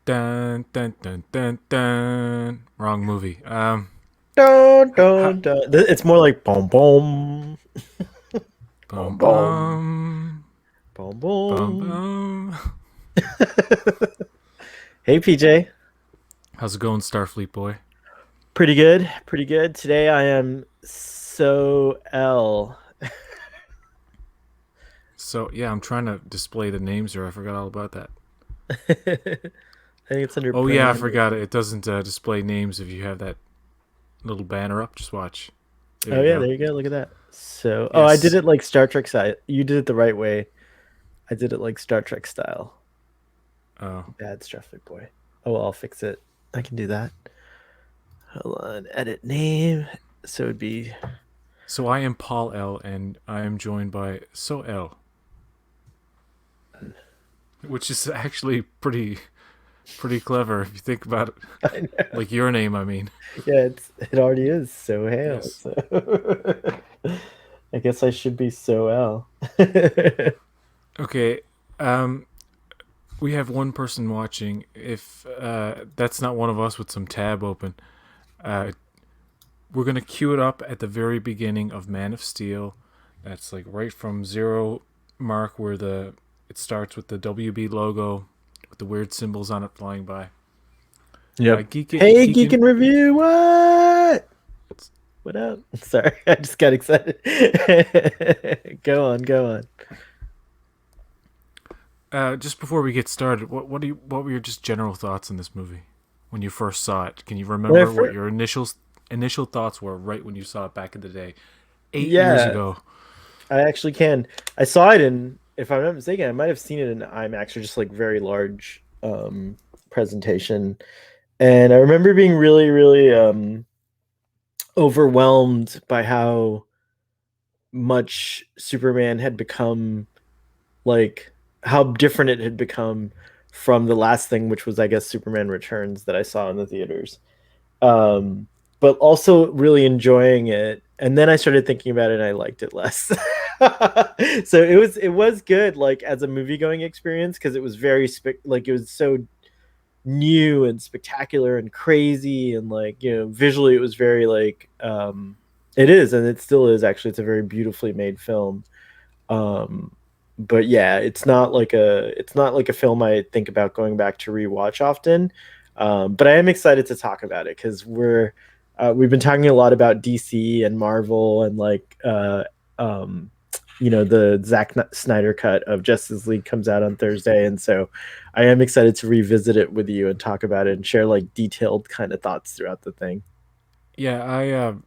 Dun dun dun dun dun. Wrong movie. Dun, Ha, dun, dun. It's more like boom, boom, bum boom, boom, bum boom, bum boom. bum. Hey, PJ. How's it going, Starfleet boy? Pretty good. Pretty good. Today I am so L. So yeah, I'm trying to display the names here. I forgot all about that. I think it's under Oh yeah, I pronoun. forgot it. It doesn't display names if you have that little banner up. Just watch. There Oh you yeah, go. there you go. Look at that. So, oh, I did Yes. it like Star Trek style. You did it the right way. I did it like Star Trek style. Oh. Bad Starfleet boy. Oh, well, I'll fix it. I can do that. Hold on. Edit name. So it'd be. So I am Paul L, and I am joined by So L, which is actually pretty clever if you think about it. I know. Like your name, I mean. Yeah, it already is so hail. Yes. So I guess I should be so L. Okay. Um, we have one person watching. If that's not one of us with some tab open, uh, we're gonna cue it up at the very beginning of Man of Steel. That's like right from zero mark where the it starts with the WB logo with the weird symbols on it flying by. Yep. Hey, Geek Geekin. and Review, what? What up? Sorry, I just got excited. Go on, go on. Just before we get started, what were your just general thoughts on this movie when you first saw it? Can you When I remember what first, your initial thoughts were right when you saw it back in the day, 8 years yeah, ago? I actually can. I saw it in, if I'm not mistaken, I might have seen it in IMAX or just like very large presentation. And I remember being really, really overwhelmed by how much Superman had become, like how different it had become from the last thing, which was I guess Superman Returns that I saw in the theaters. Um, but also really enjoying it. And then I started thinking about it and I liked it less. So it was good like as a movie going experience because it was very like it was so new and spectacular and crazy and like visually it was very like it is and it still is actually. It's a very beautifully made film. um but yeah, it's not like a film I think about going back to rewatch often. But I am excited to talk about it because we've been talking a lot about DC and Marvel and like um the Snyder cut of Justice League comes out on Thursday, and so I am excited to revisit it with you and talk about it and share like detailed kind of thoughts throughout the thing. Yeah,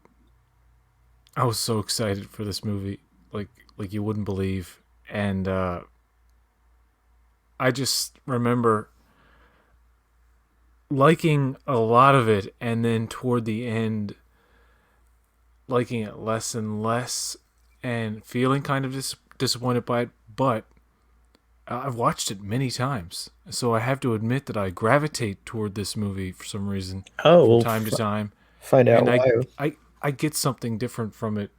I was so excited for this movie, like like you wouldn't believe, and I just remember liking a lot of it, and then toward the end, liking it less and less, and feeling kind of disappointed by it. But I've watched it many times, so I have to admit that I gravitate toward this movie for some reason Oh, from we'll time to time, find out and why. I get something different from it,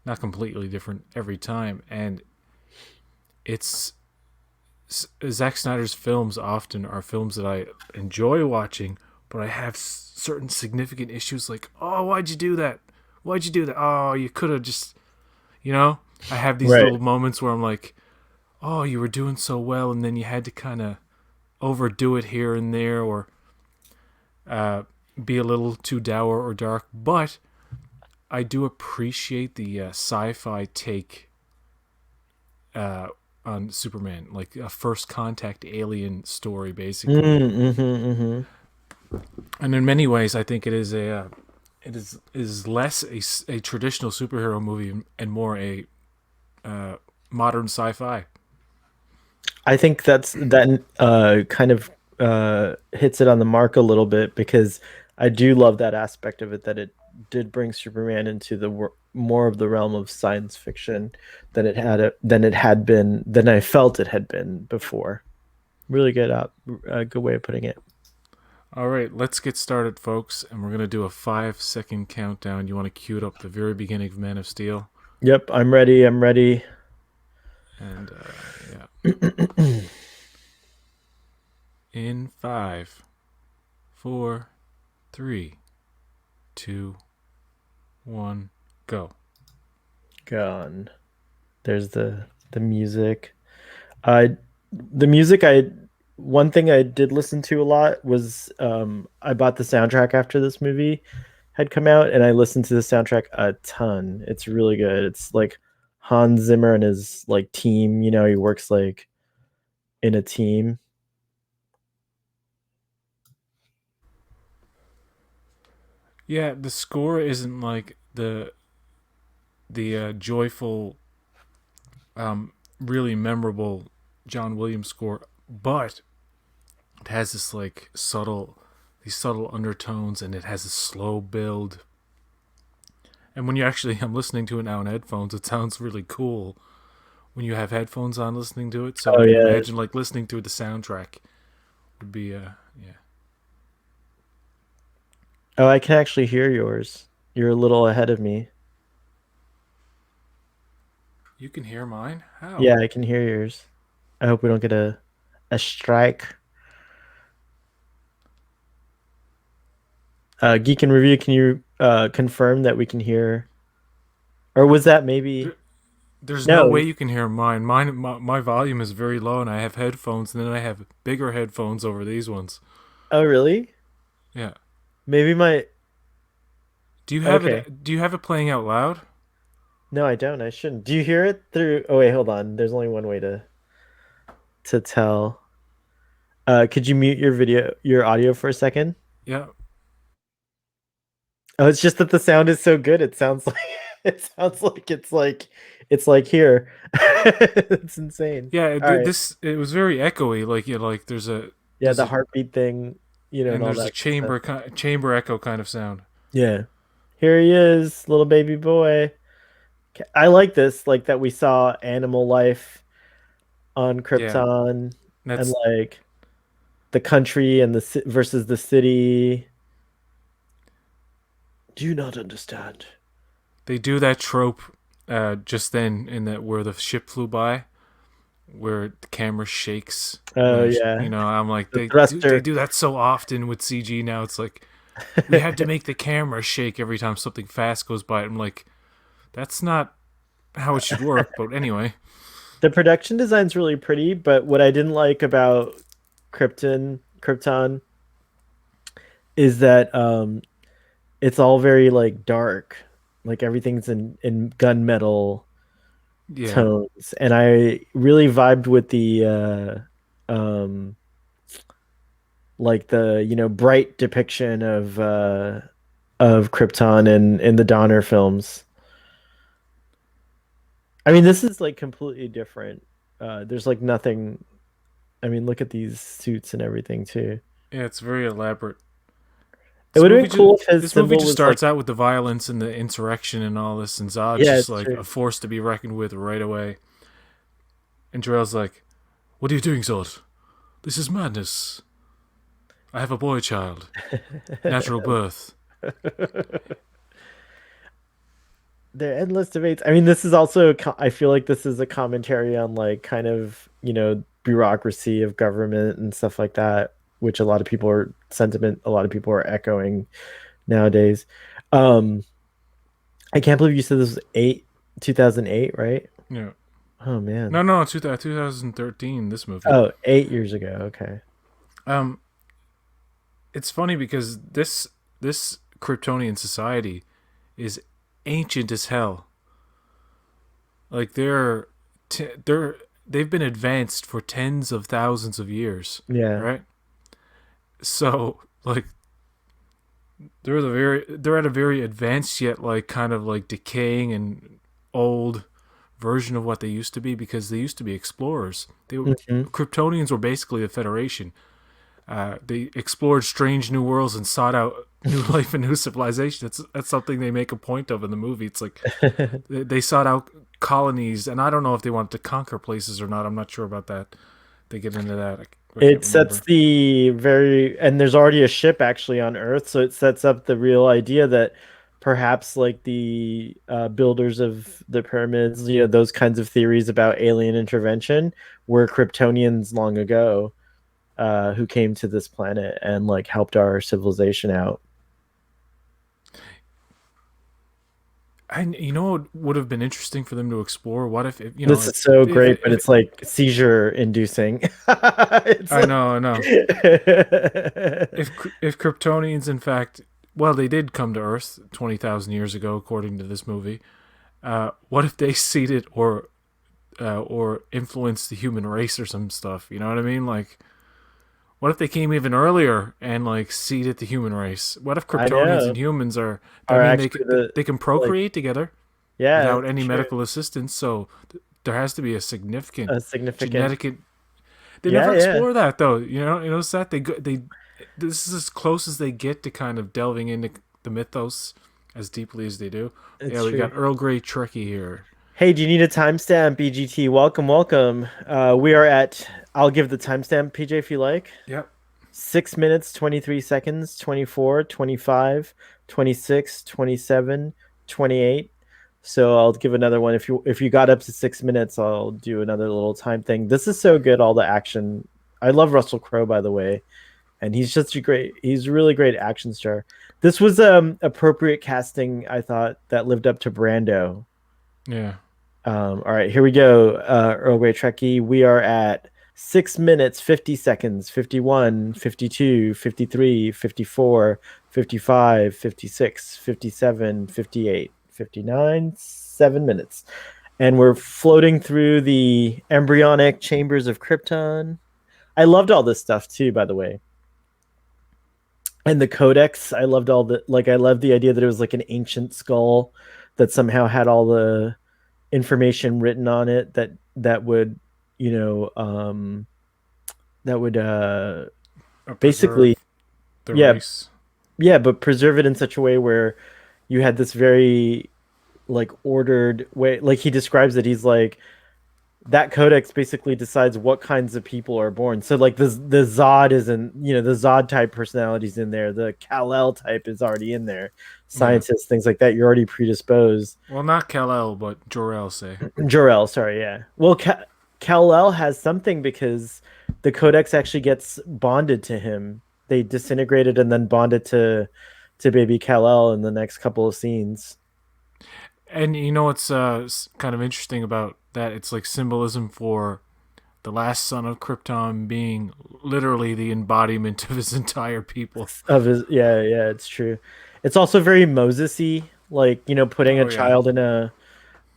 not completely different every time, and it's Zack Snyder's films often are films that I enjoy watching, but I have certain significant issues like, oh, why'd you do that? Why'd you do that? Oh, you could have just, you know. I have these Right. little moments where I'm like, oh, you were doing so well, and then you had to kind of overdo it here and there, or uh, be a little too dour or dark. But I do appreciate the sci-fi take uh, on Superman, like a first contact alien story, basically. Mm-hmm, mm-hmm. And in many ways, I think it is it is less a traditional superhero movie and more a uh, modern sci-fi. I think that kind of hits it on the mark a little bit because I do love that aspect of it that it did bring Superman into the more of the realm of science fiction than I felt it had been before. Really good good way of putting it. All right, let's get started, folks, and we're gonna do a 5 second countdown. You want to cue it up the very beginning of Man of Steel, Yep, I'm ready. I'm ready. and yeah, In five, four, three, two, one, go. Gone. There's the music. Uh, the music I one thing I did listen to a lot was I bought the soundtrack after this movie had come out, and I listened to the soundtrack a ton. It's really good. It's like Hans Zimmer and his like team. You know, he works like in a team. Yeah, the score isn't like the joyful, really memorable John Williams score, but it has this like these subtle undertones, and it has a slow build. And when you actually, I'm listening to it now in headphones, it sounds really cool when you have headphones on listening to it. So I Oh can yeah. imagine like listening to the soundtrack would be yeah. Oh, I can actually hear yours. You're a little ahead of me. You can hear mine? How? Yeah, I can hear yours. I hope we don't get a strike. Geek and Review, can you confirm that we can hear? Or was that maybe? There, there's no way No. you can hear mine. My volume is very low, and I have headphones, and then I have bigger headphones over these ones. Oh, really? Yeah. Maybe my. Do you have Okay. it? Do you have it playing out loud? No, I don't. I shouldn't. Do you hear it through? Oh, wait, hold on. There's only one way to tell. Could you mute your audio for a second? Yeah. Oh, it's just that the sound is so good. It sounds like it sounds like it's like here. It's insane. Yeah. All right. This it was very echoey. Like like Yeah, there's the a heartbeat thing, and and all there's a that good stuff. chamber echo kind of sound. Yeah. Here he is, little baby boy. I like this, like that we saw animal life on Yeah. Krypton and That's like the country and versus the city. Do you not understand? they do that trope just then in that where the ship flew by, where the camera shakes when Oh yeah, I'm like the they thruster. do that so often with CG now. It's like we had to make the camera shake every time something fast goes by. I'm like, that's not how it should work. But anyway, The production design's really pretty, but what I didn't like about Krypton is that it's all very like dark. Like everything's in gunmetal yeah, tones, and I really vibed with the like the bright depiction of Krypton in the Donner films. I mean, this is like completely different. There's like nothing. I mean, look at these suits and everything too. yeah, it's very elaborate. It would have been cool if his This movie symbol just was like, starts out with the violence and the insurrection and all this, and Zod's yeah, just it's like true. a force to be reckoned with right away. And Jarell's like, "What are you doing, Zod? This is madness. I have a boy child, natural birth." They're endless debates. I mean, this is also, I feel like this is a commentary on like kind of, bureaucracy of government and stuff like that, which a lot of people are echoing nowadays. Um, I can't believe you said this was 2008, right? Yeah. Oh man. No, no, 2013. This movie. Oh, 8 years ago. Okay. Um, it's funny because this Kryptonian society is ancient as hell. Like they've been advanced for tens of thousands of years, Yeah. right? So like they're at a very advanced yet like kind of like decaying and old version of what they used to be, because they used to be explorers. Hmm. Kryptonians were basically the Federation. They explored strange new worlds and sought out new life and new civilization. That's something they make a point of in the movie. It's like they sought out colonies, and I don't know if they wanted to conquer places or not. I'm not sure about that. They get into that. I can't It sets remember. and there's already a ship actually on Earth, so it sets up the real idea that perhaps like the builders of the pyramids, those kinds of theories about alien intervention were Kryptonians long ago. who came to this planet and like helped our civilization out. And you know what would have been interesting for them to explore? What if you know This is so if great, but if it's like seizure inducing. It's I like know, I know. If Kryptonians, in fact, well, they did come to Earth 20,000 years ago, according to this movie. What if they seeded or influenced the human race or some stuff? You know what I mean? Like, what if they came even earlier and like seeded the human race? What if I Kryptonians and know humans are? I are mean, actually the they can like procreate together yeah, without it's any true. medical assistance. So there has to be a significant A significant genetic. They yeah, never yeah. explore that though. You know that they. This is as close as they get to kind of delving into the mythos as deeply as they do. It's Yeah, we true. got Earl Grey Trekkie here. Hey, do you need a timestamp, BGT? Welcome, welcome. We are at, I'll give the timestamp, PJ, if you like. Yep. 6 minutes, 23 seconds, 24, 25, 26, 27, 28. So I'll give another one. If you got up to 6 minutes, I'll do another little time thing. This is so good, all the action. I love Russell Crowe, by the way. And he's a really great action star. This was appropriate casting, I thought, that lived up to Brando. Yeah. All right, here we go. Earl Grey Trekkie. We are at 6 minutes, 50 seconds, 51, 52, 53, 54, 55, 56, 57, 58, 59, 7 minutes. And we're floating through the embryonic chambers of Krypton. I loved all this stuff too, by the way. And the codex, I loved all the like I loved the idea that it was like an ancient skull that somehow had all the information written on it that would you know that would Or basically preserve the yeah race. yeah but preserve it in such a way where you had this very like ordered way, like he describes it. He's like, that codex basically decides what kinds of people are born. So like the Zod is in, the Zod type personalities in there, the Kal-El type is already in there, Yeah. scientists, things like that, you're already predisposed. Well, not Kal-El, but Jor-El, say. Jor-El, sorry, yeah. Well, Kal-El has something because the Codex actually gets bonded to him. They disintegrated and then bonded to baby Kal-El in the next couple of scenes And you know what's kind of interesting about that? It's like symbolism for the last son of Krypton being literally the embodiment of his entire people. of his. Yeah, yeah, it's true. It's also very Moses-y, like putting a Oh yeah. child in a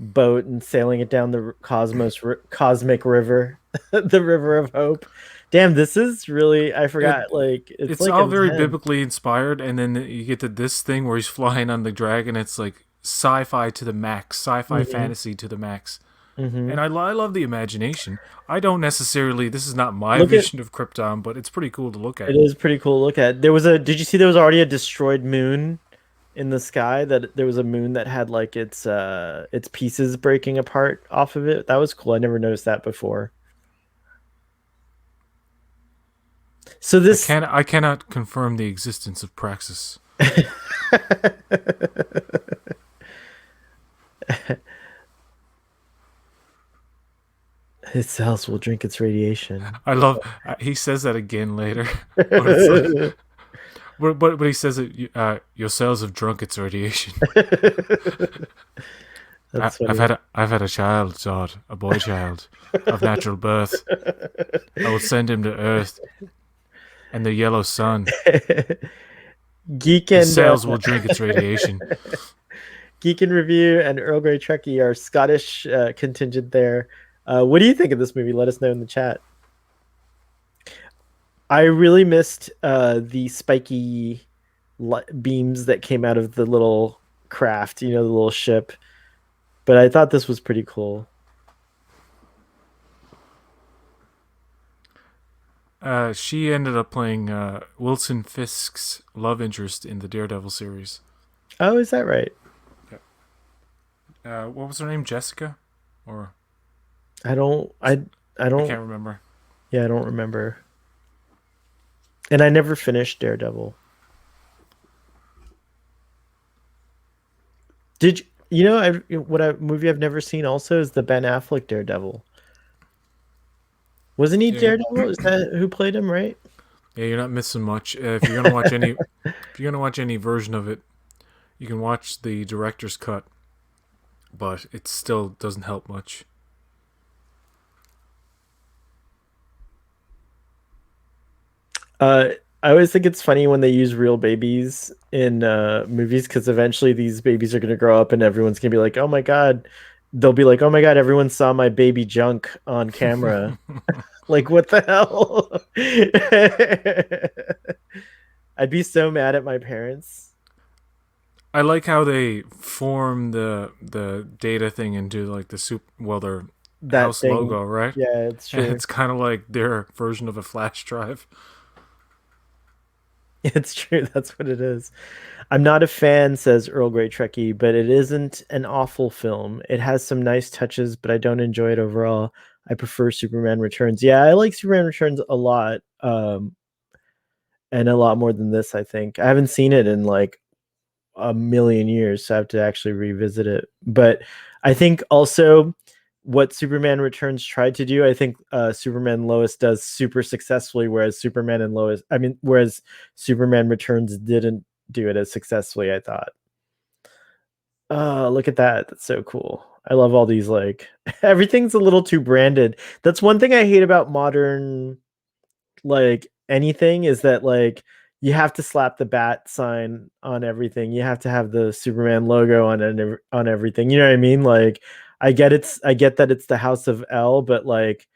boat and sailing it down the cosmic river, the river of hope. Damn, this is really, I It forgot. Like it's it's like all very intense. biblically inspired, and then you get to this thing where he's flying on the dragon. It's like sci-fi to the max, sci-fi Hmm. fantasy to the max. Hmm. And I love the imagination. I don't necessarily. This is not my Look at vision of Krypton, but it's pretty cool to look It at. is pretty cool to look at. Did you see there was already a destroyed moon in the sky? That there was a moon that had like its pieces breaking apart off of it. That was cool. I never noticed that before. So this I cannot confirm the existence of Praxis. its cells will drink its radiation. I love. He says that again later, but it's like, but he says it. Your cells have drunk its radiation. That's funny. I've had a child, Zod, a boy child, of natural birth. I will send him to Earth and the yellow sun. Geek His and cells will drink its radiation. Geek and Review and Earl Grey Trekkie are Scottish contingent there. What do you think of this movie? Let us know in the chat. I really missed the spiky beams that came out of the little craft, the little ship. But I thought this was pretty cool. She ended up playing Wilson Fisk's love interest in the Daredevil series. Oh, is that right? What was her name? Jessica, or I don't. I I don't. can't remember. Yeah, I don't remember. And I never finished Daredevil. Did you? What a movie I've never seen also is the Ben Affleck Daredevil. Wasn't he Yeah, Daredevil? Is that who played him, right? yeah, you're not missing much. If you're gonna watch any, if you're gonna watch any version of it, you can watch the director's cut, but it still doesn't help much. Uh, I always think it's funny when they use real babies in movies because eventually these babies are going to grow up and everyone's going to be like, oh my God. They'll be like, oh my God, everyone saw my baby junk on camera. Like, what the hell? I'd be so mad at my parents. I like how they form the data thing into like the their That house thing. logo, right? Yeah, it's And true. it's kind of like their version of a flash drive. It's true. That's what it is. I'm not a fan, says Earl Grey Trekkie, but it isn't an awful film. It has some nice touches, but I don't enjoy it overall. I prefer Superman Returns. Yeah, I like Superman Returns a lot, and a lot more than this, I think. I haven't seen it in like a million years, so I have to actually revisit it. But I think also what Superman Returns tried to do, I think Superman and Lois does super successfully, whereas Superman Returns didn't do it as successfully, I thought. Oh, look at that. That's so cool. I love all these like everything's a little too branded. That's one thing I hate about modern like anything is that like you have to slap the bat sign on everything. You have to have the Superman logo on everything. You know what I mean? Like I get that it's the House of L, but like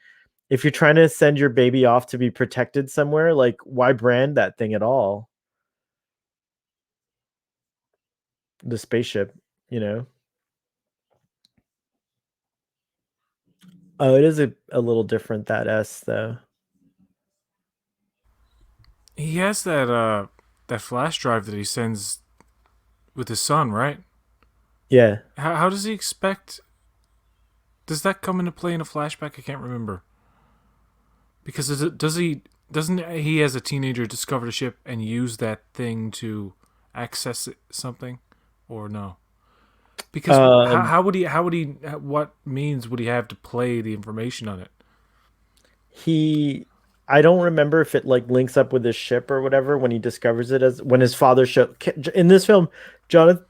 if you're trying to send your baby off to be protected somewhere, like why brand that thing at all? The spaceship, you know? Oh, it is a little different that S though. He has that flash drive that he sends with his son, right? Yeah. How does he expect? Does that come into play in a flashback? I can't remember. Because does he doesn't he as a teenager discover the ship and use that thing to access something, or no? Because Um how would he what means would he have to play the information on it? he I don't remember if it like links up with his ship or whatever when he discovers it as when his father show in this film, Jonathan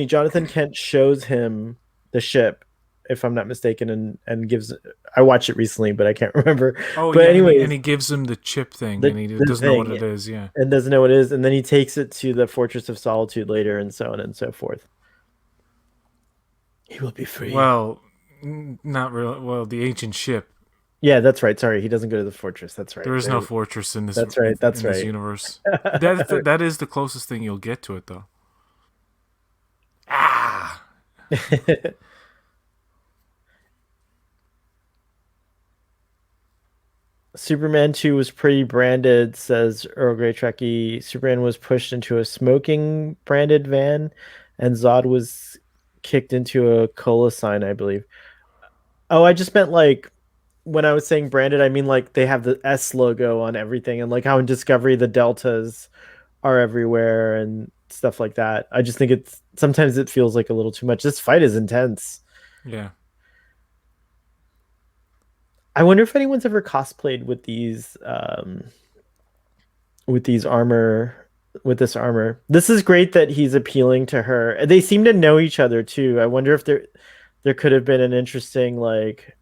Jonathan Kent shows him the ship, if I'm not mistaken, and gives I watched it recently, but I can't remember. Oh But yeah, and anyways, he gives him the chip thing, and he the doesn't know what thing it is. Yeah. and doesn't know what it is, and then he takes it to the Fortress of Solitude later and so on and so forth. He will be free. Well, not really. Well, the ancient ship. Yeah, that's right. Sorry, he doesn't go to the fortress. That's right. There is There no you fortress in this That's right. That's in this right. universe. That is the closest thing you'll get to it, though. Ah. Superman 2 was pretty branded, says Earl Grey Trekkie. Superman was pushed into a smoking branded van, and Zod was kicked into a cola sign, I believe. Oh, I just meant like when I was saying branded, I mean like they have the S logo on everything, and like how in Discovery the deltas are everywhere and stuff like that. I just think it's sometimes it feels like a little too much. This fight is intense. Yeah. I wonder if anyone's ever cosplayed with these armor with this armor. This is great that he's appealing to her. They seem to know each other too. I wonder if there could have been an interesting like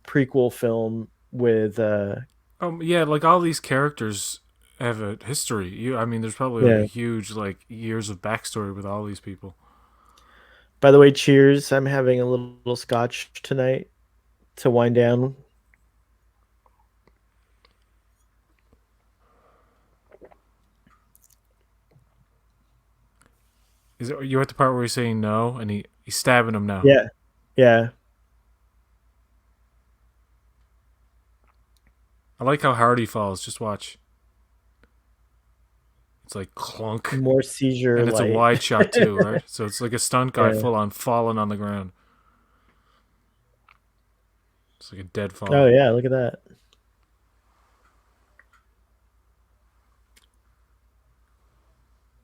prequel film with Yeah. Like all these characters have a history. I mean, there's probably like a yeah. huge like years of backstory with all these people. By the way, cheers. I'm having a little scotch tonight to wind down. Is it you at the part where he's saying no and he's stabbing him now? Yeah. Yeah. I like how hard he falls. Just watch. It's like clunk, More seizure and it's a light. wide shot too, right? So it's like a stunt guy Yeah. full on falling on the ground. It's like a dead Oh fall. yeah, look at that.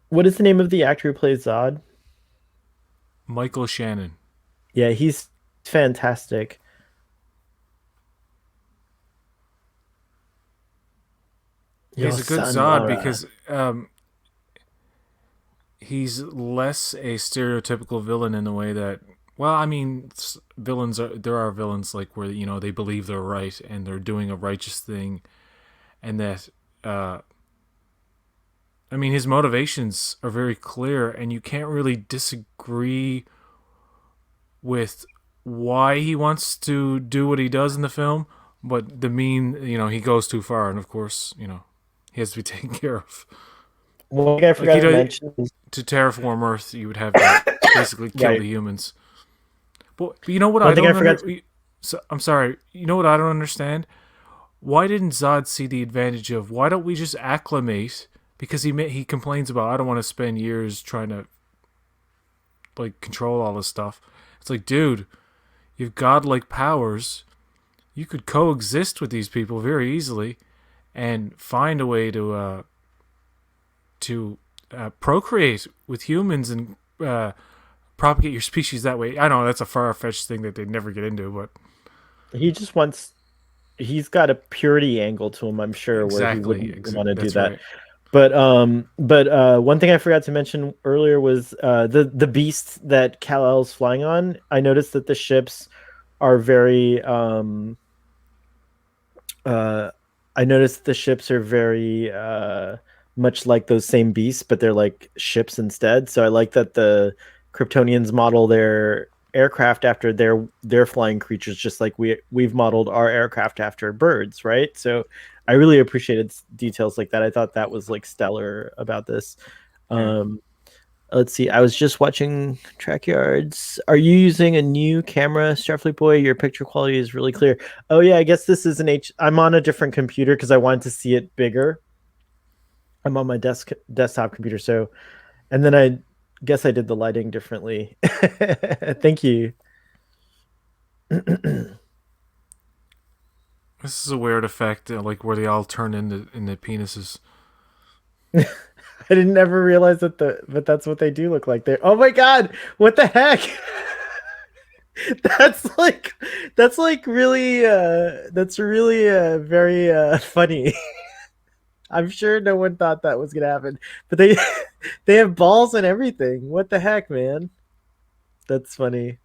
What is the name of the actor who plays Zod? Michael Shannon. Yeah, he's fantastic. Your He's a good son, Zod Laura. because he's less a stereotypical villain in the way that, well, I mean, villains are, there are villains like where they believe they're right and they're doing a righteous thing, and that uh, I mean his motivations are very clear, and you can't really disagree with why he wants to do what he does in the film, but he goes too far, and of course, he has to be taken care of. One thing I Like he forgot to does mention is to terraform Earth, you would have to basically kill right. the humans. But you know what One I thing I don't forgot. so, I'm sorry. You know what I don't understand? Why didn't Zod see the advantage of? Why don't we just acclimate? Because he complains about I don't want to spend years trying to like control all this stuff. It's like, dude, you've godlike powers. You could coexist with these people very easily, and find a way to procreate with humans and propagate your species that way. I know that's a far fetched thing that they'd never get into, but He just wants. He's got a purity angle to him, I'm sure, where he exactly, wouldn't want to do that's that. right. But one thing I forgot to mention earlier was the beast that Kal-El's flying on. I noticed that the ships are very uh I noticed the ships are very much like those same beasts, but they're like ships instead. So I like that the Kryptonians model their aircraft after their flying creatures, just like we've modeled our aircraft after birds, right? So I really appreciated details like that. I thought that was like stellar about this. Yeah. Um, let's see. I was just watching Track Yards. Are you using a new camera, Starfleet Boy? Your picture quality is really clear. Oh yeah, I guess this is an H. I'm on a different computer because I wanted to see it bigger. I'm on my desktop computer, so and then I guess I did the lighting differently. Thank you. This is a weird effect, like where they all turn into penises. I didn't ever realize that but that's what they do look like. They Oh my god, what the heck? that's like that's like really that's really very funny. I'm sure no one thought that was gonna happen, but they they have balls and everything. What the heck, man? That's funny.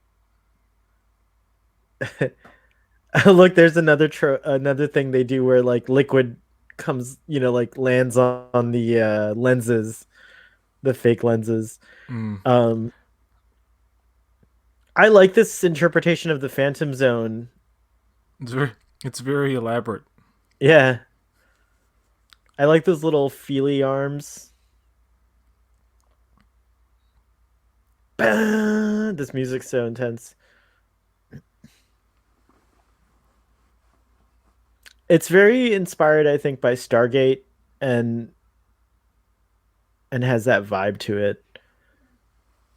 Look, there's another thing they do where like liquid comes, like lands on the lenses, the fake lenses. Mm. Um, I like this interpretation of the Phantom Zone. It's very, it's very elaborate. Yeah, I like those little feely arms. Bah! This music's so intense. It's very inspired, I think, by Stargate and and has that vibe to it.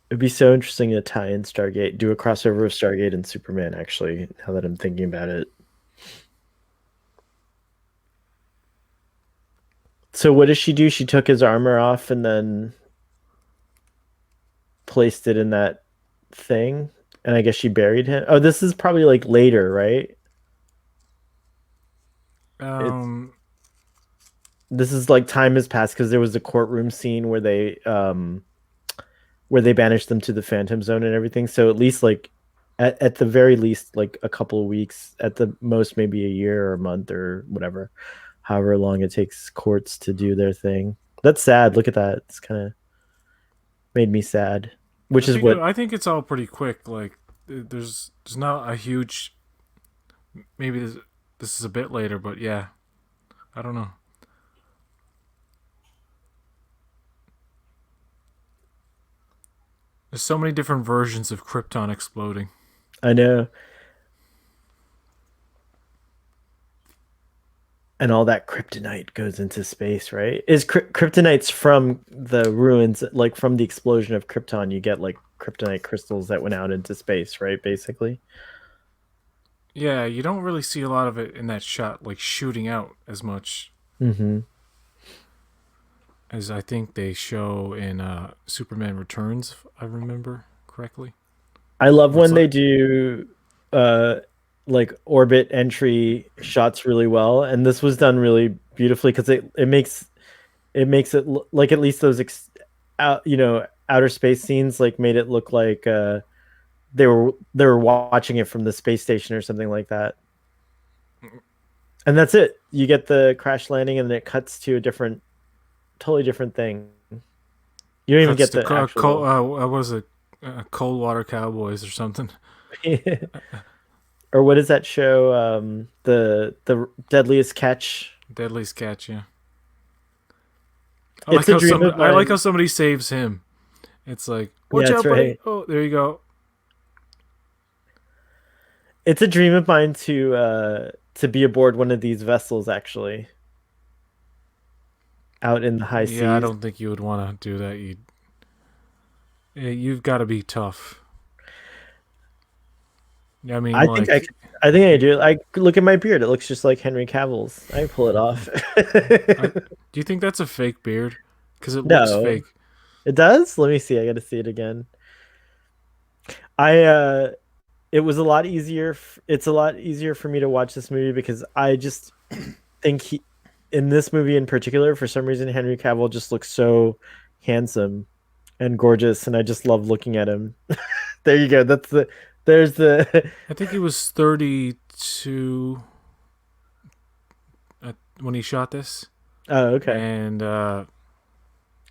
It'd be so interesting to tie in Stargate, do a crossover of Stargate and Superman, actually, now that I'm thinking about it. So what does she do? She took his armor off and then placed it in that thing. And I guess she buried him. Oh, this is probably like later, right? It's Um, this is like time has passed because there was a courtroom scene where they banished them to the Phantom Zone and everything. So at least like at the very least like a couple of weeks, at the most maybe a year or a month or whatever, however long it takes courts to do their thing. That's sad. Look at that. It's kind of made me sad. Which is what I think it's all pretty quick. Like there's not a huge. Maybe this is a bit later, but yeah, I don't know. There's so many different versions of Krypton exploding. I know. And all that kryptonite goes into space, right? Is kryptonite's from the ruins, like from the explosion of Krypton, you get like kryptonite crystals that went out into space, right? Basically. Yeah, you don't really see a lot of it in that shot, like shooting out as much Hmm. as I think they show in Superman Returns, if I remember correctly. I love Where it's when like, they do uh like orbit entry shots really well, and this was done really beautifully because it makes it like at least those out outer space scenes like made it look like they were watching it from the space station or something like that. And that's it. You get the crash landing, and then it cuts to a totally different thing. You don't even Cuts get to the actual. what was it? Cold Water Cowboys or something. Or what is that show? The Deadliest Catch. Deadliest Catch. Yeah, It's a dream of I like how mine. somebody saves him. It's like, Yeah, watch that's out, buddy. right. Oh, there you go. It's a dream of mine to be aboard one of these vessels, actually, out in the high Yeah, I seas. don't think you would want to do that. You've got to be tough. I mean, I think I like, could. I think I do. I look at my beard; it looks just like Henry Cavill's. I pull it off. I, do you think that's a fake beard? Because it looks No, fake. it does. Let me see. I got to see it again. I It was a lot easier. It's a lot easier for me to watch this movie because I just think in this movie in particular, for some reason, Henry Cavill just looks so handsome and gorgeous, and I just love looking at him. There you go. There's the. I think he was 32 when he shot this, Oh, okay. and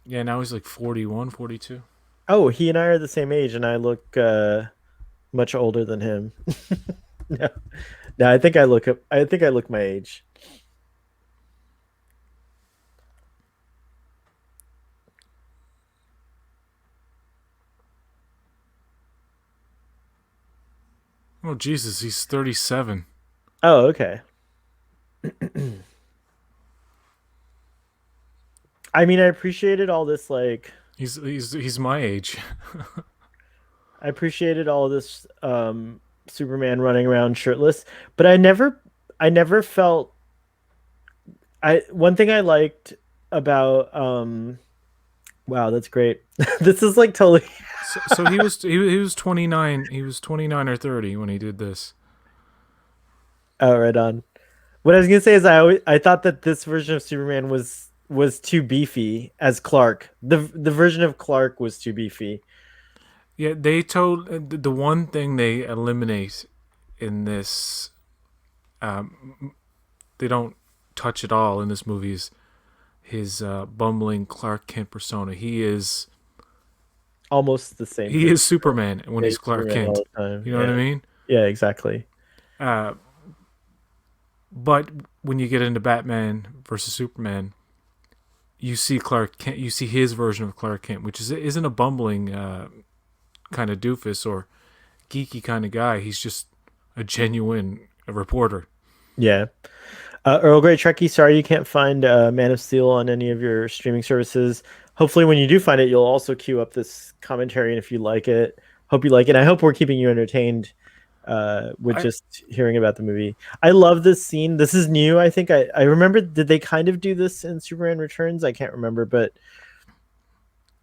yeah, now he's like 41, 42. Oh, he and I are the same age, and I look much older than him. No, no, I think I look my age. Oh Jesus, he's 37. Oh, okay. I mean, I appreciated all this like He's my age. I appreciated all this Superman running around shirtless, but I never felt I one thing I liked about wow, that's great. This is like totally. So he was 29. He was 29 or 30 when he did this. Oh, right on. What I was gonna say is I thought that this version of Superman was too beefy as Clark. The version of Clark was too beefy. Yeah, they told the one thing they eliminate in this, they don't touch at all in this movie is his bumbling Clark Kent persona. Almost the same He person. is Superman when Yeah, he's he's Clark Superman Kent. all the time. You know what I Yeah. mean? Yeah, exactly. Uh, but when you get into Batman versus Superman, you see Clark Kent. You see his version of Clark Kent, which isn't a bumbling kind of doofus or geeky kind of guy. He's just a genuine reporter. Yeah. Earl Grey Trekkie, sorry you can't find Man of Steel on any of your streaming services. Hopefully, when you do find it, you'll also queue up this commentary, and if you like it, hope you like it. I hope we're keeping you entertained with I just hearing about the movie. I love this scene. This is new. I think I remember. Did they kind of do this in Superman Returns? I can't remember, but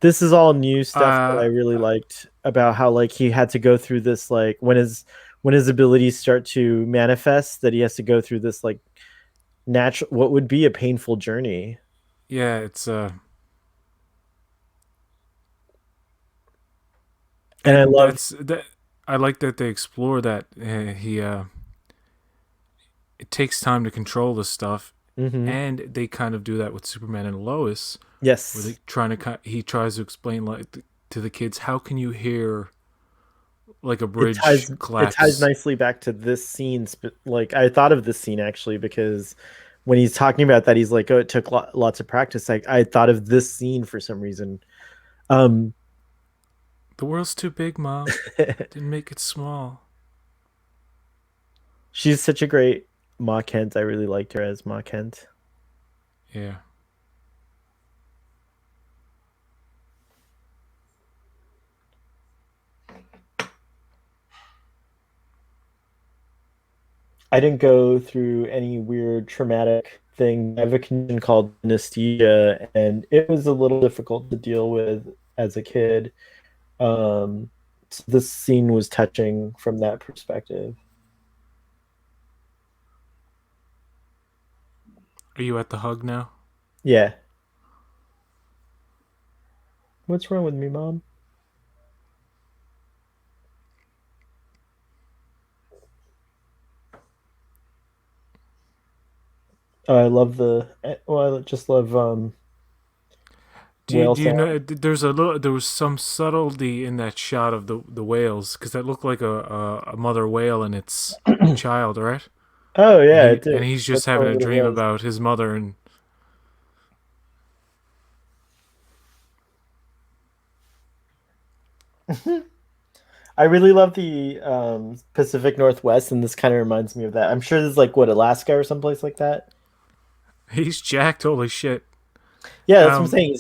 this is all new stuff that I uh, really liked about how like he had to go through this like when his abilities start to manifest that he has to go through this like natural what would be a painful journey. yeah, it's And I and love that's that. I like that they explore that he it takes time to control this stuff, hmm and they kind of do that with Superman and Lois, where yes. they trying to he tries to explain like to the kids how can you hear like a It bridge ties it ties collapse. nicely back to this scene. Like I thought of this scene actually because when he's talking about that, he's like, "Oh, it took lots of practice." Like I thought of this scene for some reason. Um, The world's too big, Mom. Didn't make it small. she's such a great Ma Kent. I really liked her as Ma Kent. Yeah. I didn't go through any weird traumatic thing. I have a condition called anesthesia, and it was a little difficult to deal with as a kid. So this scene was touching from that perspective. Are you at the hug now? Yeah. What's wrong with me, Mom? Oh, I love well, I just love whale Do you sound. know there's a little there was some subtlety in that shot of the whales because that looked like a mother whale and its child, right? Oh yeah, it And did. he's just That's having probably a what it dream was. about his mother and I really love the Pacific Northwest, and this kind of reminds me of that. I'm sure this is like what, Alaska or someplace like that. he's jacked. Holy shit! Yeah, that's what I'm Um, saying.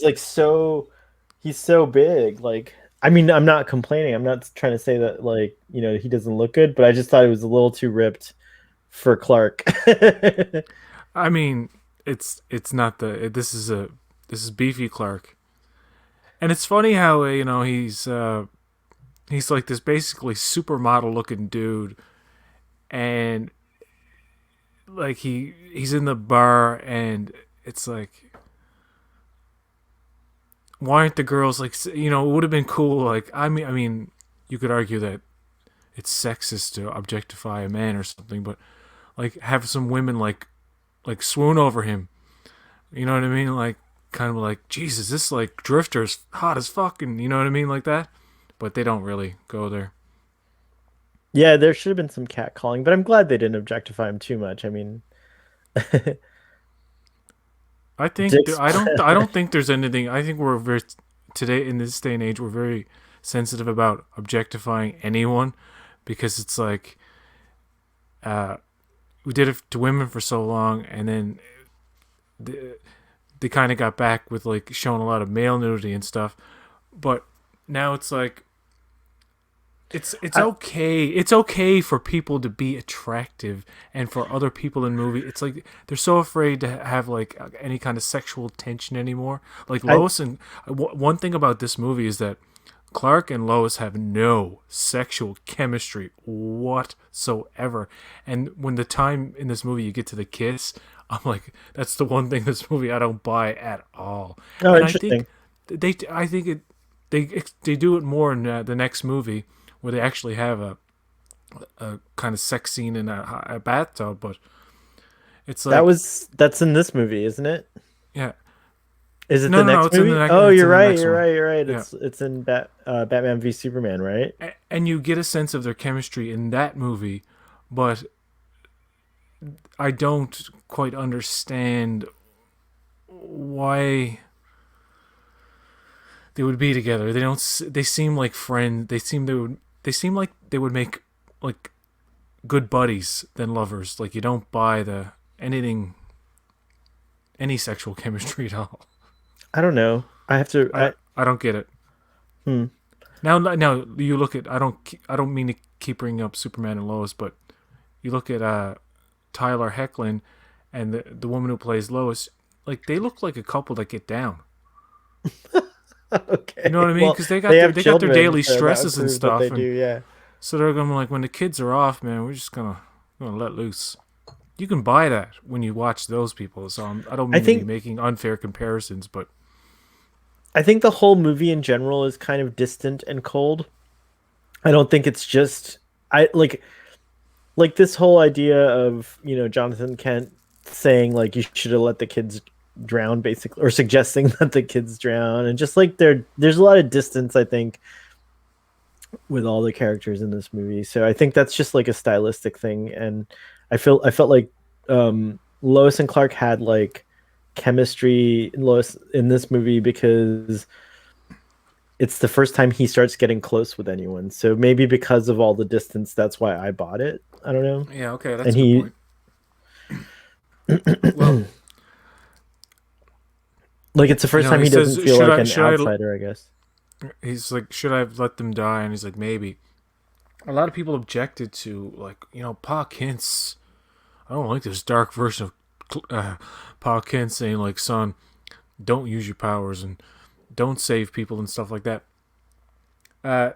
He's so big. Like, I mean, I'm not complaining. I'm not trying to say that like, he doesn't look good, but I just thought it was a little too ripped for Clark. I mean, it's not the this is beefy Clark, and it's funny how he's like this basically supermodel looking dude, and like he's in the bar and it's like why aren't the girls like it would have been cool like I mean you could argue that it's sexist to objectify a man or something but like have some women like swoon over him, you know what I mean, like kind of like Jesus this like drifter's hot as fucking, you know what I mean, like that, but they don't really go there. Yeah, there should have been some catcalling, but I'm glad they didn't objectify him too much. I mean, I think Dick's. I don't think there's anything. I think we're very today in this day and age we're very sensitive about objectifying anyone because it's like uh, we did it to women for so long, and then they, they kind of got back with like showing a lot of male nudity and stuff. But now it's like it's I, okay. It's okay for people to be attractive, and for other people in movie, it's like they're so afraid to have like any kind of sexual tension anymore. Like I, Lois and one thing about this movie is that Clark and Lois have no sexual chemistry whatsoever. And when the time in this movie you get to the kiss, I'm like, that's the one thing this movie I don't buy at all. oh, And I think interesting. I think they do it more in the next movie where they actually have a kind of sex scene in a bathtub. But it's like, That's in this movie, isn't it? yeah, Is it no, the no, no, next it's in the movie? Oh, it's in you're the right. next You're one. right. You're right. Yeah, It's in Batman v Superman, right? and you get a sense of their chemistry in that movie, but I don't quite understand why they would be together. They don't. They seem like friends. They seem like they would make like good buddies than lovers. Like you don't buy the anything any sexual chemistry at all. I don't know. I have to. I don't get it. Hmm. Now you look at I don't mean to keep bringing up Superman and Lois, but you look at Tyler Hecklin and the woman who plays Lois. Like they look like a couple that get down. You know what Okay. I mean? Well, Because they have they got their children, daily so that would stresses and prove that they stuff, do. and Yeah. so they're gonna like when the kids are off, man, we're just gonna let loose. You can buy that when you watch those people. So I don't I mean to be think making unfair comparisons, but I think the whole movie in general is kind of distant and cold. I don't think it's just I like this whole idea of, Jonathan Kent saying like you should have let the kids drown basically, or suggesting that the kids drown, and just like there's a lot of distance, I think, with all the characters in this movie. So I think that's just like a stylistic thing, and I felt like Lois and Clark had like chemistry in Lois in this movie because it's the first time he starts getting close with anyone. So maybe because of all the distance, that's why I bought it. I don't know. yeah, okay, that's And a good he point. Well, like it's the first time he he doesn't says, feel like an outsider, I guess. He's like, should I have let them die? And he's like, maybe. A lot of people objected to like, Pa Kent's. I don't like this dark version of Pa Kent saying like, son, don't use your powers and don't save people and stuff like that. Uh,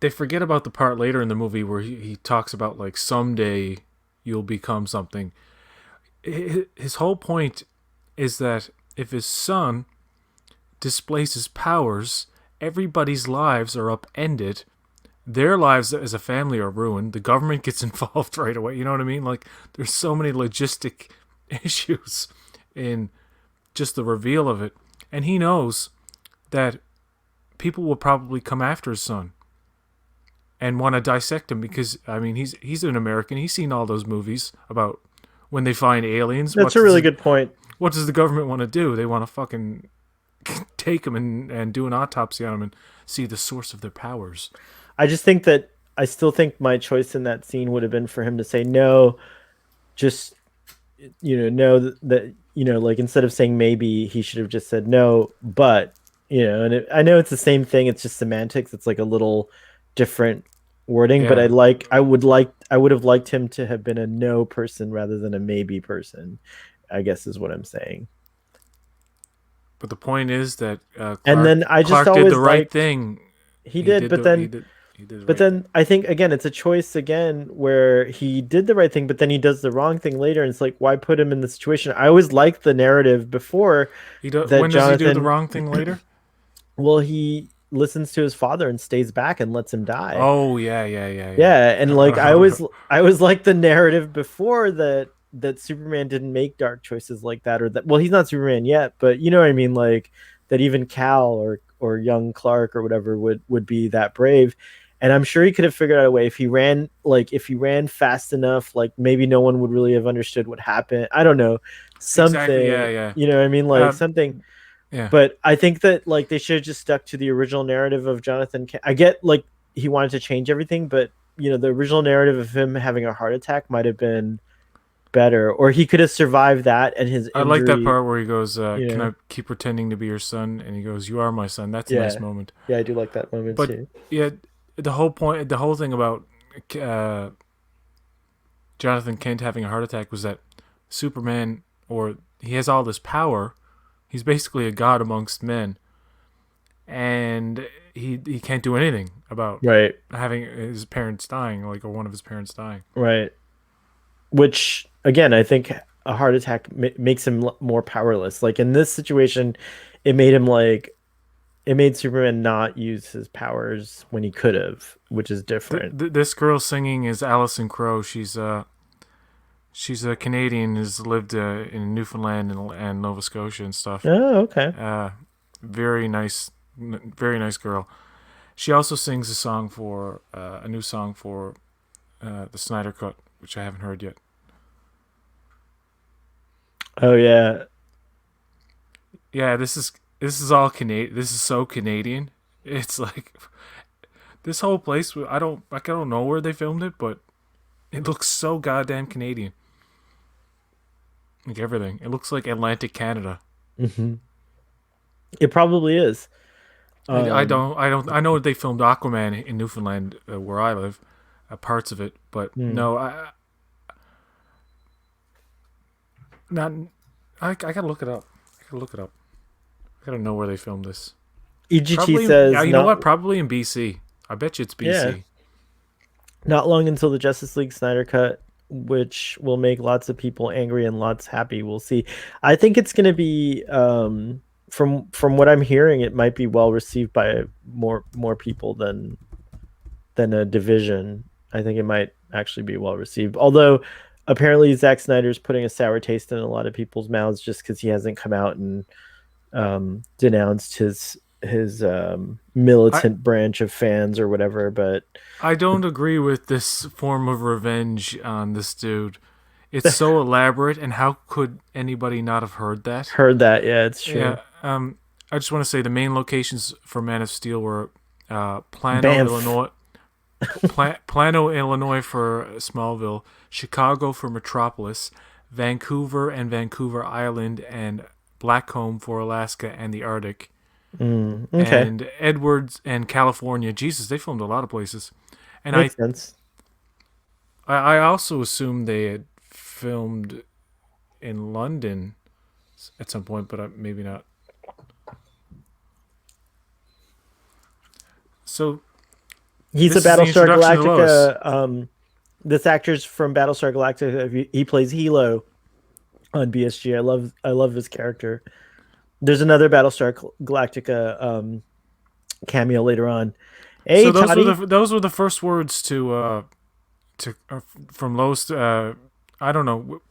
they forget about the part later in the movie where he talks about like someday you'll become something. his whole point is that if his son displays his powers, everybody's lives are upended. Their lives as a family are ruined. The government gets involved right away. You know what I mean? Like, there's so many logistic issues in just the reveal of it. And he knows that people will probably come after his son and want to dissect him because, I mean, he's an American. He's seen all those movies about when they find aliens. That's a really good point. What does the government want to do? They want to fucking take them and do an autopsy on them and see the source of their powers. I just think that I still think my choice in that scene would have been for him to say no, just know that like instead of saying maybe, he should have just said no, but and I know it's the same thing. It's just semantics. It's like a little different wording, but Yeah, I would have liked him to have been a no person rather than a maybe person, I guess is what I'm saying. but the point is that And then I just Clark did the always right liked thing. he did, but He then did he did the But right then thing. I think again it's a choice again where he did the right thing, but then he does the wrong thing later, and it's like why put him in the situation? I always liked the narrative before that When does he do the Jonathan, wrong thing later? well, he listens to his father and stays back and lets him die. Oh yeah, yeah, yeah, Yeah, and like yeah. I was like the narrative before that Superman didn't make dark choices like that, or that, well, he's not Superman yet, but you know what I mean, like that even Cal or young Clark or whatever would be that brave. And I'm sure he could have figured out a way if he ran fast enough, like maybe no one would really have understood what happened. I don't know. Exactly. Yeah, Something, yeah. you know what I mean? Like Uh, something, yeah. but I think that like they should have just stuck to the original narrative of Jonathan. I get like he wanted to change everything, but the original narrative of him having a heart attack might have been better, or he could have survived that and his I like that injury. part where he goes, You "Can know, I keep pretending to be your son?" And he goes, "You are my son." That's a nice yeah, moment. yeah, I do like that moment But too. yeah, the whole thing about uh, Jonathan Kent having a heart attack was that Superman, or he has all this power. He's basically a god amongst men, and he can't do anything about Right, having his parents dying, like or one of his parents dying. right. Which again, I think a heart attack makes him more powerless. Like in this situation, it made him like it made Superman not use his powers when he could have, which is different. This girl singing is Alison Crow. She's a Canadian who's lived in Newfoundland and Nova Scotia and stuff. Oh, okay. Uh, very nice, very nice girl. She also sings a new song for the Snyder Cut, which I haven't heard yet. Oh yeah. Yeah, this is all Canadian. This is so Canadian. It's like this whole place. I don't know where they filmed it, but it looks so goddamn Canadian. Like everything, it looks like Atlantic Canada. Hmm. It probably is. I know they filmed Aquaman in Newfoundland, where I live, parts of it, but Hmm. no, not. I gotta look it up. I gotta look it up. I gotta know where they filmed this. EGT Probably, yeah. says You know not. what? Probably in BC. I bet you it's Yeah, BC. not long until the Justice League Snyder cut, which will make lots of people angry and lots happy. We'll see. I think it's going to be from what I'm hearing, it might be well received by more people than a division. I think it might actually be well received. Although apparently Zack Snyder's putting a sour taste in a lot of people's mouths just because he hasn't come out and denounced his I militant branch of fans or whatever. But I don't agree with this form of revenge on this dude. It's so elaborate, and how could anybody not have heard that? heard that. Yeah, it's true. Yeah. I just want to say the main locations for Man of Steel were Plano, Banff. Illinois, Plano, Illinois for Smallville, Chicago for Metropolis, Vancouver and Vancouver Island, and Blackcomb for Alaska and the Arctic, Okay. and Edwards and California. Jesus, they filmed a lot of places. And Makes sense. I also assumed they had filmed in London at some point, but maybe not. So He's a this is the Battlestar introduction to Lois. Galactica. This actor's from Battlestar Galactica. He plays Hilo. on BSG. I love his character. There's another Battlestar Galactica cameo later on. Hey, So Toddy. those were the first words to from Lois. I don't know.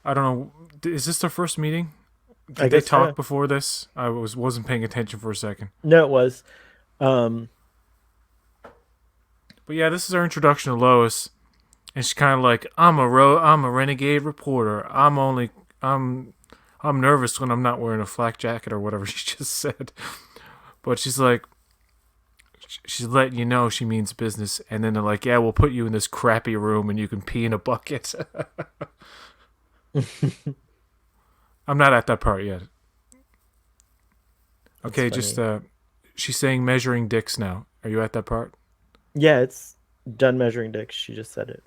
I don't know. Is this their first meeting? I Did they guess so. talk before this? I wasn't paying attention for a second. No, it was. Um, But yeah, this is our introduction to Lois, and she's kind of like, I'm a renegade reporter. I'm I'm nervous when I'm not wearing a flak jacket or whatever she just said. But she's like, she's letting you know she means business, and then they're like, yeah, we'll put you in this crappy room and you can pee in a bucket. I'm not at that part yet. that's Okay, just funny. she's saying measuring dicks now. Are you at that part? Yeah, it's done measuring dicks. She just said it.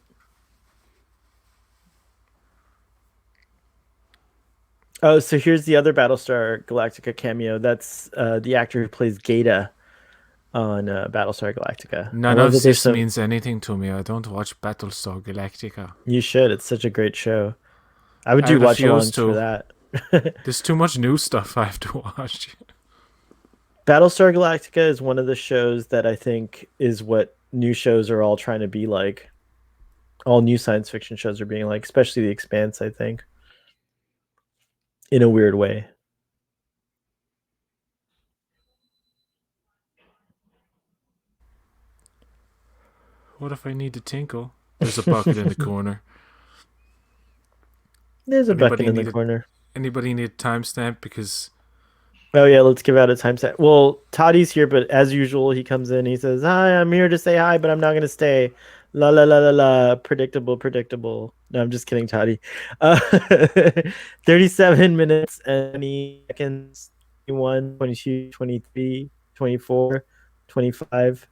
Oh, so here's the other Battlestar Galactica cameo. That's the actor who plays Gata on Battlestar Galactica. I None love of that there's this some. means anything to me. I don't watch Battlestar Galactica. You should. It's such a great show. I would I do watch refuse alongs for to. that. There's too much new stuff I have to watch. Battlestar Galactica is one of the shows that I think is what new shows are all trying to be like. All new science fiction shows are being like, especially The Expanse, I think, in a weird way. What if I need to tinkle? There's a bucket in the corner. There's a bucket Anybody in the need a corner. anybody need a timestamp because Oh yeah, let's give out a time set. Well, Toddy's here, but as usual, he comes in. He says, "Hi, I'm here to say hi, but I'm not gonna stay." La la la la la. Predictable, predictable. No, I'm just kidding, Toddy. Uh, 37 minutes and 20 seconds. 21, 22, 23, 24, 25.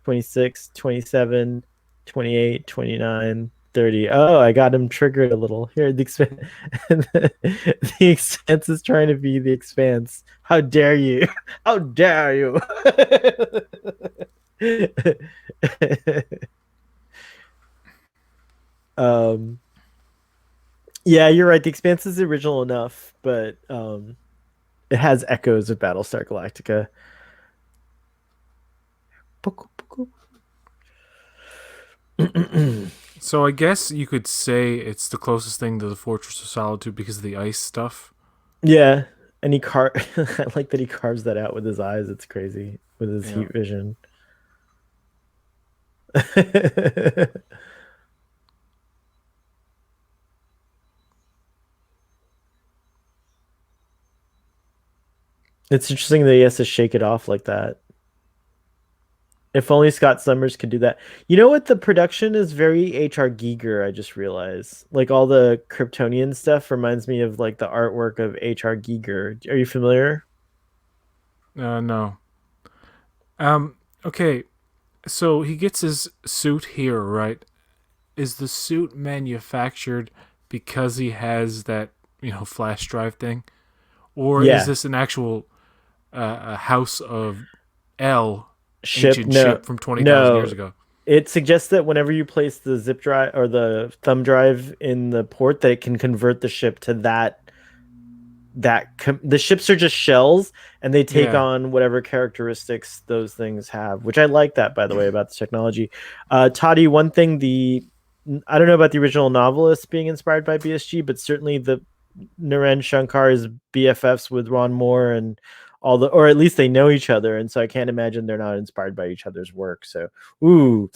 26, 27, 28, 29, 30. Oh, I got him triggered a little. Here, the expanse, the expanse is trying to be the expanse. How dare you? How dare you? um, yeah, you're right. The expanse is original enough, but it has echoes of Battlestar Galactica. so I guess you could say it's the closest thing to the Fortress of Solitude because of the ice stuff. Yeah, and I like that he carves that out with his eyes. It's crazy with his Yeah. heat vision. It's interesting that he has to shake it off like that. If only Scott Summers could do that. You know what? The production is very H.R. Giger, I just realized. Like all the Kryptonian stuff reminds me of like the artwork of H.R. Giger. Are you familiar? No. Okay. So he gets his suit here, right? Is the suit manufactured because he has that flash drive thing, or is Yeah. this an actual a House of L Ship? ancient No. ship from 20,000 years No. ago? It suggests that whenever you place the zip drive or the thumb drive in the port, that it can convert the ship to the ships are just shells and they take Yeah. on whatever characteristics those things have, which I like that, by the way, about the technology. Toddy, one thing, the I don't know about the original novelist being inspired by BSG, but certainly the Naren Shankar is BFFs with Ron Moore and all the, or at least they know each other, and so I can't imagine they're not inspired by each other's work. So ooh,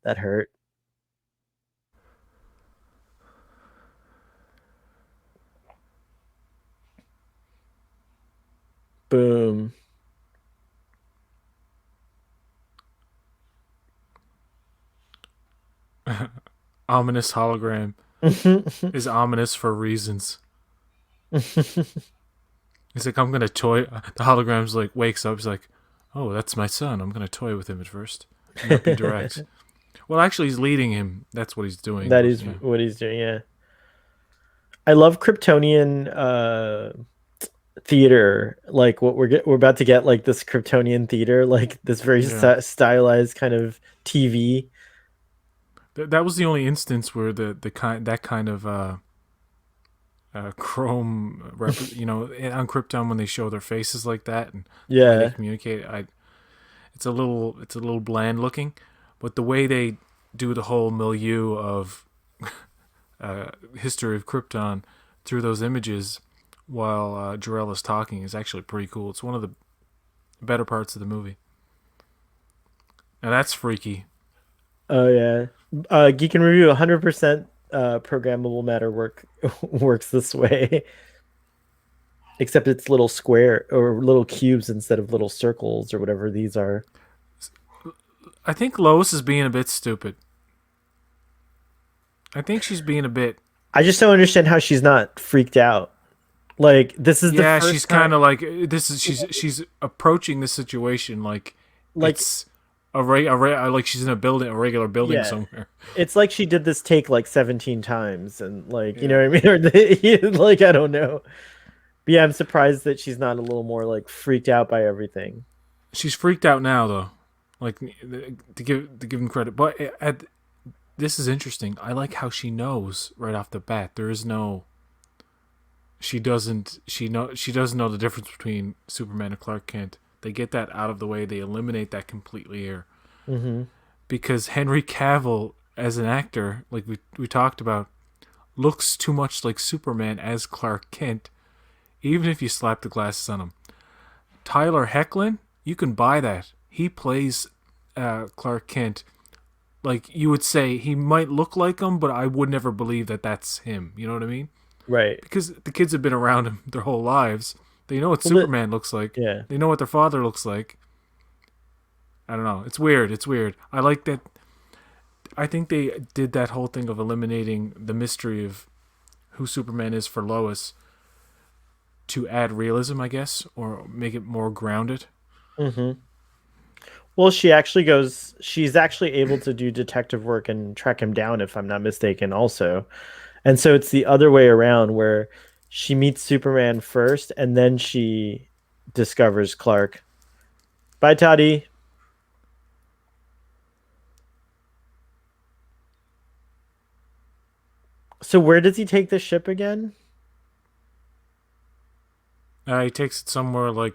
that hurt. Boom. Ominous hologram is ominous for reasons. He's like, I'm gonna toy. The hologram's like wakes up. He's like, oh, that's my son. I'm gonna toy with him at first. Not be direct. Well, actually, he's leading him. That's what he's doing. That But is yeah, what he's doing. Yeah, I love Kryptonian theater. Like what we're about to get, like this Kryptonian theater, like this very yeah. stylized kind of TV. That was the only instance where the kind that kind of chrome, on Krypton when they show their faces like that and the way they Yeah. communicate. It's a little bland looking, but the way they do the whole milieu of history of Krypton through those images while Jor-El is talking is actually pretty cool. It's one of the better parts of the movie. Now that's freaky. Oh yeah. Geek and Review 100% programmable matter works this way. Except it's little square or little cubes instead of little circles or whatever these are. I think Lois is being a bit stupid. I think she's being a bit. I just don't understand how she's not freaked out. Like this is the Yeah, she's first time kind of like this is she's approaching the situation like like it's like she's in a regular building yeah. somewhere. It's like she did this take like 17 times and like, you know Yeah, what I mean? Or like I don't know. But yeah, I'm surprised that she's not a little more like freaked out by everything. she's freaked out now though. Like to give him credit, but this is interesting. I like how she knows right off the bat. There is no. She doesn't know the difference between Superman and Clark Kent. They get that out of the way. They eliminate that completely here Mm-hmm. because Henry Cavill as an actor, like we talked about, looks too much like Superman as Clark Kent. Even if you slap the glasses on him, Tyler Hoechlin, you can buy that. He plays Clark Kent. Like you would say, he might look like him, but I would never believe that that's him. You know what I mean? Right. Because the kids have been around him their whole lives. They know what Well, Superman looks like. yeah. They know what their father looks like. I don't know. It's weird. It's weird. I like that. I think they did that whole thing of eliminating the mystery of who Superman is for Lois to add realism, I guess, or make it more grounded. Mm-hmm. Well, she's actually able to do detective work and track him down, if I'm not mistaken, also. And so it's the other way around where she meets Superman first and then she discovers Clark. Bye, Toddy. So where does he take the ship again? He takes it somewhere like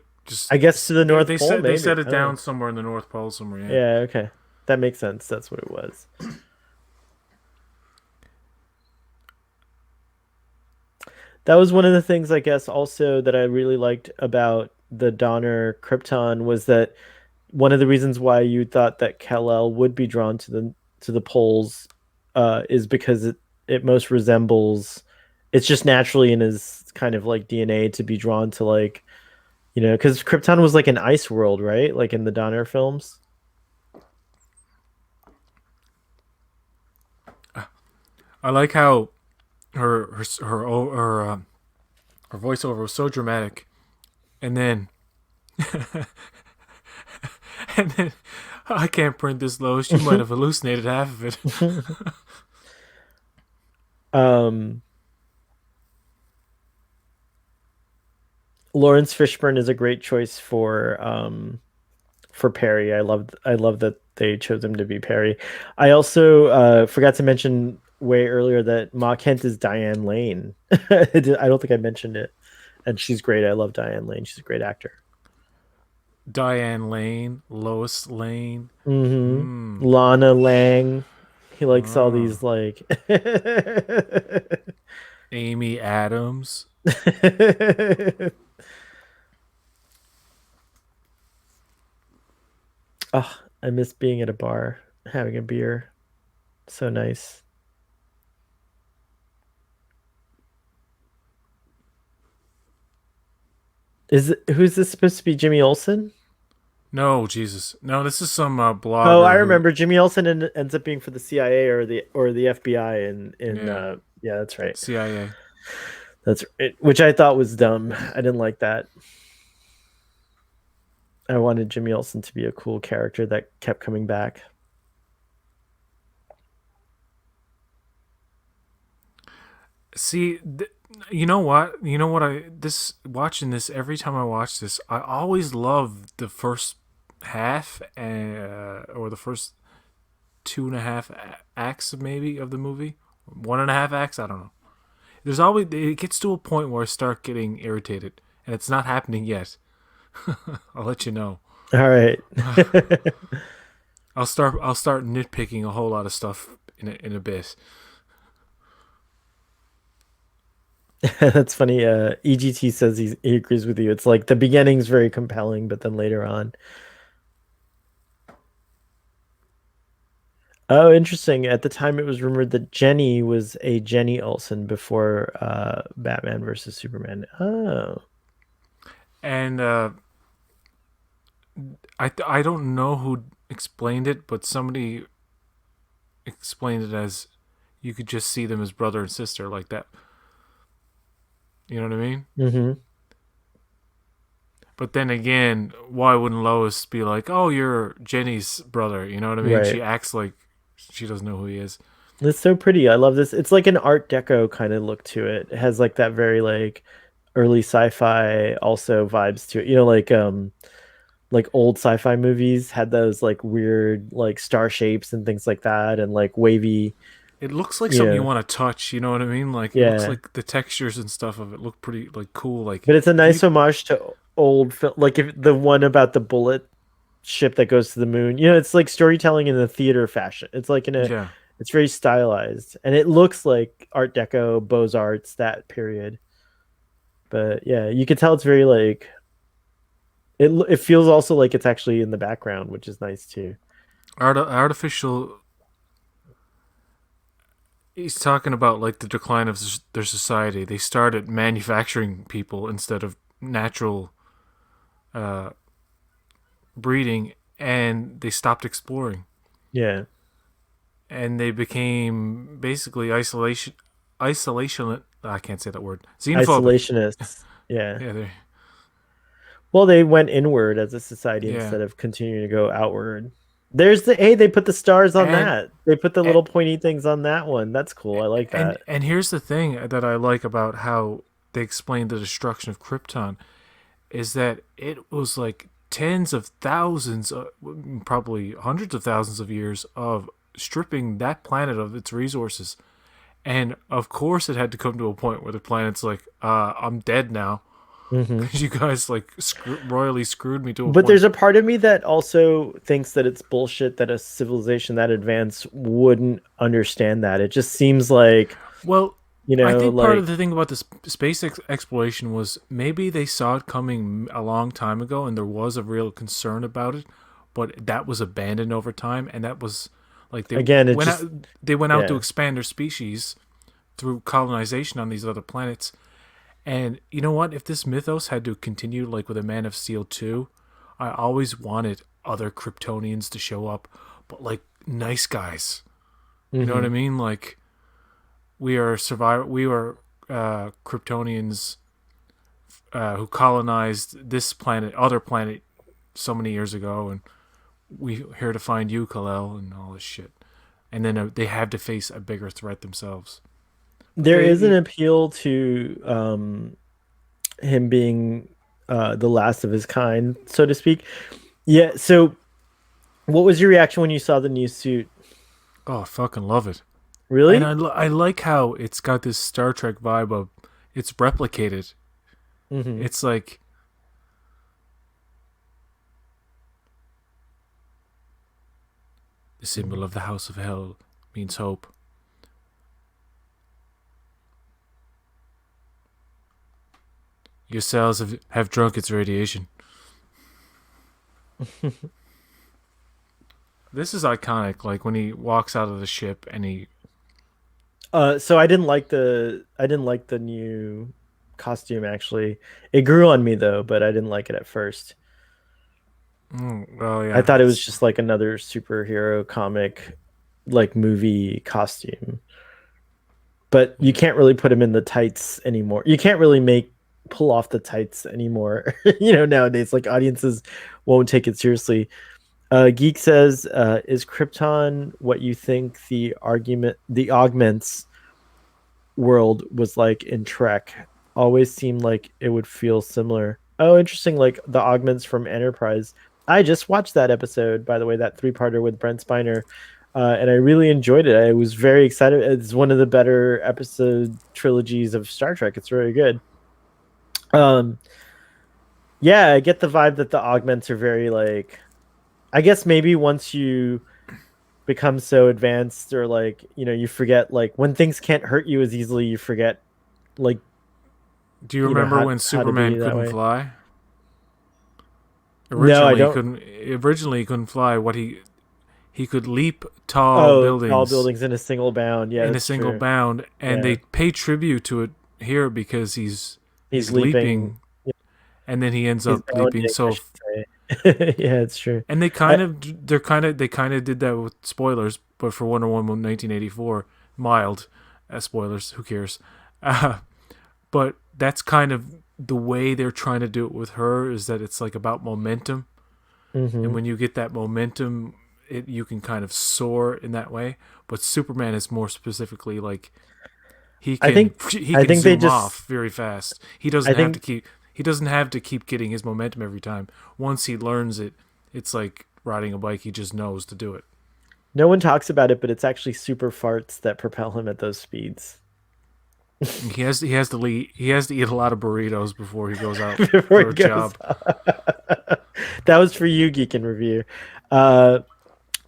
I guess to the North they Pole, set maybe. it I don't know. down somewhere in the North Pole somewhere. Yeah. Yeah, okay. That makes sense. That's what it was. That was one of the things, I guess, also that I really liked about the Donner Krypton was that one of the reasons why you thought that Kal-El would be drawn to the poles is because it most resembles it's just naturally in his kind of like DNA to be drawn to like because Krypton was like an ice world, right? Like in the Donner films. I like how her voiceover was so dramatic, and then and then I can't print this, Lois. You might have hallucinated half of it. um, Lawrence Fishburne is a great choice for Perry. I love that they chose him to be Perry. I also forgot to mention way earlier that Ma Kent is Diane Lane. I don't think I mentioned it, and she's great. I love Diane Lane. She's a great actor. Diane Lane, Lois Lane, Lana Lang. He likes all oh, these like. Amy Adams. Oh, I miss being at a bar, having a beer. So nice. Who's this supposed to be? Jimmy Olsen? No, Jesus, no. This is some Oh, I blogger who, remember Jimmy Olsen ends up being for the CIA or the FBI in yeah, yeah, that's right. CIA. That's it, which I thought was dumb. I didn't like that. I wanted Jimmy Olsen to be a cool character that kept coming back. See, you know what? You know what? Watching this every time I watch this, I always love the first half, or the first two and a half acts maybe of the movie, 1.5 acts. I don't know. There's always it gets to a point where I start getting irritated, and it's not happening yet. I'll let you know. All right. I'll start nitpicking a whole lot of stuff in a bit. That's funny. EGT says he agrees with you. It's like the beginning's very compelling, but then later on. Oh, interesting. At the time, it was rumored that Jenny was a Jenny Olsen before Batman versus Superman. Oh. And I don't know who explained it, but somebody explained it as you could just see them as brother and sister like that. You know what I mean? Mm-hmm. But then again, why wouldn't Lois be like, "Oh, you're Jenny's brother"? You know what I mean? She Right. acts like she doesn't know who he is. It's so pretty. I love this. It's like an Art Deco kind of look to it. It has like that very like early sci-fi also vibes to it. Like old sci-fi movies had those like weird like star shapes and things like that and like wavy, It looks like you something you know. want to touch. You know what I mean? Like it looks Yeah. like the textures and stuff of it look pretty like cool. Like But it's a if nice you, homage to old film, like if the one about the bullet ship that goes to the moon. It's like storytelling in a theater fashion. It's like yeah, it's very stylized, and it looks like Art Deco, Beaux-Arts, that period. But yeah, you can tell it's very like it feels also like it's actually in the background, which is nice too. artificial. He's talking about like the decline of their society. They started manufacturing people instead of natural uh, breeding, and they stopped exploring, Yeah, and they became basically isolation. I can't say that word. Xenophobic. isolationists. Yeah. Yeah, they. Well, they went inward as a society Yeah, instead of continuing to go outward. There's the hey, they put the stars on and that. They put the little pointy things on that one. That's cool. I like that. and here's the thing that I like about how they explained the destruction of Krypton is that it was like tens of thousands, probably hundreds of thousands of years of stripping that planet of its resources. And of course, it had to come to a point where the planet's like, I'm dead now Hmm. because you guys like royally screwed me to a But point. there's a part of me that also thinks that it's bullshit that a civilization that advanced wouldn't understand that. It just seems like, Well, I think part of like the thing about this space exploration was maybe they saw it coming a long time ago, and there was a real concern about it, but that was abandoned over time, and that was like again, it went out. just They went out to yeah. expand their species through colonization on these other planets. And you know what? If this mythos had to continue, like with a Man of Steel 2, I always wanted other Kryptonians to show up, but like nice guys. You know what I Hmm. mean? Like we are survivor. We were Kryptonians who colonized this planet, other planet, so many years ago, and we here to find you, Kal-El, and all this shit. And then they have to face a bigger threat themselves. But There is an they, appeal to him being the last of his kind, so to speak. Yeah, so what was your reaction when you saw the new suit? oh, I fucking love it. And Really? I like how it's got this Star Trek vibe of it's replicated. Hmm. It's like the symbol of the House of Hell means hope. Your cells have drunk its radiation. This is iconic. Like when he walks out of the ship and he. So I didn't like the new costume actually. It grew on me though, but I didn't like it at first. Well, I yeah, thought it was it's. just like another superhero comic like movie costume. But you Yeah. can't really put him in the tights anymore. You can't really make pull off the tights anymore. Nowadays like audiences won't take it seriously. Geek says, "Is Krypton what you think the augments world was like in Trek? Always seemed like it would feel similar." Oh, interesting. Like the augments from Enterprise. I just watched that episode, by the way, that three-parter with Brent Spiner. and I really enjoyed it. I was very excited. It's one of the better episode trilogies of Star Trek. It's very good. Um, yeah, I get the vibe that the augments are very like. I guess maybe once you become so advanced, or like you forget like when things can't hurt you as easily, you forget like Do you remember when how to Superman be that couldn't way. fly? No, I Originally, he don't. couldn't. Originally, he couldn't fly. What he could leap tall Oh, tall buildings buildings in a single bound. Yeah, in a that's single true. bound, and Yeah, they pay tribute to it here because he's he's leaping. leaping, and then he ends He's up leaping bounding, I so. should say. Yeah, it's true. And I, they kind of did that with spoilers, but for Wonder Woman 1984, mild spoilers. Who cares? Uh, but that's kind of the way they're trying to do it with her, is that it's like about momentum, and hmm when you get that momentum, you can kind of soar in that way. But Superman is more specifically like I think he I can think they zoom just off very fast. I think He doesn't have to keep getting his momentum every time. Once he learns it, it's like riding a bike. He just knows to do it. no one talks about it, but it's actually super farts that propel him at those speeds. He has to eat a lot of burritos before he goes out Before for he a goes job. that was for you, Geek and Review. Uh,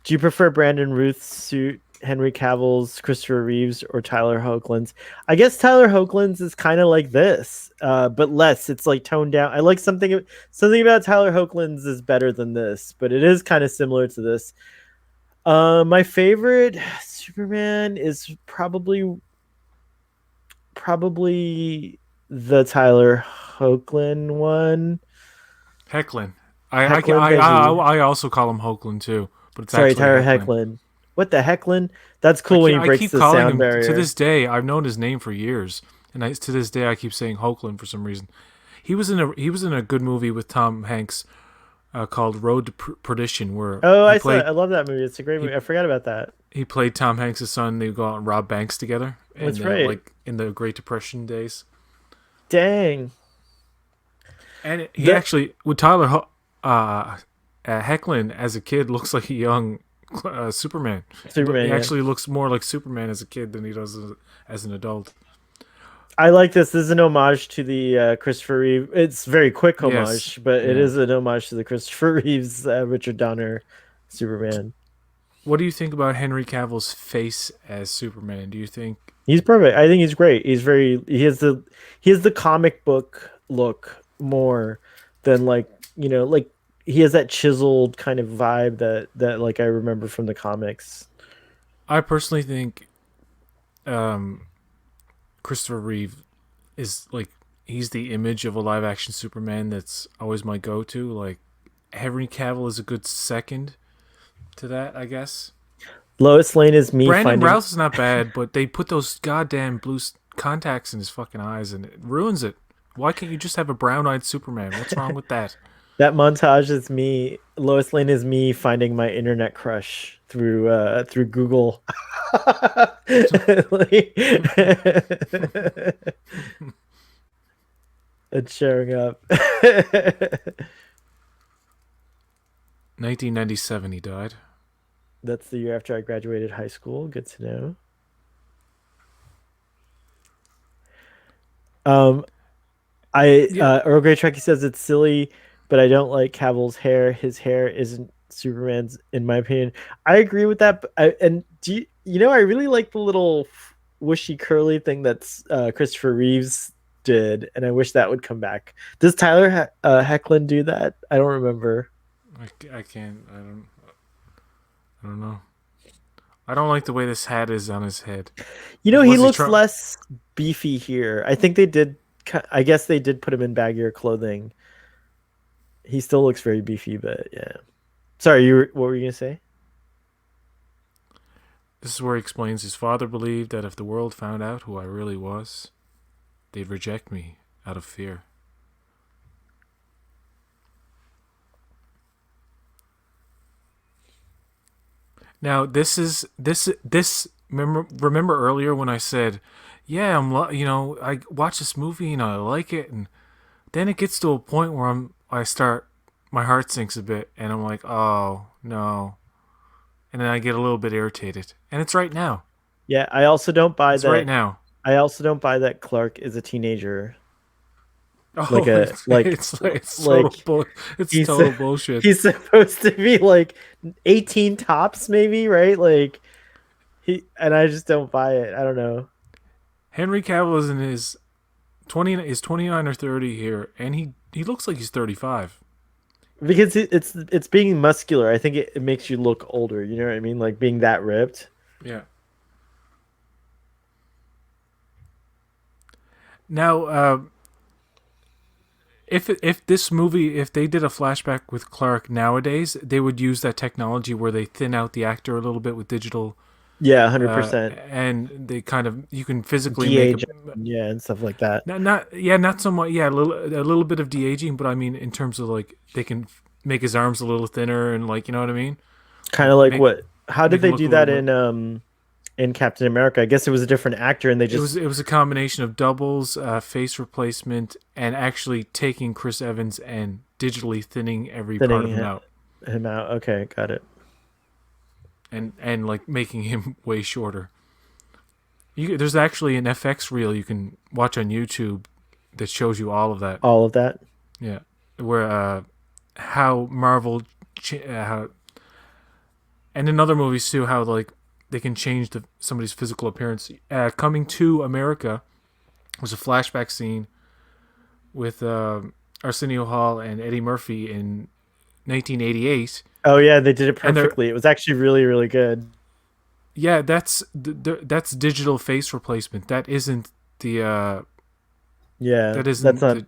do you prefer Brandon Ruth's suit, Henry Cavill's, Christopher Reeves, or Tyler Hoechlin's? I guess Tyler Hoechlin's is kind of like this, but less. It's like toned down. I like something about Tyler Hoechlin's is better than this, but it is kind of similar to this. My favorite Superman is probably the Tyler Hoechlin one. Hecklin. Hecklin, thank you. I also call him Hoagland too, but it's Sorry, actually Tyler Hecklin. Hecklin. What the Hecklin? That's cool when he I breaks keep the calling sound him to barrier. this day. I've known his name for years, and to this day I keep saying Hoagland for some reason. He was in a good movie with Tom Hanks called Road to Perdition, where Oh, I saw it. I love that movie. It's a great he movie. I forgot about that. he played Tom Hanks' son. They go out and rob banks together, That's and right. like in the Great Depression days. Dang. And he The actually with Hecklin as a kid looks like a young Superman. He Superman, yeah. actually looks more like Superman as a kid than he does as an adult. I like this. This is an homage to the Christopher Reeve. It's very quick Yes, homage, but it yeah. is an homage to the Christopher Reeves, Richard Donner Superman. What do you think about Henry Cavill's face as Superman? Do you think He's perfect. I think he's great. He has the comic book look more than like he has that chiseled kind of vibe that like I remember from the comics. I personally think um, Christopher Reeve is like he's the image of a live action Superman that's always my go to. Like Henry Cavill is a good second to that, I guess. Lois Lane is me Brandon finding Routh is not bad, but they put those goddamn blue contacts in his fucking eyes and it ruins it. Why can't you just have a brown-eyed Superman? What's wrong with that? that montage is me. Lois Lane is me finding my internet crush through Google. Like- it's showing up. 1997, he died. That's the year after I graduated high school. Good to know. Um, Yeah, Earl Grey Trekkie says it's silly, but I don't like Cavill's hair. His hair isn't Superman's, in my opinion. I agree with that. And I really like the little wishy curly thing that's Christopher Reeves did, and I wish that would come back. Does Tyler Hecklin do that? I don't remember. I can't. I don't know. I don't like the way this hat is on his head. He Was he looks trying? less beefy here. I think they did. I guess they did put him in baggier clothing. He still looks very beefy, but yeah. Sorry, what were you gonna say? This is where he explains his father believed that if the world found out who I really was, they'd reject me out of fear. Now this. Remember earlier when I said, "Yeah, I watch this movie and I like it," and then it gets to a point where, my heart sinks a bit, and I'm like, "Oh no." and then I get a little bit irritated. And it's right now. Yeah, I also don't buy It's right that. now. I also don't buy that Clark is a teenager. Like Oh, a it's like it's he's total bullshit. he's supposed to be like 18 tops, maybe, right? Like and I just don't buy it. I don't know. Henry Cavill is in his 29 or 30 here, and he looks like he's 35. Because it's being muscular. I think it makes you look older. You know what I mean? Like being that ripped. Yeah. Now, if this movie, if they did a flashback with Clark nowadays, they would use that technology where they thin out the actor a little bit with digital, Yeah, 100%. and they kind of you can physically make a De-age, yeah, and stuff like that. not so much, yeah, a little bit of de aging, but I mean in terms of like they can make his arms a little thinner and like you know what I mean, Kind of like make what? How did make him they look do a little that more. in Captain America? I guess it was a different actor, and they just It was a combination of doubles, face replacement, and actually taking Chris Evans and digitally thinning every part of thinning him out, him out. Okay, got it. and like making him way shorter. There's actually an FX reel you can watch on YouTube that shows you all of that. All of that. Yeah, where how Marvel how and in other movies too how like they can change somebody's physical appearance. Coming to America was a flashback scene with Arsenio Hall and Eddie Murphy in 1988, Oh yeah, they did it and they're perfectly. It was actually really, really good. yeah that's digital face replacement. That isn't the Yeah, that that's isn't not.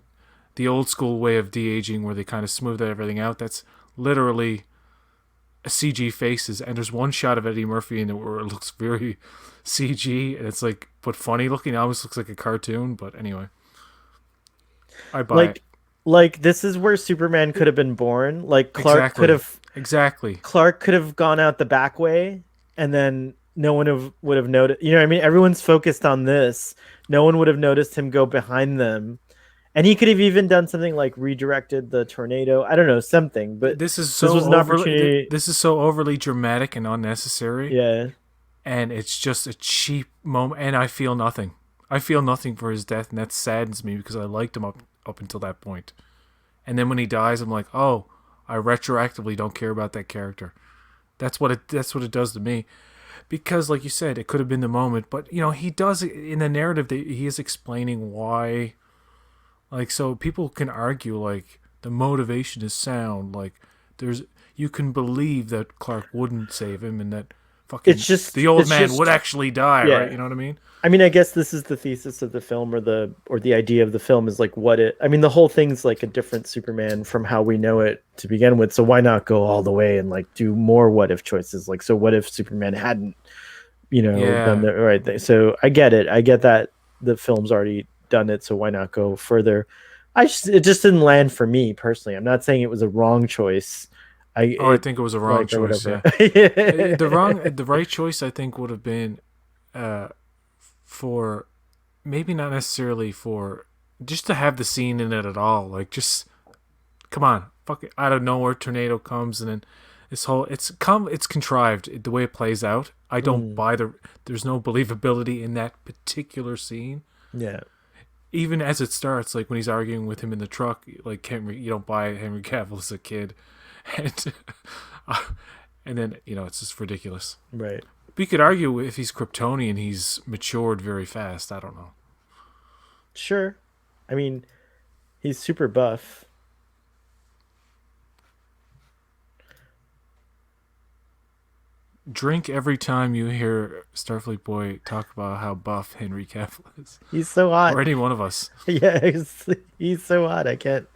the old school way of de aging where they kind of smooth everything out. That's literally CG faces, and there's one shot of Eddie Murphy in it where it looks very CG, and it's like but funny looking. It almost looks like a cartoon, but anyway, I buy it. like this is where Superman could have been born. Like Exactly, exactly. Clark could have gone out the back way, and then no one would have noticed. You know what I mean? Everyone's focused on this. No one would have noticed him go behind them, and he could have even done something like redirected the tornado. I don't know, something. But This is this so was an overly. opportunity. This is so overly dramatic and unnecessary, Yeah, and it's just a cheap moment. And I feel nothing. I feel nothing for his death, and that saddens me because I liked him up until that point. And then when he dies, I'm like, oh, I retroactively don't care about that character. That's what it does to me. Because, like you said, it could have been the moment, but you know, he does in the narrative that he is explaining why. Like, so people can argue like the motivation is sound. Like, there's you can believe that Clark wouldn't save him, and that fucking the old it's man would just actually die, right? yeah. You know what I mean? I mean, I guess this is the thesis of the film, or the idea of the film is like what it. I mean, the whole thing's like a different Superman from how we know it to begin with. So why not go all the way and like do more what if choices? Like, so what if Superman hadn't, done Yeah. the right thing? So I get it. I get that the film's already done it. So why not go further? It just didn't land for me personally. I'm not saying it was a wrong choice. Oh, I It think it was a wrong like or choice. whatever. Yeah. The right choice I think would have been uh for maybe not necessarily for just to have the scene in it at all. Like just come on, fuck it, out of nowhere tornado comes and then this whole it's contrived the way it plays out. I don't Mm, buy there's no believability in that particular scene. yeah. Even as it starts, like when he's arguing with him in the truck, like Henry, you don't buy Henry Cavill as a kid, and uh, and then it's just ridiculous. Right. But you could argue if he's Kryptonian, he's matured very fast. I don't know. Sure. I mean, he's super buff. Drink every time you hear Starfleet Boy talk about how buff Henry Cavill is, He's so hot. or any one of us. Yeah, he's so hot. I can't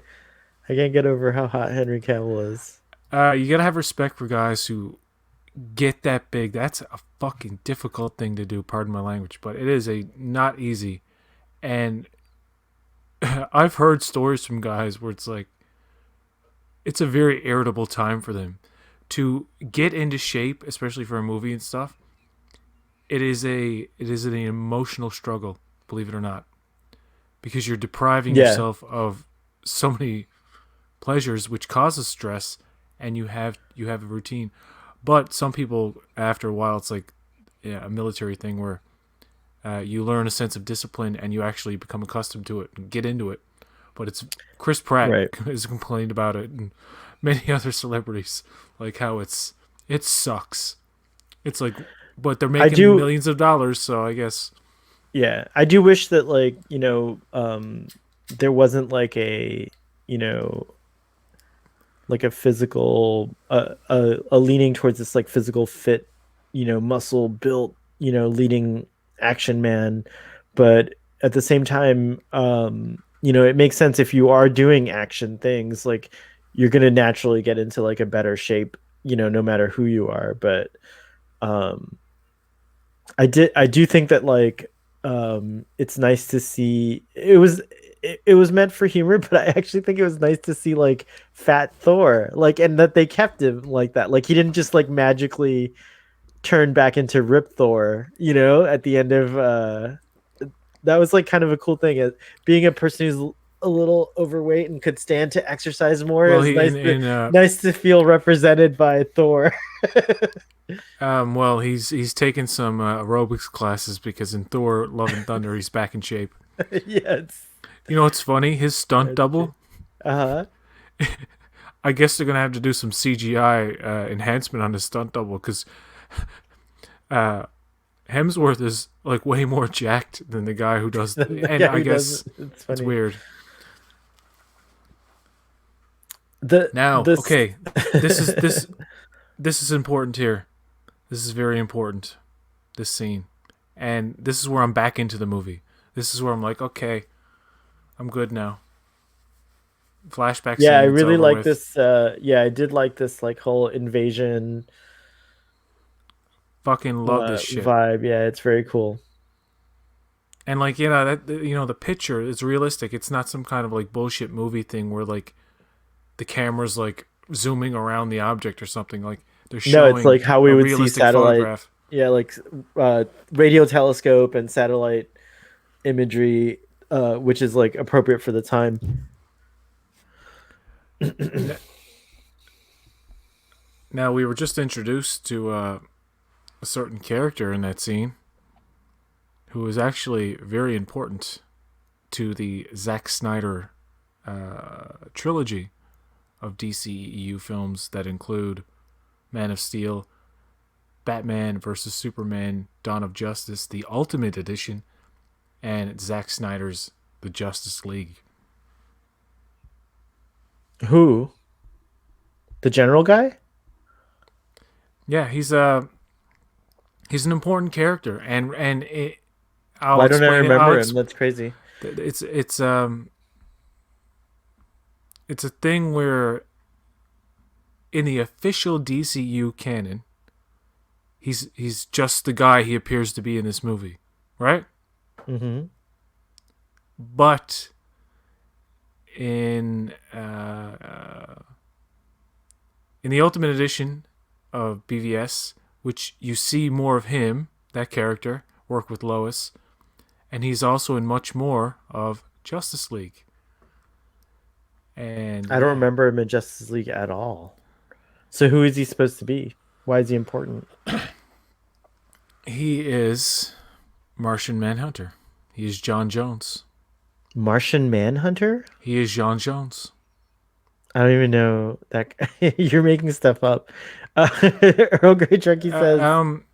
get over how hot Henry Cavill is. You gotta have respect for guys who get that big. That's a fucking difficult thing to do. Pardon my language, but it is a not easy. And I've heard stories from guys where it's like it's a very irritable time for them to get into shape, especially for a movie and stuff. It is an emotional struggle, believe it or not, because you're depriving Yeah, yourself of so many pleasures, which causes stress, and you have a routine. But some people, after a while, it's like yeah, a military thing where you learn a sense of discipline and you actually become accustomed to it and get into it. But it's Chris Pratt Right. has complained about it, and many other celebrities like how it sucks. It's like, but they're I making do millions of dollars, so I guess. Yeah, I do wish that like, there wasn't like you know, like a physical a leaning towards this like physical fit, muscle built, leading action man, but at the same time, it makes sense if you are doing action things, like you're going to naturally get into like a better shape, no matter who you are, but um I do think that like it's nice to see it was meant for humor, but I actually think it was nice to see like fat Thor, like, and that they kept him like that. Like he didn't just like magically turn back into Rip Thor, at the end of that was like kind of a cool thing. Being a person who's a little overweight and could stand to exercise more Well, is he in nice to feel represented by Thor. well he's taken some aerobics classes because in Thor: Love and Thunder he's back in shape. Yes. You know what's funny? His stunt That's true. double. Uh-huh. I guess they're gonna have to do some CGI enhancement on his stunt double because uh, Hemsworth is like way more jacked than the guy who does, The and guy I who does it. guess It's it's funny. weird. The Now, this okay, this is this this is important here. This is very important. This scene, and this is where I'm back into the movie. This is where I'm like, okay, I'm good now. Flashback Yeah, I scene, it's really over like with. this yeah, I did like this like whole invasion Fucking love this shit. vibe. Yeah, it's very cool. And like the picture is realistic. It's not some kind of like bullshit movie thing where like the camera's like zooming around the object or something. Like they're No, it's showing like how we a would see realistic satellite, photograph. yeah, like radio telescope and satellite imagery, which is like appropriate for the time. Now we were just introduced to a certain character in that scene who is actually very important to the Zack Snyder trilogy of DCEU films that include Man of Steel, Batman vs Superman, Dawn of Justice, the Ultimate Edition, and Zack Snyder's The Justice League. Who? The general guy? Yeah, he's an important character, I'll Why don't I explain it. remember him? That's crazy. It's a thing where in the official DCU canon, he's just the guy he appears to be in this movie, right? Mm-hmm. But in uh, in the Ultimate Edition of BVS, which you see more of him, that character, work with Lois, and he's also in much more of Justice League. And I don't yeah, remember him in Justice League at all. So who is he supposed to be? Why is he important? he is Martian Manhunter. He is John Jones. Martian Manhunter? He is John Jones. I don't even know that. You're making stuff up. Earl Grey Drunky Uh, says, um,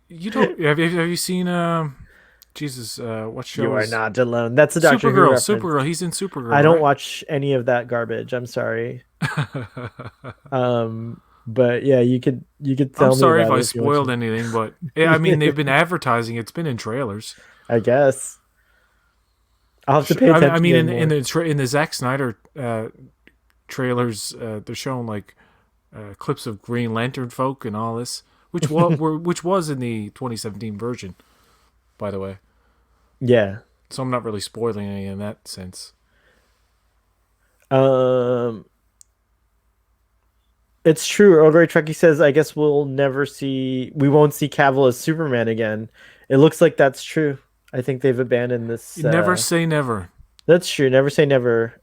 you don't have you seen Jesus? What "You show are is not alone." That's a Doctor Who Supergirl? reference. Supergirl. He's in I Supergirl, don't right? watch any of that garbage. I'm sorry. But yeah, you could I'm tell me sorry if about I it if you want spoiled anything, but I mean they've to. been advertising. It's been in trailers. I guess I'll have to pay I attention mean, then more. in the Zack Snyder trailers, they're showing like clips of Green Lantern folk and all this, which was in the 2017 version, by the way. Yeah. So I'm not really spoiling any in that sense. Um, it's true. Earl Grey Truckee says, "I guess we won't see Cavill as Superman again." It looks like that's true. I think they've abandoned this. You never say never. That's true. Never say never.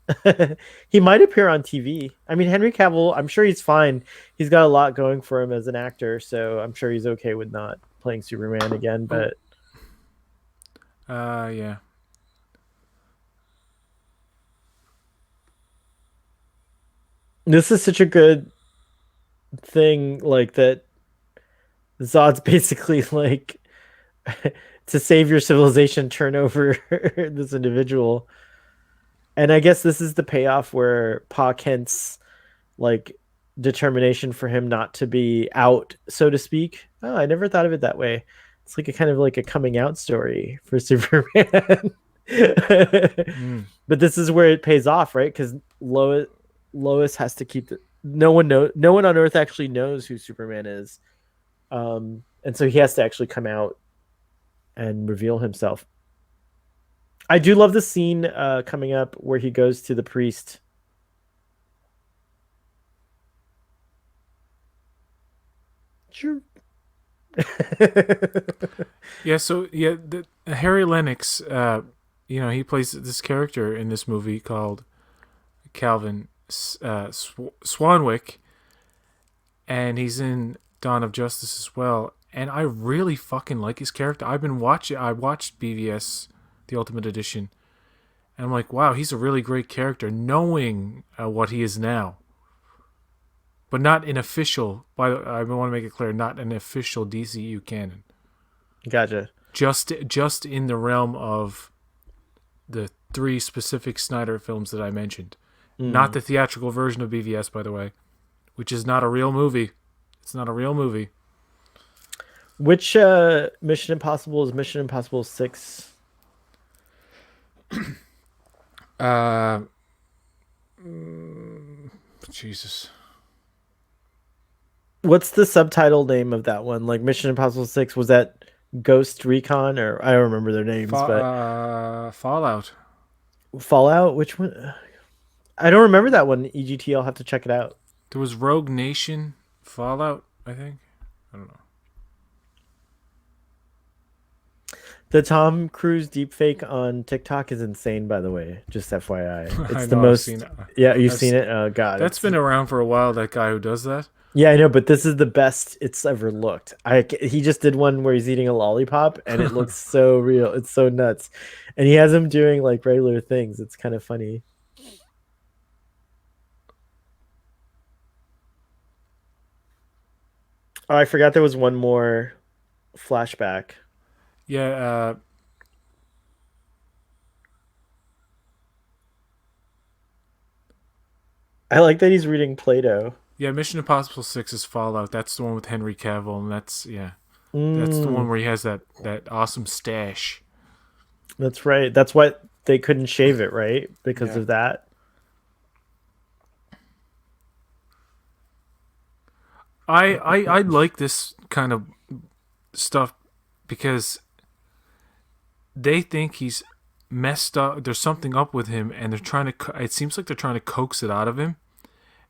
He might appear on TV. I mean, Henry Cavill, I'm sure he's fine. He's got a lot going for him as an actor, so I'm sure he's okay with not playing Superman again. Oh, But yeah. this is such a good thing, like that Zod's basically like to save your civilization, turn over this individual. And I guess this is the payoff where Pa Kent's like determination for him not to be out, so to speak. Oh, I never thought of it that way. It's like a kind of like a coming out story for Superman. Mm. But this is where it pays off, right? Because Lois has to keep the no one on Earth actually knows who Superman is. And so he has to actually come out and reveal himself. I do love the scene coming up where he goes to the priest. Sure. Yeah, so yeah, Harry Lennox, he plays this character in this movie called Calvin Swanwick, and he's in Dawn of Justice as well. And I really fucking like his character. I watched BVS, the Ultimate Edition, and I'm like, wow, he's a really great character, knowing what he is now, but not an official. I want to make it clear, not an official DCU canon. Gotcha. Just in the realm of the three specific Snyder films that I mentioned. Not Mm. the theatrical version of BVS, by the way, which is not a real movie. It's not a real movie. Which Mission Impossible is Mission Impossible 6? Uh, Jesus. What's the subtitle name of that one? Like Mission Impossible 6, was that Ghost Recon, or I don't remember their names, but Fallout. Fallout, which one? I don't remember that one. EGT, I'll have to check it out. There was Rogue Nation. Fallout, I think. I don't know. The Tom Cruise deepfake on TikTok is insane, by the way. Just FYI. I It's the know. I've seen most. it. Yeah, you've I've, seen it? Oh god, that's it's been around for a while. That guy who does that. yeah, I know, but this is the best it's ever looked. He just did one where he's eating a lollipop and it looks so real. It's so nuts. And he has him doing like regular things. It's kind of funny. Oh, I forgot there was one more flashback. Yeah. I like that he's reading Plato. Yeah. Mission Impossible 6 is Fallout. That's the one with Henry Cavill, and that's the one Mm, where he has that awesome stash. that's right. That's why they couldn't shave it, right? Because Yeah. of that. I like this kind of stuff because they think he's messed up. There's something up with him, and they're trying to. It seems like they're trying to coax it out of him,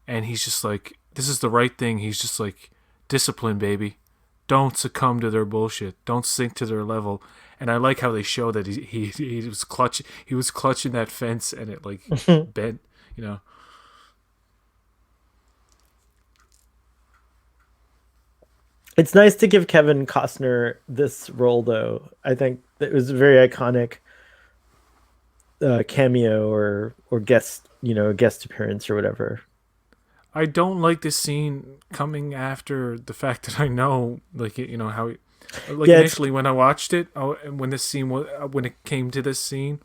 and he's just like, "This is the right thing." He's just like, "Discipline, baby. Don't succumb to their bullshit. Don't sink to their level." And I like how they show that he was clutch. He was clutching that fence, and it like bent. You know. It's nice to give Kevin Costner this role, though. I think it was a very iconic cameo or guest, guest appearance or whatever. I don't like this scene coming after the fact that I know, like, how, like, Yeah, it's initially when I watched it, when this scene was, when it came to this scene,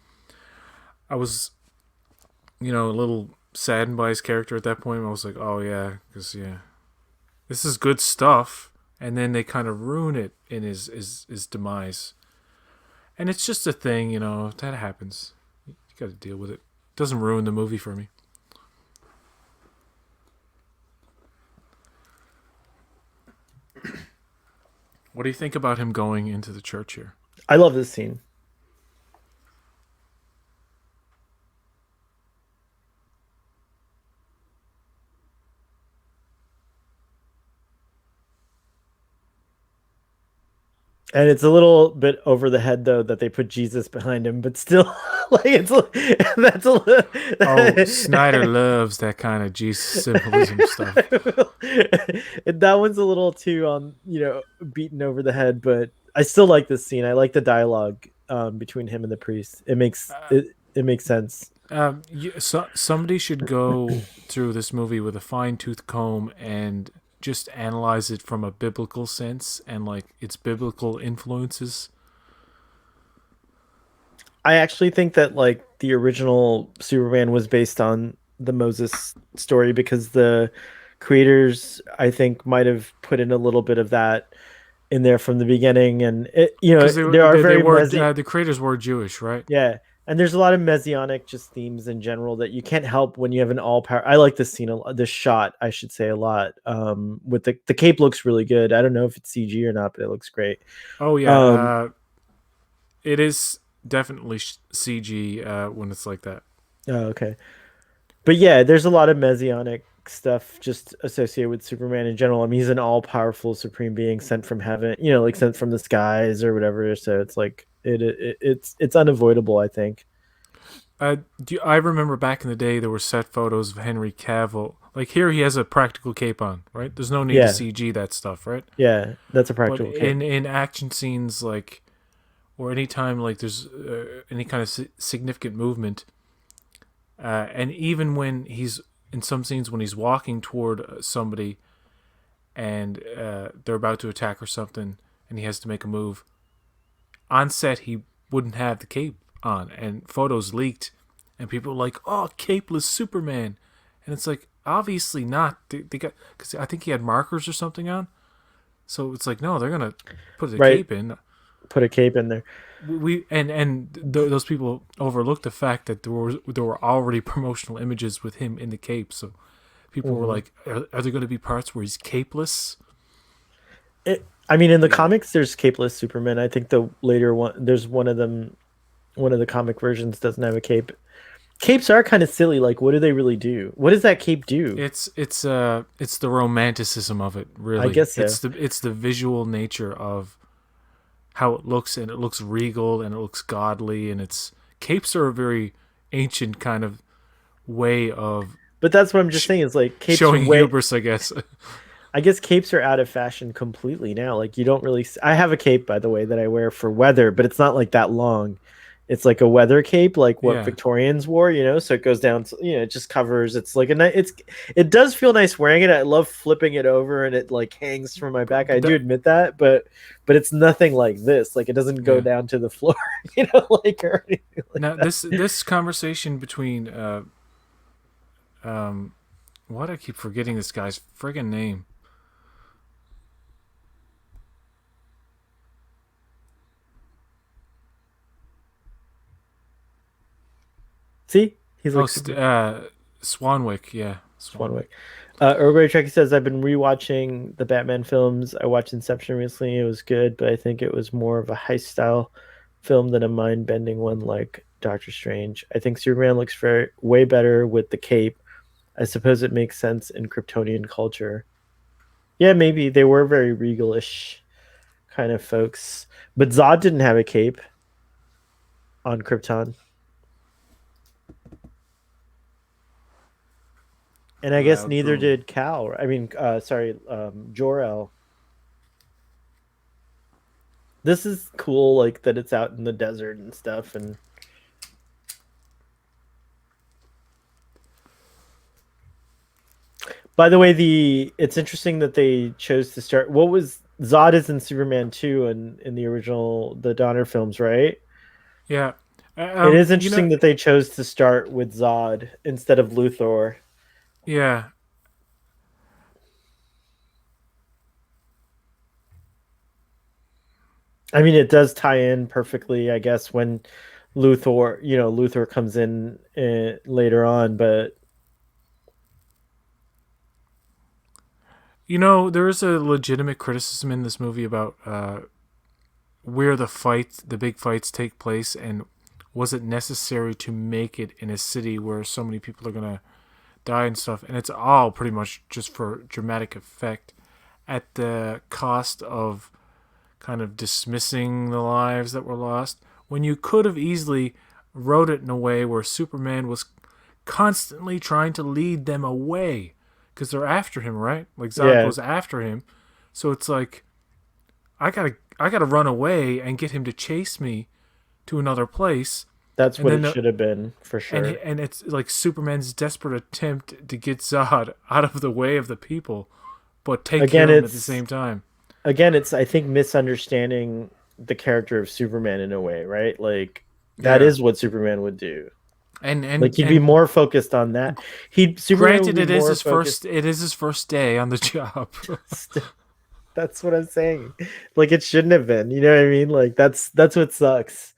I was, a little saddened by his character at that point. I was like, oh yeah, because yeah, this is good stuff, and then they kind of ruin it in his demise, and it's just a thing, that happens. You got to deal with it. It doesn't ruin the movie for me. What do you think about him going into the church here? I love this scene. And it's a little bit over the head though that they put Jesus behind him, but still, like that's a Oh, Snyder loves that kind of Jesus symbolism stuff. that one's a little too beaten over the head, but I still like this scene. I like the dialogue between him and the priest. It makes sense. Somebody should go through this movie with a fine tooth comb and just analyze it from a biblical sense and like its biblical influences. I actually think that like the original Superman was based on the Moses story because the creators I think might have put in a little bit of that in there from the beginning, and Because there are they very were messy. the creators were Jewish, right? Yeah, and there's a lot of messianic just themes in general that you can't help when you have an all power. I like this scene, this shot, I should say, a lot. With the cape looks really good. I don't know if it's CG or not, but it looks great. Oh yeah, Um, it is definitely CG when it's like that. oh, okay, but yeah, there's a lot of messianic stuff just associated with Superman in general. I mean, he's an all powerful supreme being sent from heaven, like sent from the skies or whatever. So it's like it's unavoidable, I think. I remember back in the day there were set photos of Henry Cavill. Like here, he has a practical cape on, right? There's no need to Yeah, CG that stuff, right? yeah, that's a But practical cape. in action scenes, like or anytime like there's any kind of significant movement, and even when he's in some scenes when he's walking toward somebody and they're about to attack or something, and he has to make a move on set, he wouldn't have the cape on, and photos leaked, and people were like, "Oh, capeless Superman," and it's like obviously not. They got because I think he had markers or something on, so it's like no, they're gonna put the Right, cape in. put a cape in there. Those people overlooked the fact that there were already promotional images with him in the cape, so people were Hmm. like, are there going to be parts where he's capeless? I mean, in the Yeah, comics, there's capeless Superman. I think the later one, there's one of them. One of the comic versions doesn't have a cape. Capes are kind of silly. Like, what do they really do? What does that cape do? it's the romanticism of it. I Really, guess so. it's the visual nature of how it looks, and it looks regal and it looks godly, and it's capes are a very ancient kind of way of But that's what I'm just sh- saying is like capes are showing way. hubris, I guess. I guess capes are out of fashion completely now. Like you don't really. I have a cape by the way that I wear for weather, but it's not like that long. It's like a weather cape, like what Yeah, Victorians wore, so it goes down. It just covers. It's like a nice. It does feel nice wearing it. I love flipping it over and it like hangs from my back. I but do that admit that, but it's nothing like this. Like it doesn't go yeah. down to the floor, like or anything like Now that. this conversation between why do I keep forgetting this guy's friggin' name? See, he's Oh, like super. Swanwick. Yeah, Swanwick. Swanwick. Earl Grey says I've been rewatching the Batman films. I watched Inception recently. It was good, but I think it was more of a heist style film than a mind bending one like Doctor Strange. I think Superman looks very way better with the cape. I suppose it makes sense in Kryptonian culture. Yeah, maybe they were very regalish kind of folks, but Zod didn't have a cape on Krypton, and I guess Loud neither boom. did Cal. I mean, sorry, Jor El. This is cool, like that it's out in the desert and stuff. And by the way, the it's interesting that they chose to start. What was Zod is in Superman 2 and in the original the Donner films, right? Yeah. It is You know. interesting that they chose to start with Zod instead of Luthor. Yeah. I mean, it does tie in perfectly, I guess, when Luthor comes in later on, but You know, there is a legitimate criticism in this movie about where the big fights take place, and was it necessary to make it in a city where so many people are gonna die and stuff? And it's all pretty much just for dramatic effect, at the cost of kind of dismissing the lives that were lost, when you could have easily wrote it in a way where Superman was constantly trying to lead them away because they're after him, right? Like Zod Yeah, goes after him, so it's like I gotta run away and get him to chase me to another place, that's and what then it should have been for and sure. and it's like Superman's desperate attempt to get Zod out of the way of the people, but take care Again, of him at the it's same time. again, it's I think misunderstanding the character of Superman in a way, right? Like that Yeah, is what Superman would do. and Like and he'd be and more focused on that. He Superman would granted, be more focused. it is his first day on the job. That's what I'm saying. Like it shouldn't have been. You know what I mean? Like that's what sucks.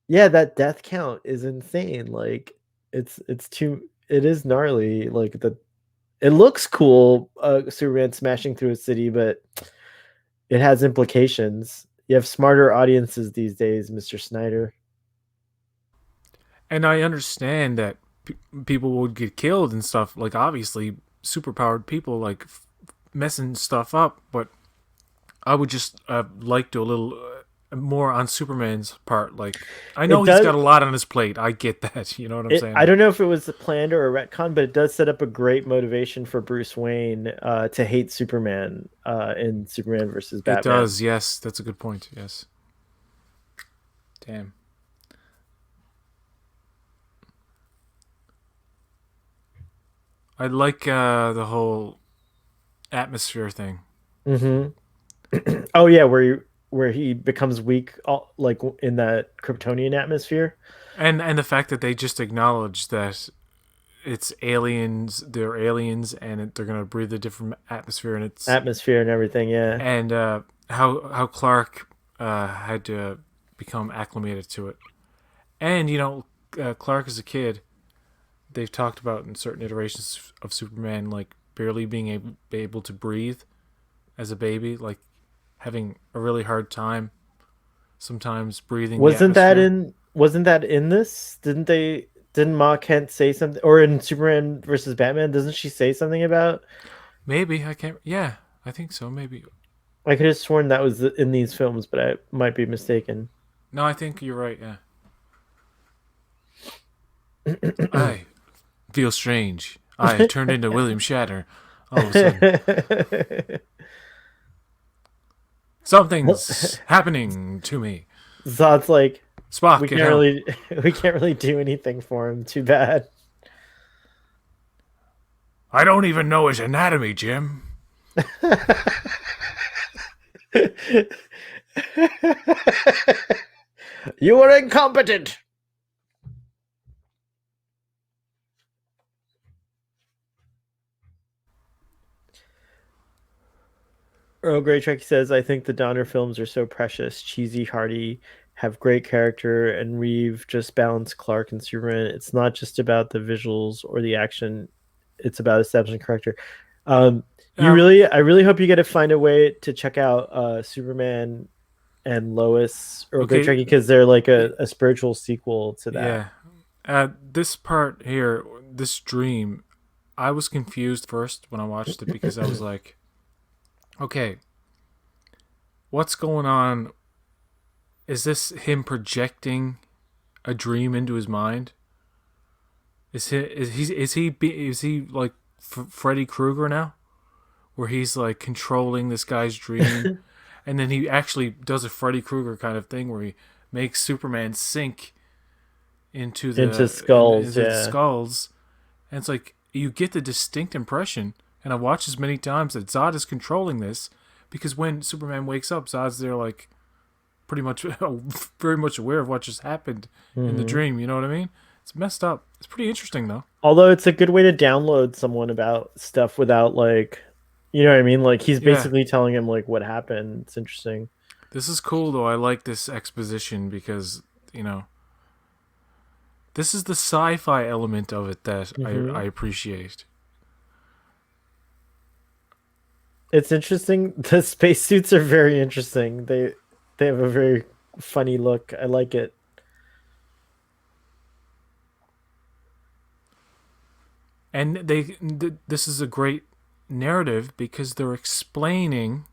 Yeah, that death count is insane. Like it's too it is gnarly. Like the it looks cool, Superman smashing through a city, but it has implications. You have smarter audiences these days, Mr. Snyder. And I understand that people would get killed and stuff. Like obviously, superpowered people like messing stuff up. But I would just like to a little more on Superman's part. Like I know It he's does got a lot on his plate. I get that. You know what I'm it saying? I But don't know if it was planned or a retcon, but it does set up a great motivation for Bruce Wayne to hate Superman in Superman versus it Batman. does. Yes, that's a good point. Yes. Damn. I like the whole atmosphere thing, Hmm. Oh yeah, where he becomes weak, like in that Kryptonian atmosphere, and the fact that they just acknowledge that it's aliens. They're aliens, and they're gonna breathe a different atmosphere, and it's atmosphere and everything. Yeah, and how Clark had to become acclimated to it. And Clark as a kid, they've talked about in certain iterations of Superman, like barely being able to breathe as a baby, like having a really hard time sometimes breathing the atmosphere. wasn't that in this? Didn't Ma Kent say something, or in Superman versus Batman? Doesn't she say something about? Maybe I can't. Yeah, I think so. Maybe. I could have sworn that was in these films, but I might be mistaken. No, I think you're right. Yeah. I feel strange. I have turned into William Shatner all of a sudden. Something's happening to me. Zod's like, Spock, we get can't help. really we can't really do anything for him. Too bad. I don't even know his anatomy, Jim. You are incompetent. Earl Grey Trek says, I think the Donner films are so precious, cheesy, hearty, have great character, and Reeve just balanced Clark and Superman. It's not just about the visuals or the action, it's about establishing character. Um, Um. I really hope you get to find a way to check out Superman and Lois Earl Grey Okay. Trek because they're like a spiritual sequel to that. Yeah. This part here, this dream, I was confused first when I watched it because I was like, okay, what's going on? Is this him projecting a dream into his mind? Is he like Freddy Krueger now, where he's like controlling this guy's dream, and then he actually does a Freddy Krueger kind of thing where he makes Superman sink Into skulls, into the yeah. skulls, and it's like you get the distinct impression, and I've watched this many times that Zod is controlling this because when Superman wakes up, Zod's there like pretty much very much aware of what just happened in the Hmm. dream. You know what I mean? It's messed up. It's pretty interesting though. Although it's a good way to download someone about stuff without like, you know what I mean? Like he's Yeah, basically telling him like what happened. It's interesting. this is cool though. I like this exposition because you know this is the sci-fi element of it that I Hmm. appreciate. It's interesting. The spacesuits are very interesting. They have a very funny look. I like it. And this is a great narrative because they're explaining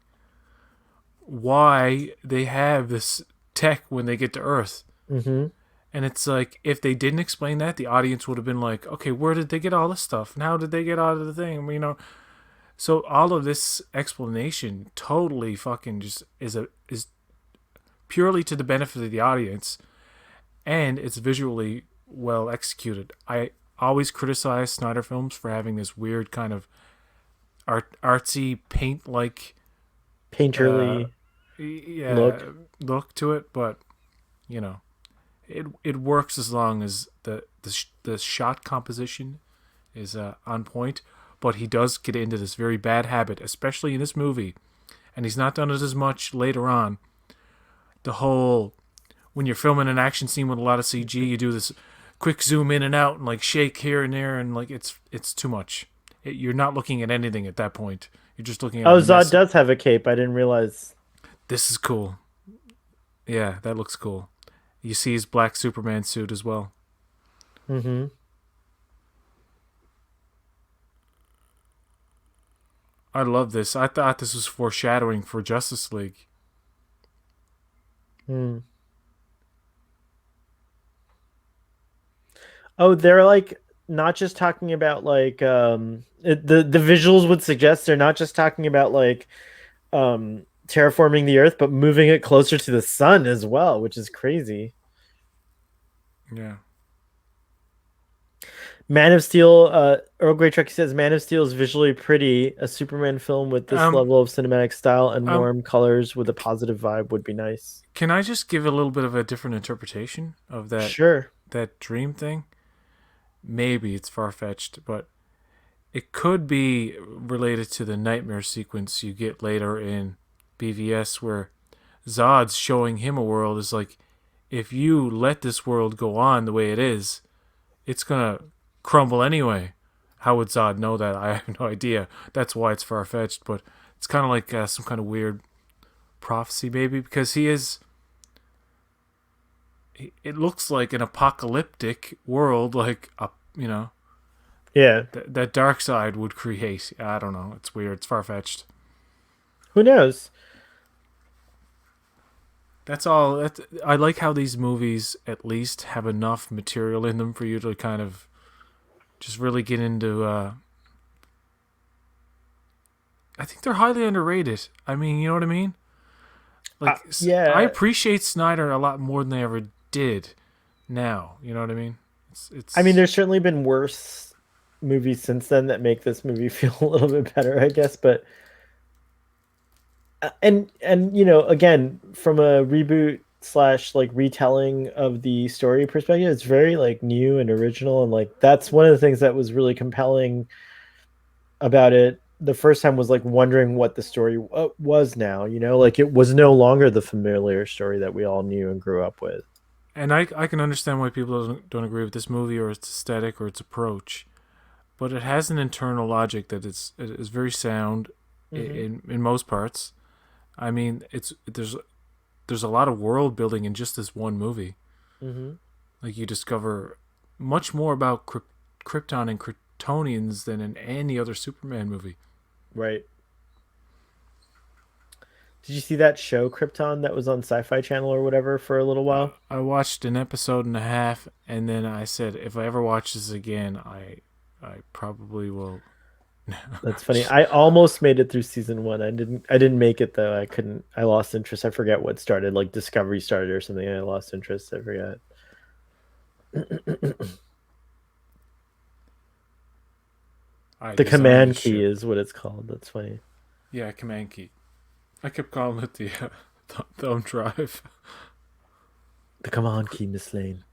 why they have this tech when they get to Earth. Mm-hmm. And it's like, if they didn't explain that, the audience would have been like, okay, where did they get all this stuff? And how did they get out of the thing? So all of this explanation totally fucking just is purely to the benefit of the audience, and it's visually well executed. I always criticize Snyder films for having this weird kind of artsy paint like uh Painterly yeah look. look to it, but you know it works as long as the shot composition is on point. But he does get into this very bad habit, especially in this movie, and he's not done it as much later on. The whole, when you're filming an action scene with a lot of CG, you do this quick zoom in and out and like shake here and there, and like it's too much. You're not looking at anything at that point. You're just looking at Oh, a Zod mess. does have a cape. I didn't realize. This is cool. Yeah, that looks cool. You see his black Superman suit as well. Mm-hmm. I love this. I thought this was foreshadowing for Justice League. Mm. Oh, they're like not just talking about like the visuals would suggest they're not just talking about like terraforming the earth, but moving it closer to the sun as well, which is crazy. Yeah. Man of Steel, Earl Grey Truckee says Man of Steel is visually pretty. A Superman film with this Um. level of cinematic style and Um. warm colors with a positive vibe would be nice. Can I just give a little bit of a different interpretation of Sure. that dream thing? Maybe it's far fetched, but it could be related to the nightmare sequence you get later in BVS, where Zod's showing him a world is like, if you let this world go on the way it is, it's gonna crumble anyway. How would Zod know that? I have no idea. That's why it's far fetched, but it's kind of like some kind of weird prophecy, maybe, because he is. It looks like an apocalyptic world, like a Yeah. that dark side would create. I don't know. It's weird. It's far fetched. Who knows? That's all. I like how these movies at least have enough material in them for you to kind of just really get into. I think they're highly underrated. I mean, you know what I mean? Like, I Yeah. appreciate Snyder a lot more than I ever did. Now, you know what I mean? I mean, It's there's certainly been worse movies since then that make this movie feel a little bit better, I guess. But and again, from a reboot slash like retelling of the story perspective, it's very like new and original, and like that's one of the things that was really compelling about it. The first time was like wondering what the story was now, like it was no longer the familiar story that we all knew and grew up with. and I can understand why people don't agree with this movie or its aesthetic or its approach, but it has an internal logic that is very sound Hmm. in most parts. I mean, there's a lot of world building in just this one movie. Hmm. Like, you discover much more about Krypton and Kryptonians than in any other Superman movie. Right. Did you see that show Krypton that was on Sci-Fi Channel or whatever for a little while? I watched an episode and a half, and then I said, if I ever watch this again, I probably will. That's funny. I almost made it through season one. I didn't make it though. I couldn't. I lost interest. I forget what started. Like Discovery started or something. I lost interest. I forgot. I The designed command this key ship. is what it's called. That's funny. Yeah, command key. I kept calling it the thumb drive. The command key, Miss Lane.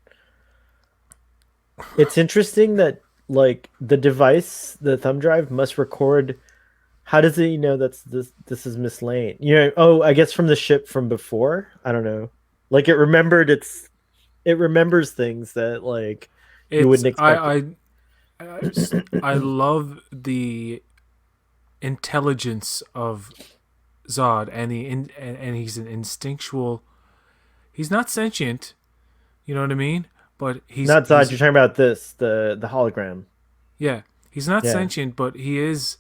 It's interesting that like the device, the thumb drive, must record. How does it know that's this is Miss Lane? Oh, I guess from the ship from before. I don't know. Like it remembers things that like you It's wouldn't expect. I, I love the intelligence of Zod, and and he's an instinctual. He's not sentient, you know what I mean? But Not Zod. he's You're talking about the hologram. yeah, he's not Yeah. sentient, but he is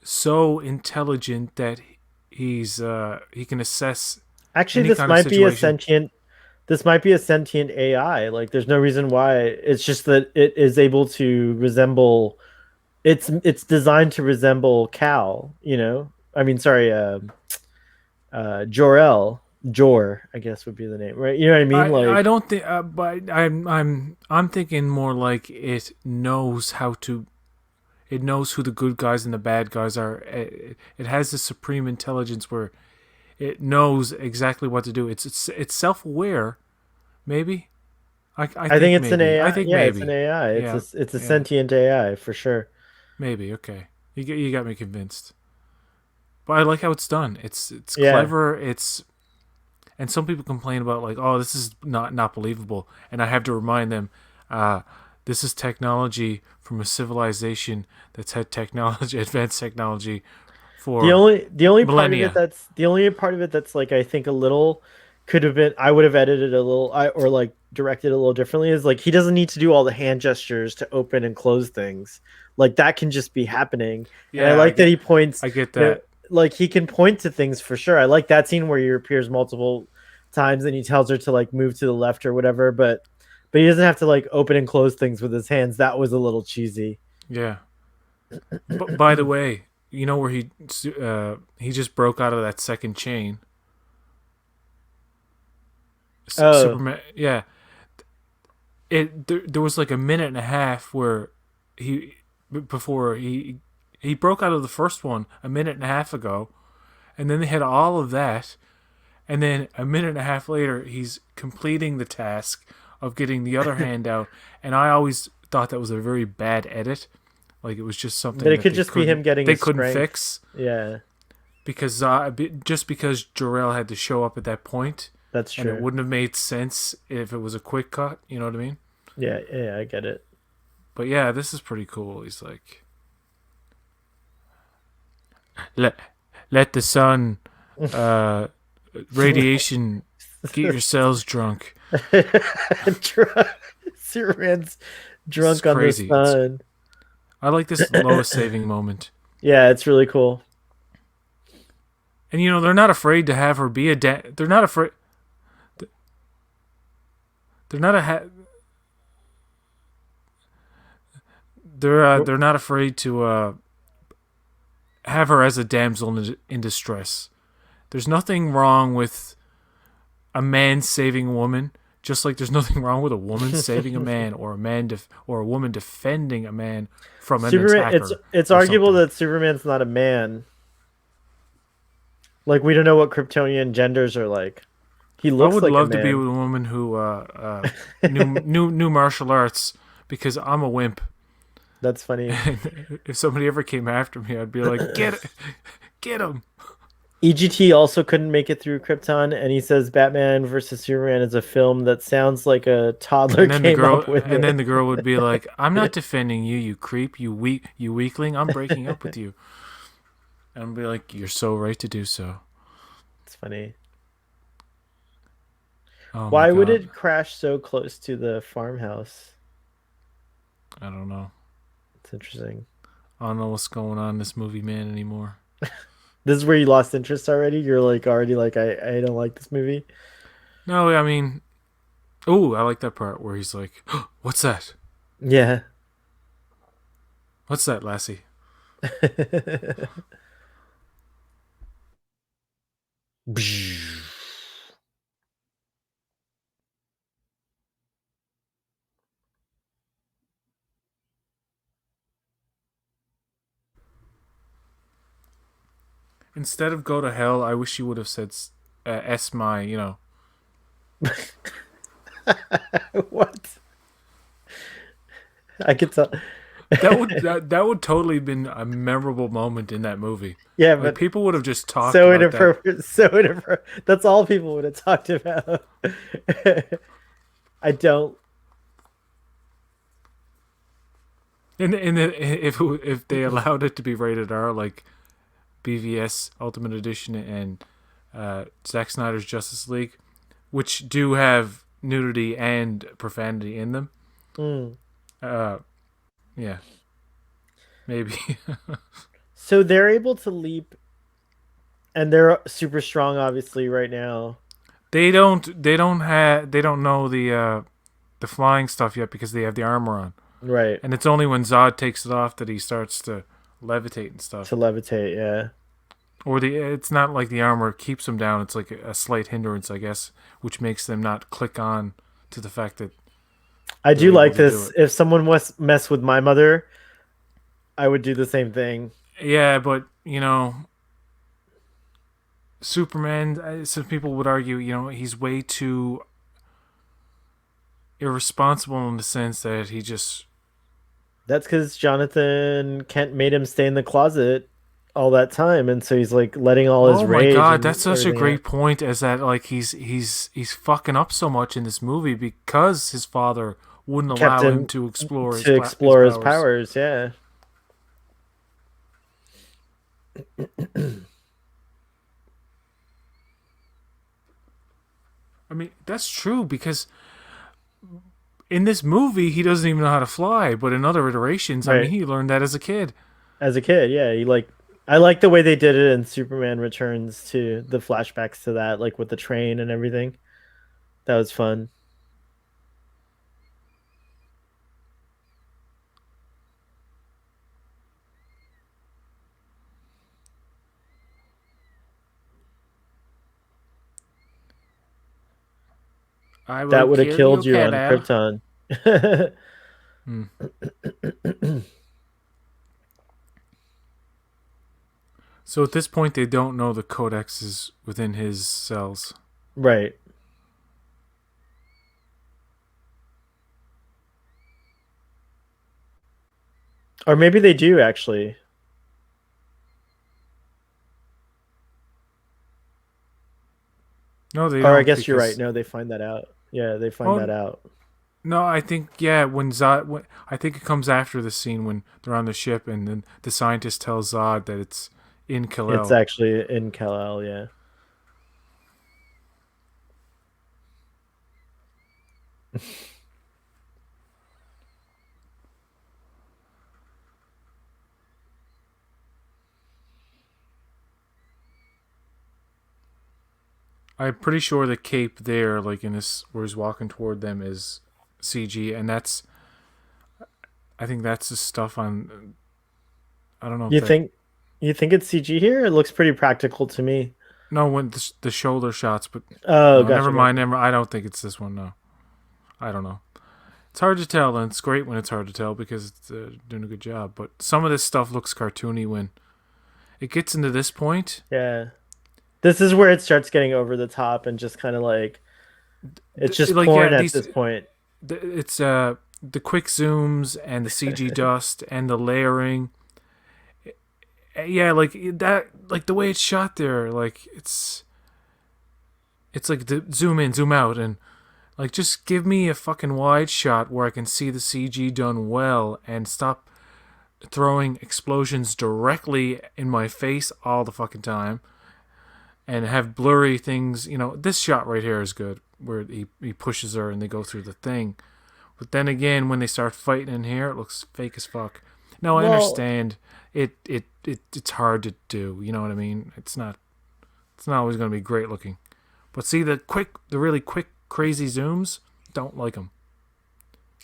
so intelligent that he can assess Actually, any kind of situation. this might be a sentient AI. Like there's no reason why. It's just that it is able to resemble it's designed to resemble Cal, you know? I mean, sorry, Jor-El, Jor, I guess would be the name, right? You know what I mean? I Like don't think, but I'm thinking more like it knows who the good guys and the bad guys are. It has the supreme intelligence where it knows exactly what to do. It's self aware. Maybe I I think think it's an maybe I AI. think Yeah, it's an maybe AI. yeah It's a yeah sentient AI for sure. maybe okay. You got me convinced. But I like how it's done. It's Yeah. clever. It's and some people complain about like, oh, this is not believable, and I have to remind them, uh, this is technology from a civilization that's had technology, advanced technology for millennia. The only part of it that's like I think a little could have been I would have edited a little or like directed a little differently is like he doesn't need to do all the hand gestures to open and close things. Like that can just be happening. And I Yeah, like that he points, I get you know, that. like he can point to things for sure. I like that scene where he appears multiple times and he tells her to like move to the left or whatever, but he doesn't have to like open and close things with his hands. That was a little cheesy. Yeah, but by the way, you know where he just broke out of that second chain. Oh, Superman, yeah. There was like a minute and a half where he before he broke out of the first one a minute and a half ago, and then they had all of that, and then a minute and a half later he's completing the task of getting the other hand out, and I always thought that was a very bad edit, like it was just but something it that could just be him getting they his couldn't strength. fix Yeah, because just because Jor-El had to show up at that point, that's and it true. wouldn't have made sense if it was a quick cut. You know what I mean? Yeah, yeah, I get it. But yeah, this is pretty cool. He's like, let let the sun, uh, radiation, get your cells drunk. Drunk. Superman's This is drunk on the crazy. It's sun. I like this Lois saving moment, Yeah, it's really cool. and you know they're not afraid to have her be they're not afraid. They're not a. They're not afraid to have her as a damsel in distress. There's nothing wrong with a man saving a woman, just like there's nothing wrong with a woman saving a man or or a woman defending a man from an Superman, attacker it's or arguable something. that Superman's not a man. Like we don't know what Kryptonian genders are like. He I looks would like a love to be man. with a woman who knew martial arts because I'm a wimp. That's funny. And if somebody ever came after me, I'd be like, get him. EGT also couldn't make it through Krypton, and he says Batman versus Superman is a film that sounds like a toddler came up with And then it. the girl would be like, "I'm not defending you, you creep, you weakling. I'm breaking up with you." And I'd be like, "You're so right to do so." It's funny. Oh my Why would god, it crash so close to the farmhouse? I don't know. It's interesting. I don't know what's going on in this movie, man, anymore. This is where you lost interest already. You're like already like I don't like this movie. No, I mean, oh, I like that part where he's like, "What's that? Yeah. What's that, lassie?" Instead of go to hell, I wish you would have said, "S my," you know. What? I could tell. That would totally been a memorable moment in that movie. Yeah, Like but people would have just talked so about that. inappropriate. So inappropriate. That's all people would have talked about. I don't. And if they allowed it to be rated R, like BVS Ultimate Edition and Zack Snyder's Justice League, which do have nudity and profanity in them. Mm. Uh, yeah, maybe. So they're able to leap and they're super strong, obviously, right now. They don't know the flying stuff yet because they have the armor on. Right. And it's only when Zod takes it off that he starts to levitate and To stuff. levitate, yeah. Or it's not like the armor keeps them down. It's like a slight hindrance, I guess, which makes them not click on to the fact that I they're do able like to do this. it. If someone was mess with my mother, I would do the same thing. Yeah, but Superman. Some people would argue, he's way too irresponsible in the sense that he just. That's because Jonathan Kent made him stay in the closet all that time, and so he's like letting all his Oh my rage god, and that's such a everything out. great point. As that, like he's fucking up so much in this movie because his father wouldn't Kept allow him him to explore to his explore his powers. powers. Yeah, I mean, that's true because in this movie he doesn't even know how to fly, but in other iterations, I mean, right. he learned that as a kid. As a kid, yeah, he like. I like the way they did it in Superman Returns to the flashbacks to that, like with the train and everything. That was fun. I That will would have kill you, killed you on Kal-El. Krypton. Hmm. So at this point, they don't know the codex is within his cells. Right. Or maybe they do actually. No, they Or I don't guess you're right. because. No, they find that out. Yeah, they find that Oh out. no, I think yeah. When Zod, I think it comes after the scene when they're on the ship and then the scientist tells Zod that it's in It's Kal-El. actually in Kal-El, yeah. I'm pretty sure the cape there, like in this, where he's walking toward them, is CG, and I think that's the stuff on. I don't know if You that. think you think it's CG here? It looks pretty practical to me. No, when the shoulder shots, but Oh, no, never gotcha, mind. gotcha. Never. I don't think it's this one. No, I don't know. It's hard to tell, and it's great when it's hard to tell because it's doing a good job. But some of this stuff looks cartoony when it gets into this point. Yeah. This is where it starts getting over the top and just kind of like it's just Like porn yeah, at these this point. it's the quick zooms and the CG dust and the layering. Yeah, like that, like the way it's shot there, like it's like the zoom in, zoom out, and like just give me a fucking wide shot where I can see the CG done well and stop throwing explosions directly in my face all the fucking time and have blurry things. This shot right here is good where he pushes her and they go through the thing. But then again, when they start fighting in here, it looks fake as fuck. No, I Well, understand. It's hard to do. You know what I mean? It's not always going to be great looking. But see the really quick, crazy zooms. Don't like them.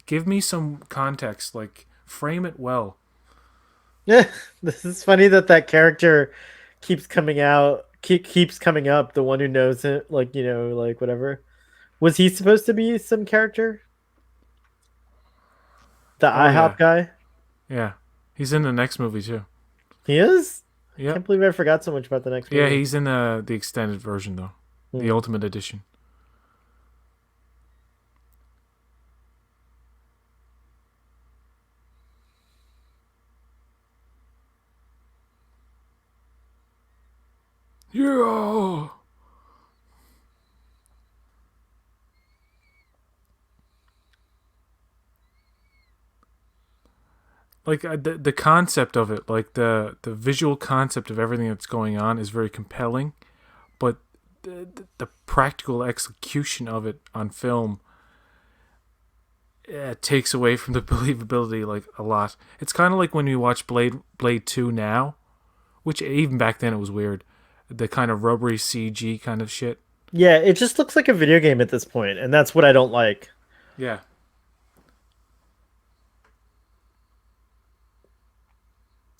Give me some context. Like frame it well. yeah, this is funny that that character keeps coming out, keeps coming up. The one who knows it, like like whatever. Was he supposed to be some character? The Oh IHOP yeah, guy? yeah. He's in the next movie too. He is? I Yep. can't believe I forgot so much about the next Yeah, movie. he's in the extended version though, the Hmm. Ultimate Edition. Yeah. Like the concept of it, like the visual concept of everything that's going on is very compelling, but the practical execution of it on film takes away from the believability like a lot. It's kind of like when you watch Blade 2 now, which even back then it was weird. the kind of rubbery CG kind of shit. Yeah, it just looks like a video game at this point, and that's what I don't like. Yeah,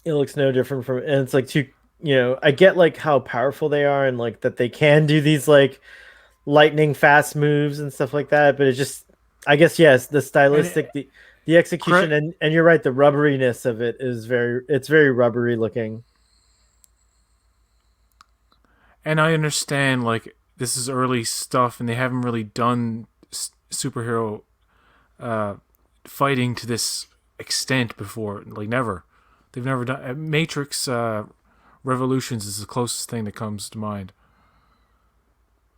It looks no different from, and it's like too, I get like how powerful they are and like that they can do these like lightning fast moves and stuff like that, but it just, I guess, yes, the and stylistic, the execution, correct. and you're right, the rubberiness of it is it's very rubbery looking. And I understand like this is early stuff, and they haven't really done superhero uh, fighting to this extent before. Like never, they've never done. Matrix Revolutions is the closest thing that comes to mind.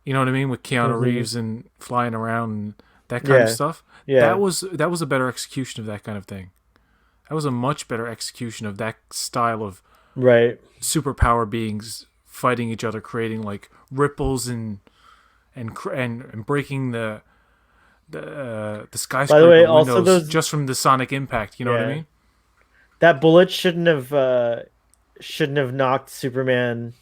You know what I mean, with Keanu Hmm. Reeves and flying around and that kind of Yeah, stuff. yeah, That was a better execution of that kind of thing. That was a much better execution of that style of right. superpower beings fighting each other, creating like ripples and breaking the By the way, skyscraper also windows those, just from the sonic impact. You know what I yeah, mean? that bullet shouldn't have knocked Superman.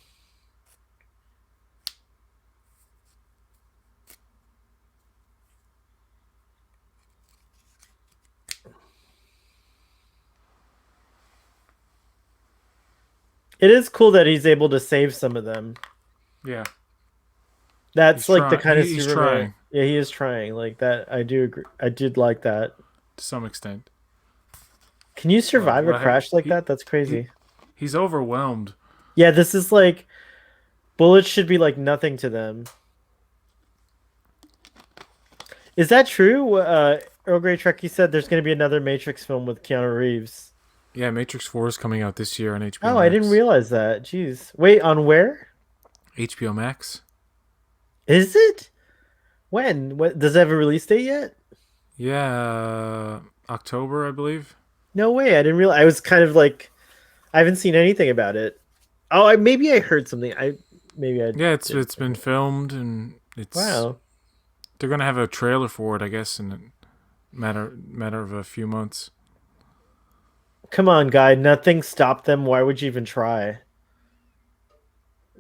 It is cool that he's able to save some of them. Yeah, he's That's like the trying. kind of He's Superman. trying Yeah, he is trying like that. I do agree. I did like that. to some extent, Can you but survive a crash like that? That's he crazy. he's overwhelmed. Yeah, this is like bullets should be like nothing to them. Is that true? Earl Grey Trekkie said there's going to be another Matrix film with Keanu Reeves. Yeah, Matrix 4 is coming out this year on HBO Oh, I didn't Max. realize that. Jeez. Wait, on where? HBO Max? Is it? When? What does it have a release date yet? Yeah, October, I believe. No way. I didn't realize. I was kind of like I haven't seen anything about it. Oh, maybe I heard something. I maybe I Yeah, didn't. it's been filmed, and it's Wow. they're gonna have a trailer for it, I guess, in a matter of a few months. Come on, guy. Nothing stopped them. Why would you even try?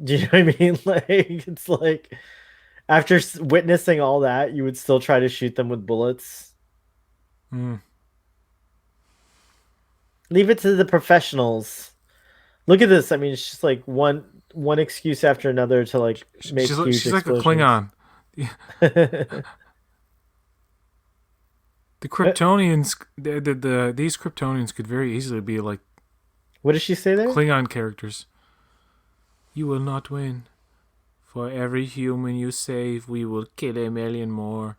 Do you know what I mean? Like it's like after witnessing all that, you would still try to shoot them with bullets. Mm. Leave it to the professionals. Look at this. I mean, it's just like one excuse after another to like make huge She's like a explosions. Klingon. The Kryptonians, these Kryptonians could very easily be like What does she say there? Klingon characters. You will not win. For every human you save, we will kill a million more.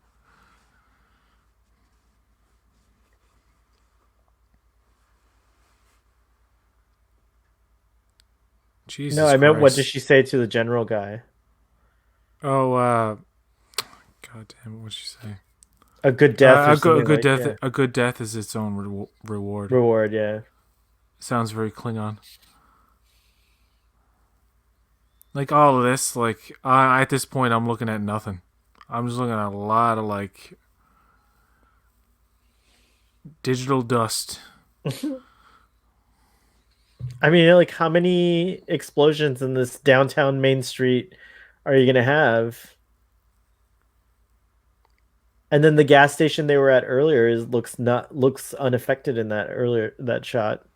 No, Jesus I meant what does Christ. she say to the general guy? Oh, God damn, what'd she say? A good death or A something good like death. yeah. A good death is its own reward. Reward, yeah. Sounds very Klingon. Like all of this, like at this point, I'm looking at nothing. I'm just looking at a lot of like digital dust. I mean, like how many explosions in this downtown Main Street are you gonna have? And then the gas station they were at earlier is looks unaffected in that shot.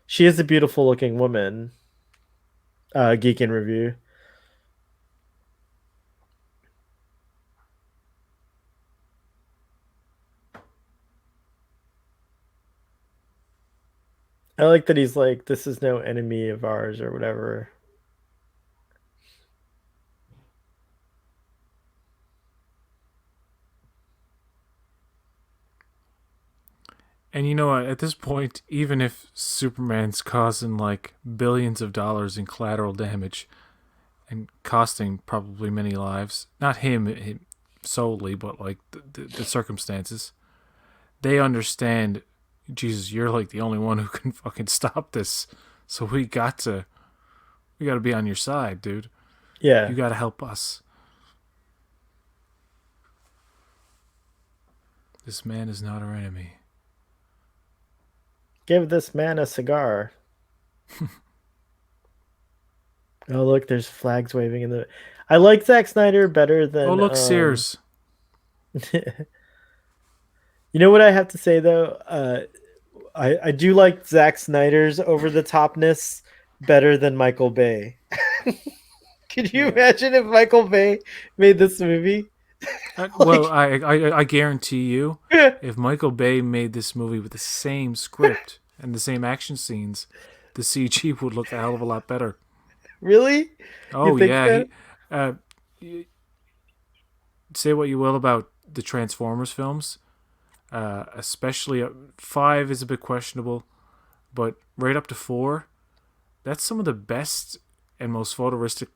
She is a beautiful looking woman. Geek in review. I like that he's like, this is no enemy of ours or whatever. And you know what? At this point, even if Superman's causing like billions of dollars in collateral damage and costing probably many lives, not him solely, but like the circumstances, they understand. Jesus, you're like the only one who can fucking stop this. So we got to be on your side, dude. You Yeah. got to help us. This man is not our enemy. Give this man a cigar. Oh, look, there's flags waving in the. I like Zack Snyder better Oh, than look, Sears. You know what I have to say though? I do like Zack Snyder's over the topness better than Michael Bay. Could you Yeah. imagine if Michael Bay made this movie? Well, Like, I guarantee you, if Michael Bay made this movie with the same script and the same action scenes, the CG would look a hell of a lot better. really? You Oh think yeah, so? he. Uh, say what you will about the Transformers films, especially five is a bit questionable, but right up to four, that's some of the best and most photorealistic,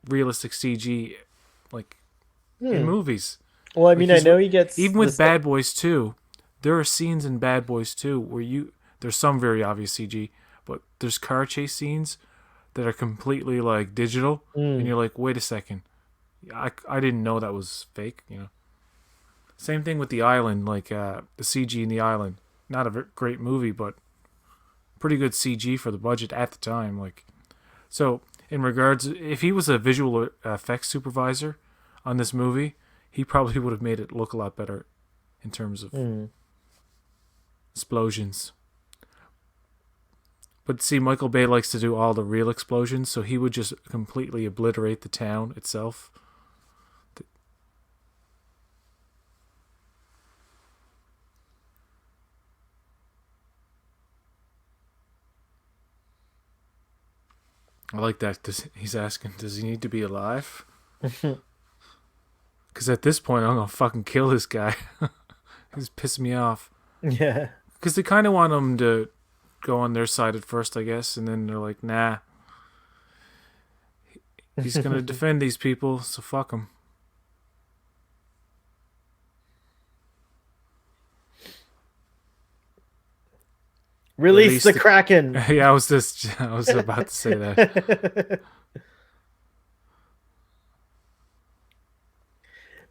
realistic CG like in Hmm. movies. Well, I Like mean, I he's know he gets even the with same. Bad Boys 2, there are scenes in Bad Boys 2 where there's some very obvious CG, but there's car chase scenes that are completely like digital, and Hmm. you're like, wait a second, I didn't know that was fake. You know. Same thing with the island, like the CG in the island. Not a great movie, but pretty good CG for the budget at the time. Like so, in regards, if he was a visual effects supervisor on this movie, he probably would have made it look a lot better in terms of Hmm. explosions. But see, Michael Bay likes to do all the real explosions, so he would just completely obliterate the town itself. I like that. He's asking, does he need to be alive? Because at this point, I'm gonna fucking kill this guy. He's pissing me off. Yeah. Because they kind of want him to go on their side at first, I guess, and then they're like, nah, he's gonna defend these people, so fuck him. Release Release the the. Kraken. Yeah, I was about to say that.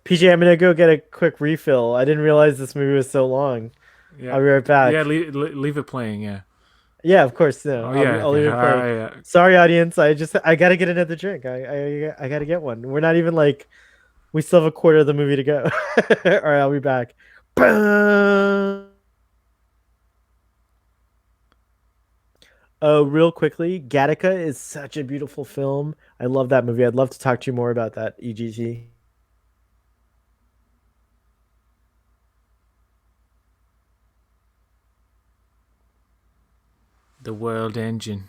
PJ, I'm gonna go get a quick refill. I didn't realize this movie was so long. Yeah, I'll be right yeah. back. Leave it playing. Yeah. Yeah, of course. No, Oh yeah. I'll Okay. leave it playing. Yeah. Sorry, audience. I gotta get another drink. I gotta get one. We're not even like we still have a quarter of the movie to go. All right, I'll be back. Oh, real quickly, Gattaca is such a beautiful film. I love that movie. I'd love to talk to you more about that, EGT. The world engine.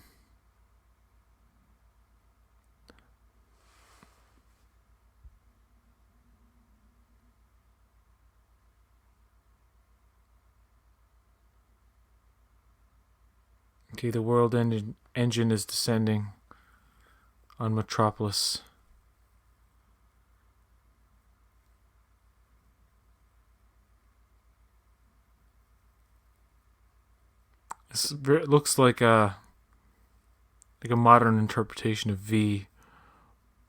Okay, the world engine is descending on Metropolis. It looks like a modern interpretation of V,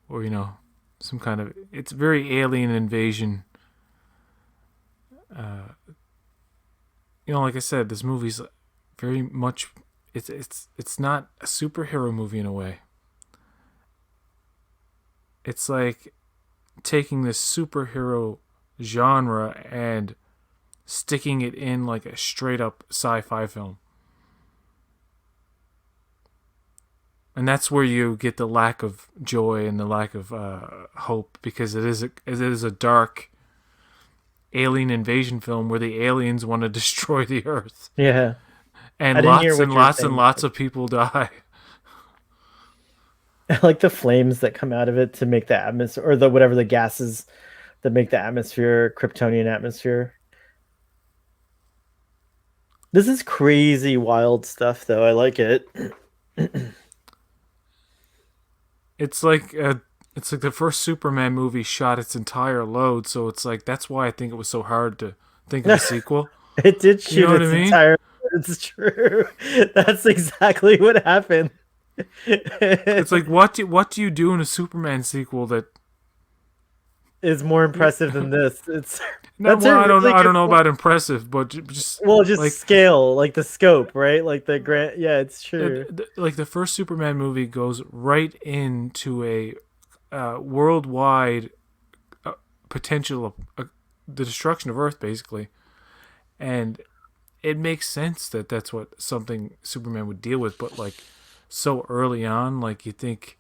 or some kind of. It's very alien invasion. Uh, like I said, this movie's very much. It's not a superhero movie in a way. It's like taking this superhero genre and sticking it in like a straight up sci-fi film. And that's where you get the lack of joy and the lack of hope, because it is a dark alien invasion film where the aliens want to destroy the Earth, Yeah, I and didn't hear lots what and you were lots and saying. lots of people die. I like the flames that come out of it to make the atmosphere, or the whatever the gases that make the atmosphere, Kryptonian atmosphere. This is crazy, wild stuff, though. I like it. It's like the first Superman movie shot its entire load, so it's like that's why I think it was so hard to think of a sequel. It did You know shoot what I its mean? entire. It's true. That's exactly what happened. It's like what do you do in a Superman sequel that Is more impressive than this. It's No, That's well, a really I don't good know point. about impressive, but just Well, just like scale, like the scope, right? Like the grant. Yeah, it's true. like the first Superman movie goes right into a worldwide potential of the destruction of Earth, basically, and it makes sense that that's what something Superman would deal with. But like so early on, like you think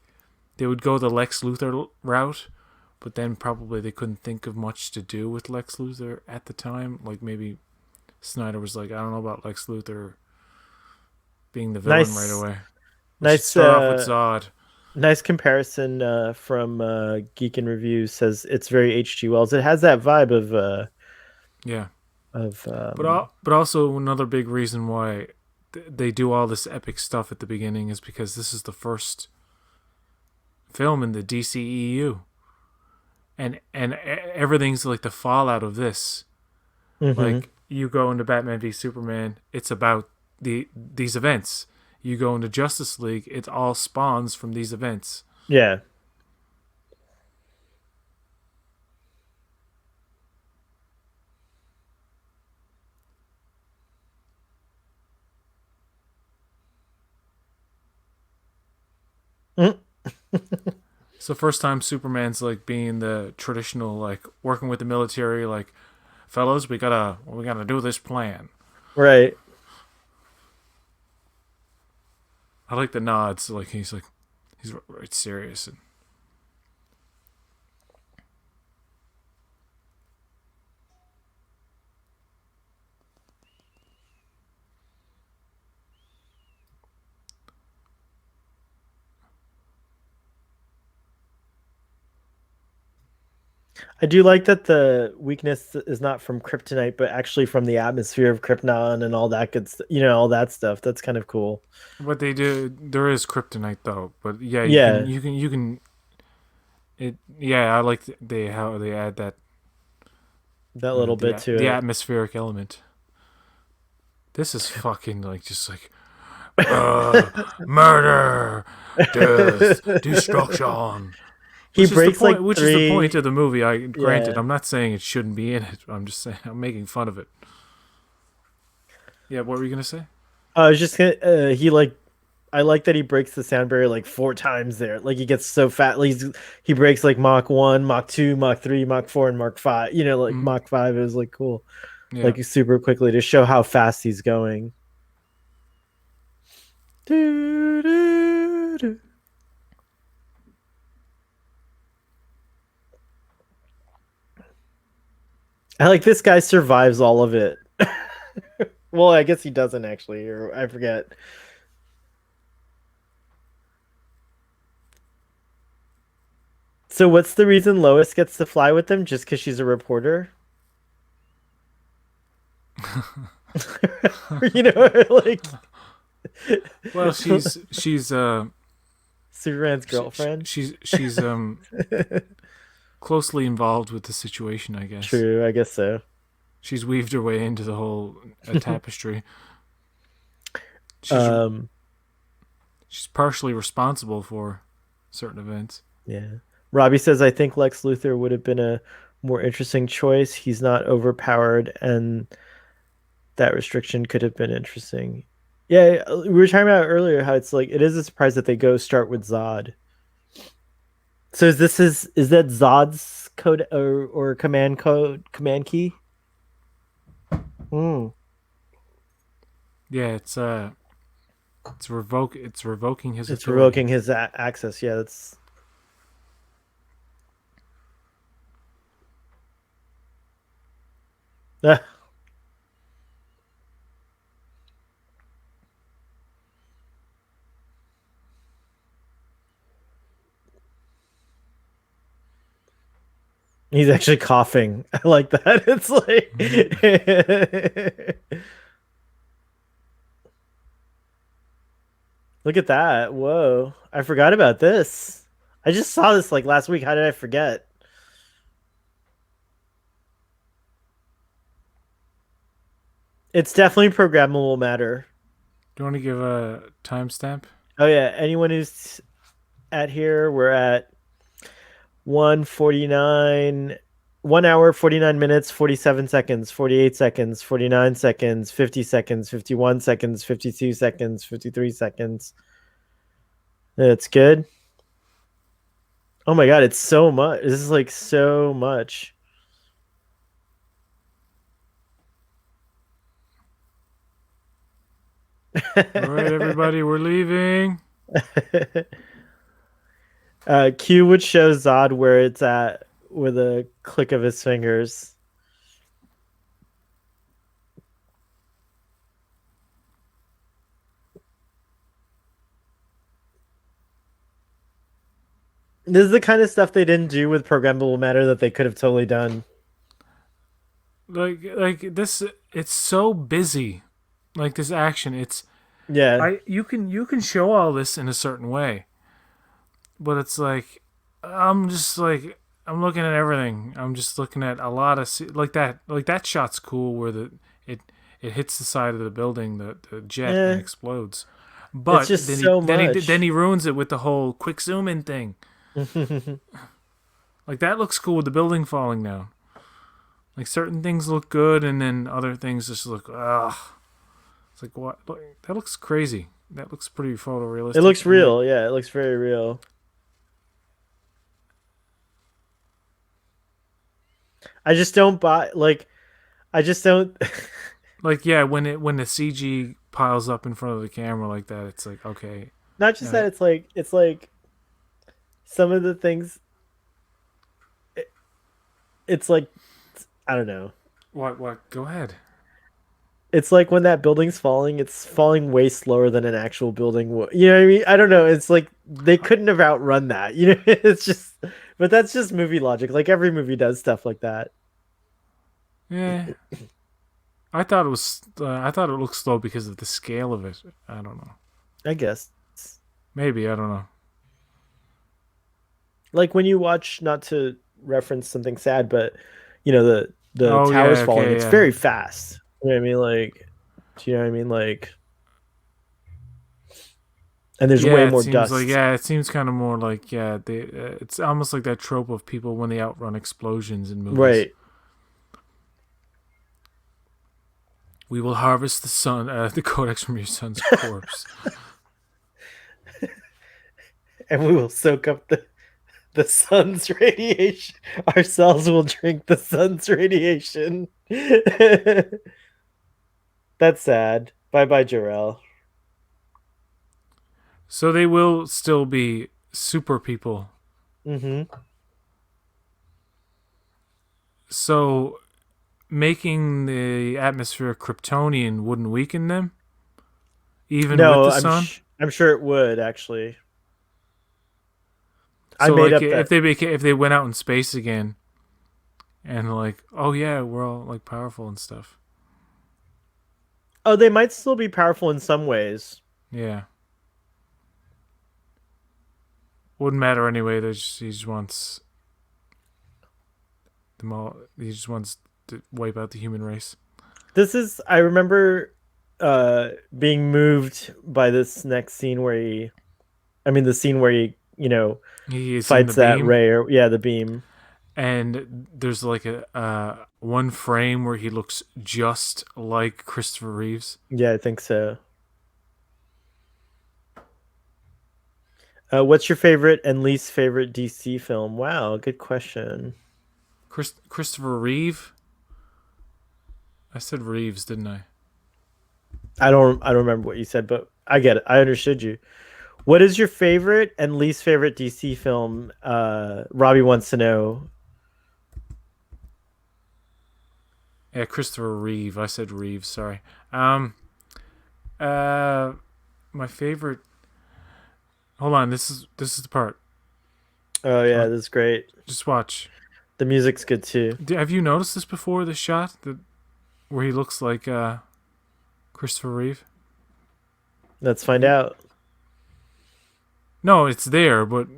they would go the Lex Luthor route, but then probably they couldn't think of much to do with Lex Luthor at the time. Like maybe Snyder was like, I don't know about Lex Luthor being the villain right Nice, away. We should nice, start off with Zod. nice comparison from Geek and Review says it's very H.G. Wells. It has that vibe Yeah, of but also another big reason why they do all this epic stuff at the beginning is because this is the first film in the DCEU, and everything's like the fallout of this. hmm Like you go into Batman v Superman, it's about these events. You go into Justice League, it all spawns from these events. yeah. Mm. It's the first time Superman's like being the traditional, like working with the military, like fellas, we gotta do this plan. Right. I like the nods, like he's right serious. And I do like that the weakness is not from kryptonite, but actually from the atmosphere of Krypton and all that good, all that stuff. That's kind of cool. what they do, there is kryptonite though, but yeah, Yeah, you can it. Yeah, I like they how they add that that little bit to the it. atmospheric element. This is fucking like just like murder, death, destruction. He breaks like Which is the point three. of the movie. I granted, Yeah. I'm not saying it shouldn't be in it. I'm just saying I'm making fun of it. Yeah, what were you gonna say? I was just gonna. He like. I like that he breaks the sound barrier like four times there. Like he gets so fat. He breaks like Mach 1, Mach 2, Mach 3, Mach 4, and Mach 5. Like Mm, Mach 5 is like cool. yeah. Like super quickly to show how fast he's going. Doo, doo, doo. I like this guy survives all of it. Well, I guess he doesn't actually, or I forget. So what's the reason Lois gets to fly with them? Just because she's a reporter? Like Well, she's Superman's girlfriend. she's closely involved with the situation, I guess. True, I guess so. She's weaved her way into the whole tapestry. She's um, she's partially responsible for certain events. yeah. Robbie says, I think Lex Luthor would have been a more interesting choice. He's not overpowered, and that restriction could have been interesting. Yeah, we were talking about earlier how it's like it is a surprise that they go start with Zod. So is that Zod's code or command key? Hmm. Yeah, it's revoking his It's authority. revoking his access. Yeah, that's. Ah, he's actually coughing. I like that. It's like. Look at that. Whoa. I forgot about this. I just saw this like last week. How did I forget? It's definitely programmable matter. Do you want to give a timestamp? Oh yeah, anyone who's at here, we're at 149. 1 hour, 49 minutes, 47 seconds, 48 seconds, 49 seconds, 50 seconds, 51 seconds, 52 seconds, 53 seconds. It's good. Oh my God, it's so much. This is like so much. All right, everybody, we're leaving. Q would show Zod where it's at with a click of his fingers. This is the kind of stuff they didn't do with programmable matter that they could have totally done. Like this, it's so busy. Like this action, it's Yeah. I you can show all this in a certain way, but it's like I'm just like I'm looking at everything. I'm just looking at a lot of like that shot's cool where it it hits the side of the building, the jet, and Eh, explodes. it's But just so then much. he ruins it with the whole quick zoom in thing. Like that looks cool with the building falling down. Like certain things look good, and then other things just look ugh. It's like what? Look, that looks crazy. That looks pretty It photorealistic, looks and then real. Yeah, it looks very real. I just don't buy like I just don't like yeah, when the CG piles up in front of the camera like that, it's like okay, not just uh, that it's like some of the things it, it's like I don't know. what? Go ahead. It's like when that building's falling, it's falling way slower than an actual building would. You know what I mean? I don't know. It's like they couldn't have outrun that. You know, it's just but that's just movie logic. Like every movie does stuff like that. Yeah, I thought it was. I thought it looked slow because of the scale of it. I don't know. I guess. Maybe I don't know. Like when you watch, not to reference something sad, but the Oh towers yeah, falling, okay, it's yeah. very fast. You know what I mean? Like, do you know what I mean? Like, and there's way Yeah, it more seems like dust. yeah, it seems kind of more like yeah, it's almost like that trope of people when they outrun explosions in movies. Right. We will harvest the sun, the codex from your son's corpse. And we will soak up the sun's radiation. Our cells will drink the sun's radiation. That's sad. Bye bye, Jarrell. So they will still be super people. Mm-hmm. So making the atmosphere Kryptonian wouldn't weaken them, even with No, the sun. I'm sure it would actually. I So made like up that. if they went out in space again and like oh yeah we're all like powerful and stuff. Oh, they might still be powerful in some ways. Yeah, wouldn't matter anyway. He just wants them all. He just wants to wipe out the human race. This is I remember being moved by this next scene where the scene where he He is in the fights that beam, ray or yeah, the beam. and there's like a one frame where he looks just like Christopher Reeves. Yeah, I think so. What's your favorite and least favorite DC film? Wow, good question. Christopher Reeve. I said Reeves, didn't I? I don't remember what you said, but I get it. I understood you. What is your favorite and least favorite DC film? Robbie wants to know. Yeah, Christopher Reeve. I said Reeves. Sorry. Um. Uh. My favorite. Hold on. This is the part. Oh Uh, yeah, that's great. just watch. The music's good too. Have you noticed this before? This shot where he looks like Christopher Reeve. Let's find You, out. no, it's there, but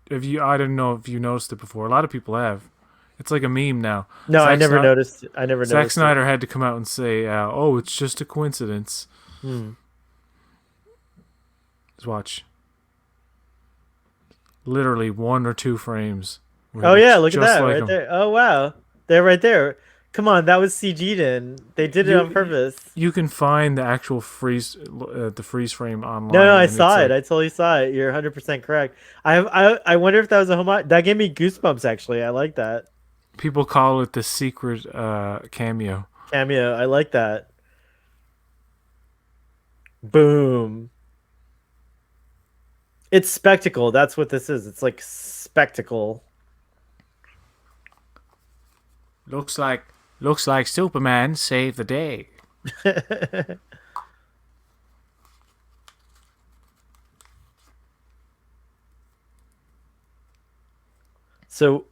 if you, I don't know if you noticed it before. A lot of people have. It's like a meme now. No, I never noticed. I never Zack noticed it. Snyder had to come out and say, "Oh, it's just a coincidence." Hmm. Just watch. Literally one or two frames where he Oh yeah, looks look at just that like right him. there. Oh wow. They're right there. Come on, that was CG'd in. They did it on You purpose. you can find the actual the freeze frame No, no, online, I and it's saw it. like I totally saw it. You're 100% correct. I wonder if that was a homage. That gave me goosebumps. Actually, I like that people call it the secret cameo. cameo. I like that. Boom. It's spectacle. That's what this is. It's like spectacle. Looks like looks like Superman saved the day. So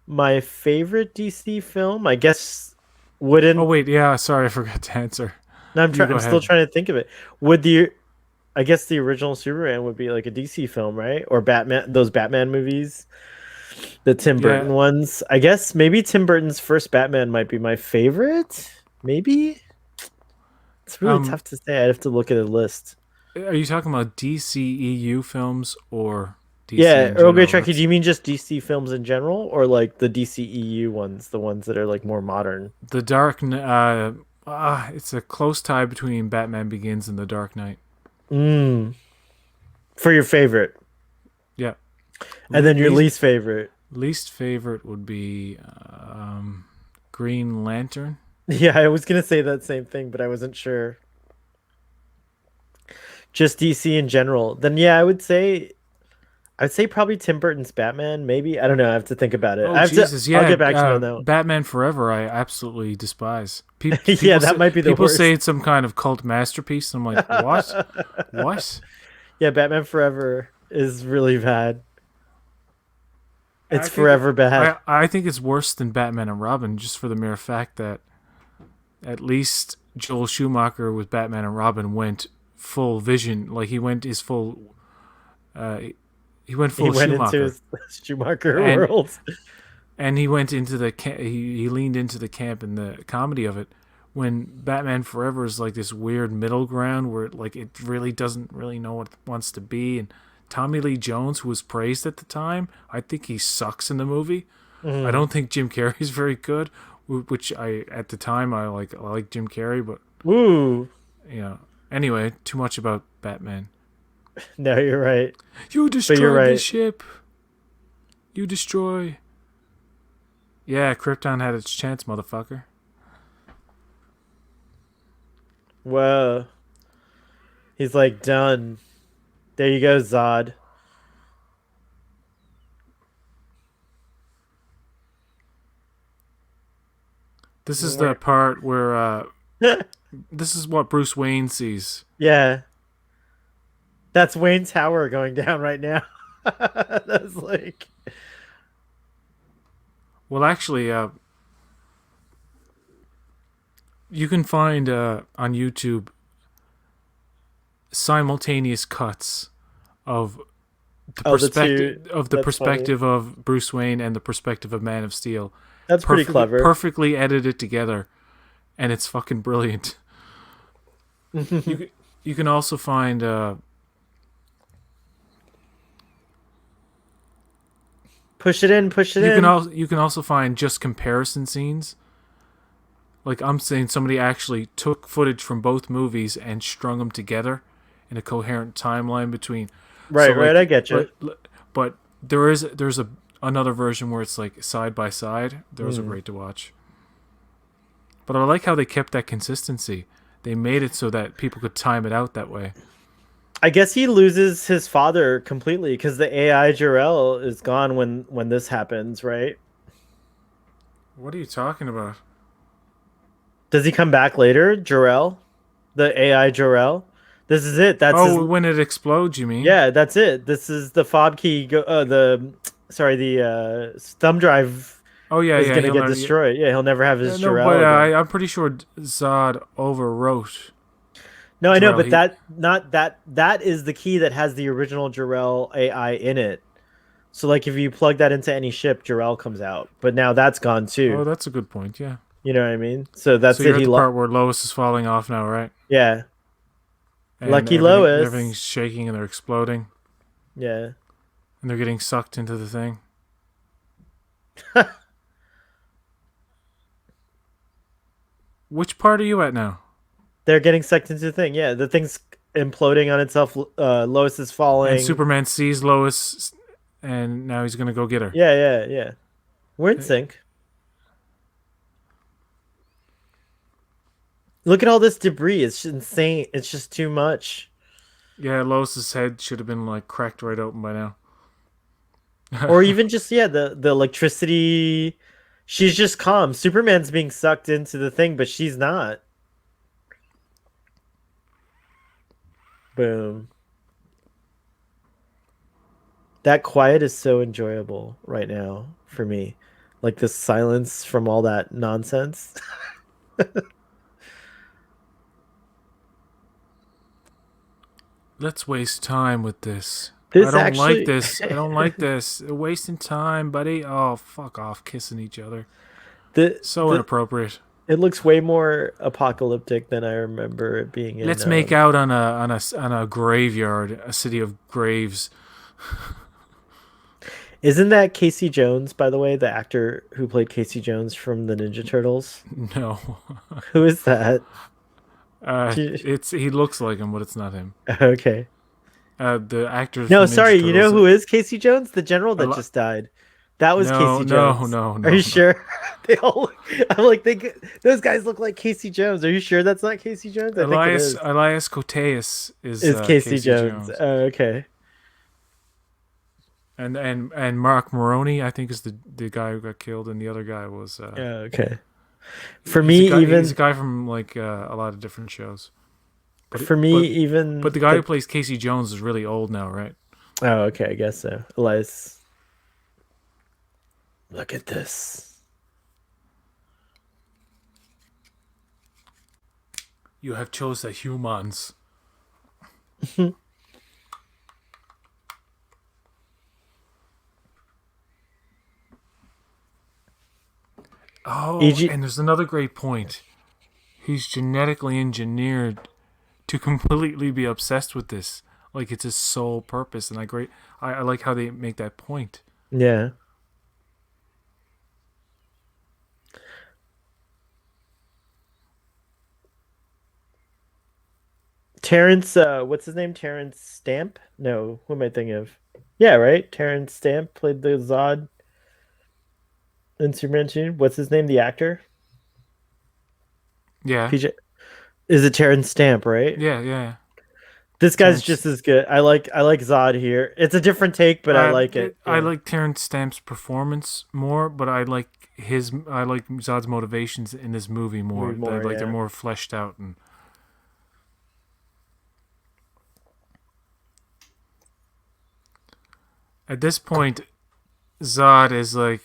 my favorite DC film, I guess, Oh wouldn't. wait, yeah, sorry, I forgot to answer. No, I'm You trying. go I'm still ahead. trying to think of it. Would the I guess the original Superman would be like a DC film, right? Or Batman, those Batman movies, the Tim Yeah, Burton ones. I guess maybe Tim Burton's first Batman might be my favorite. Maybe it's really um, tough to say. I'd have to look at a list. are you talking about DCEU films or DC Yeah, in Earl Grey general? Truckee, do That's you mean just DC films in general, or like the DCEU ones, the ones that are like more modern? the it's a close tie between Batman Begins and The Dark Knight. Mm, for your favorite, Yeah, and then your least least favorite. least favorite would be Green Lantern. Yeah, I was gonna say that same thing, but I wasn't sure. Just DC in general. Then yeah, I'd say probably Tim Burton's Batman. Maybe I don't know. I have to think about it. Oh I have to. Jesus, I'll yeah, get back to you on that one. Batman Forever. I absolutely despise. Yeah, that might be the People say worst. it's some kind of cult masterpiece. I'm like, what? What? Yeah, Batman Forever is really bad. I It's think forever bad. I think it's worse than Batman and Robin, just for the mere fact that at least Joel Schumacher with Batman and Robin went full vision. Like he went his full. Uh, he went He full went into Schumacher, his Schumacher and world. he went into the he leaned into the camp and the comedy of it. When Batman Forever is like this weird middle ground where like it really doesn't really know what it wants to be, and Tommy Lee Jones, who was praised at the time, I think he sucks in the movie. I Mm. don't think Jim Carrey's very good, which I at the time I like Jim Carrey, but Ooh, you know. Anyway, too much about Batman. no, you're right. You But you're destroyed the right. ship. You destroy. Yeah, Krypton had its chance, motherfucker. Whoa. He's like done. There you go, Zod. This is the Where- part where this is what Bruce Wayne sees. Yeah, that's Wayne Tower going down right now. That's like Well, actually, you can find on YouTube simultaneous cuts of oh the two. the That's funny. perspective of Bruce Wayne and the perspective of Man of Steel, That's pretty clever. perfectly edited together, and it's fucking brilliant. You can also find Push it in, push it in. you can also find just comparison scenes. Like I'm saying, somebody actually took footage from both movies and strung them together in a coherent timeline between. So Right, right. I get you. but there's a another version where it's like side by side. Those are Mm. great to watch. But I like how they kept that consistency. They made it so that people could time it out that way. I guess he loses his father completely because the AI Jor-El is gone when this happens, right? What are you talking about? Does he come back later, Jor-El? The AI Jor-El? This is it. That's his. Oh, when it explodes, you mean? Yeah, that's it. This is the fob key. The sorry, the thumb drive Oh yeah, is yeah. gonna He'll get never. destroyed. Yeah, he'll never have his No, but Jor-El again. I'm pretty sure Zod overwrote No, I know, Jor-El. but that not that that is the key that has the original Jor-El AI in it. So like if you plug that into any ship, Jor-El comes out. But now that's gone Oh, too. that's a good point. Yeah. You know what I mean? So So that's it. you're at the part where Lois is falling off now, right? Yeah. And Lucky Lois. everything's shaking and they're exploding Yeah. and they're getting sucked into the thing. Which part are you at now? They're getting sucked into the thing. Yeah, the thing's imploding on itself. Lois is And falling. Superman sees Lois, and now he's gonna go get her. Yeah, yeah, yeah. We're in sync. Look at all this debris. It's insane. It's just too much. Yeah, Lois's head should have been like cracked right open by now. Or even just yeah, the electricity. She's just calm. Superman's being sucked into the thing, but she's not. Boom. That quiet is so enjoyable right now for me. Like the silence from all that nonsense. Let's waste time with this. I This don't like actually this. I don't like this. Wasting time, buddy. Oh, fuck off, kissing each other. the So the inappropriate. it looks way more apocalyptic than I remember it being in Let's make out on a graveyard, a city of graves. Isn't that Casey Jones, by the way, the actor who played Casey Jones from the Ninja Turtles? No, Who is that? it's he looks like him, but it's not him. Okay. The actor No, from sorry, Ninja you know Turtles. who is Casey Jones? The general A that lot. just died. That was No, Casey no, Jones. no, Are you no, no. sure? They all I'm like those guys look like Casey Jones. Are you sure that's not Casey Jones? I think it is. Elias Koteas is Is Casey Casey Jones. Jones, Oh, okay. and Mark Maroney I think is the guy who got killed, and the other guy was Oh, okay. For me he's a even guy from like a lot of different shows. But for me but even the guy who the plays Casey Jones is really old now, right? Oh, okay, I guess so. Elias. Look at this. You have chose the humans. Oh, EG and there's another great point. He's genetically engineered to completely be obsessed with this. Like it's his sole purpose, and I like how they make that point. Yeah. Terrence, what's his name? Terrence Stamp? No, who am I thinking of? Yeah, right. Terrence Stamp played the Zod in Superman 2. What's his name? The actor? Yeah, PJ. Is it Terrence Stamp, right? yeah. This guy's Terrence. just as good. I like Zod here. It's a different take, but I like it. I Yeah, like Terrence Stamp's performance more, but I like Zod's motivations in this movie movie more. more. They're Yeah. more fleshed out, and at this point, Zod is like,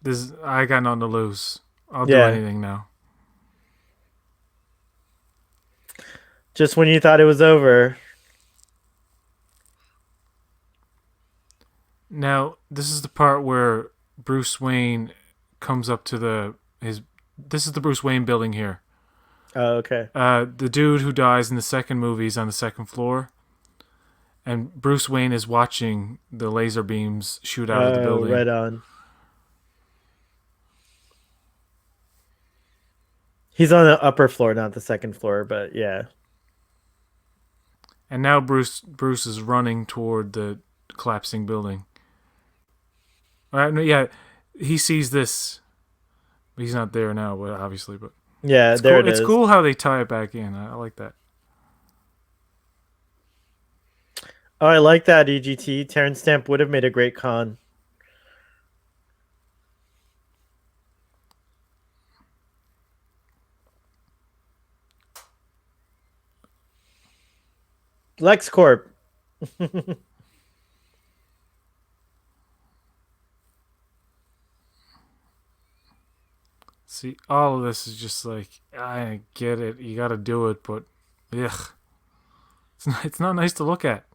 this. I got nothing to lose. I'll do Yeah. anything now. Just when you thought it was over. Now, this is the part where Bruce Wayne comes up to the his. This is the Bruce Wayne building here. Oh, okay. The dude who dies in the second movie is on the second floor, and Bruce Wayne is watching the laser beams shoot out of the Oh, building. right on. He's on the upper floor, not the second floor, but yeah. And now Bruce is running toward the collapsing building. No, yeah, he sees this. He's not there now, but obviously, but Yeah, it's there cool. it It's is. cool how they tie it back in. I like that. Oh, I like that EGT. Terrence Stamp would have made a great con. LexCorp. See, all of this is just like I get it. You got to do it, but ugh, it's not nice to look at.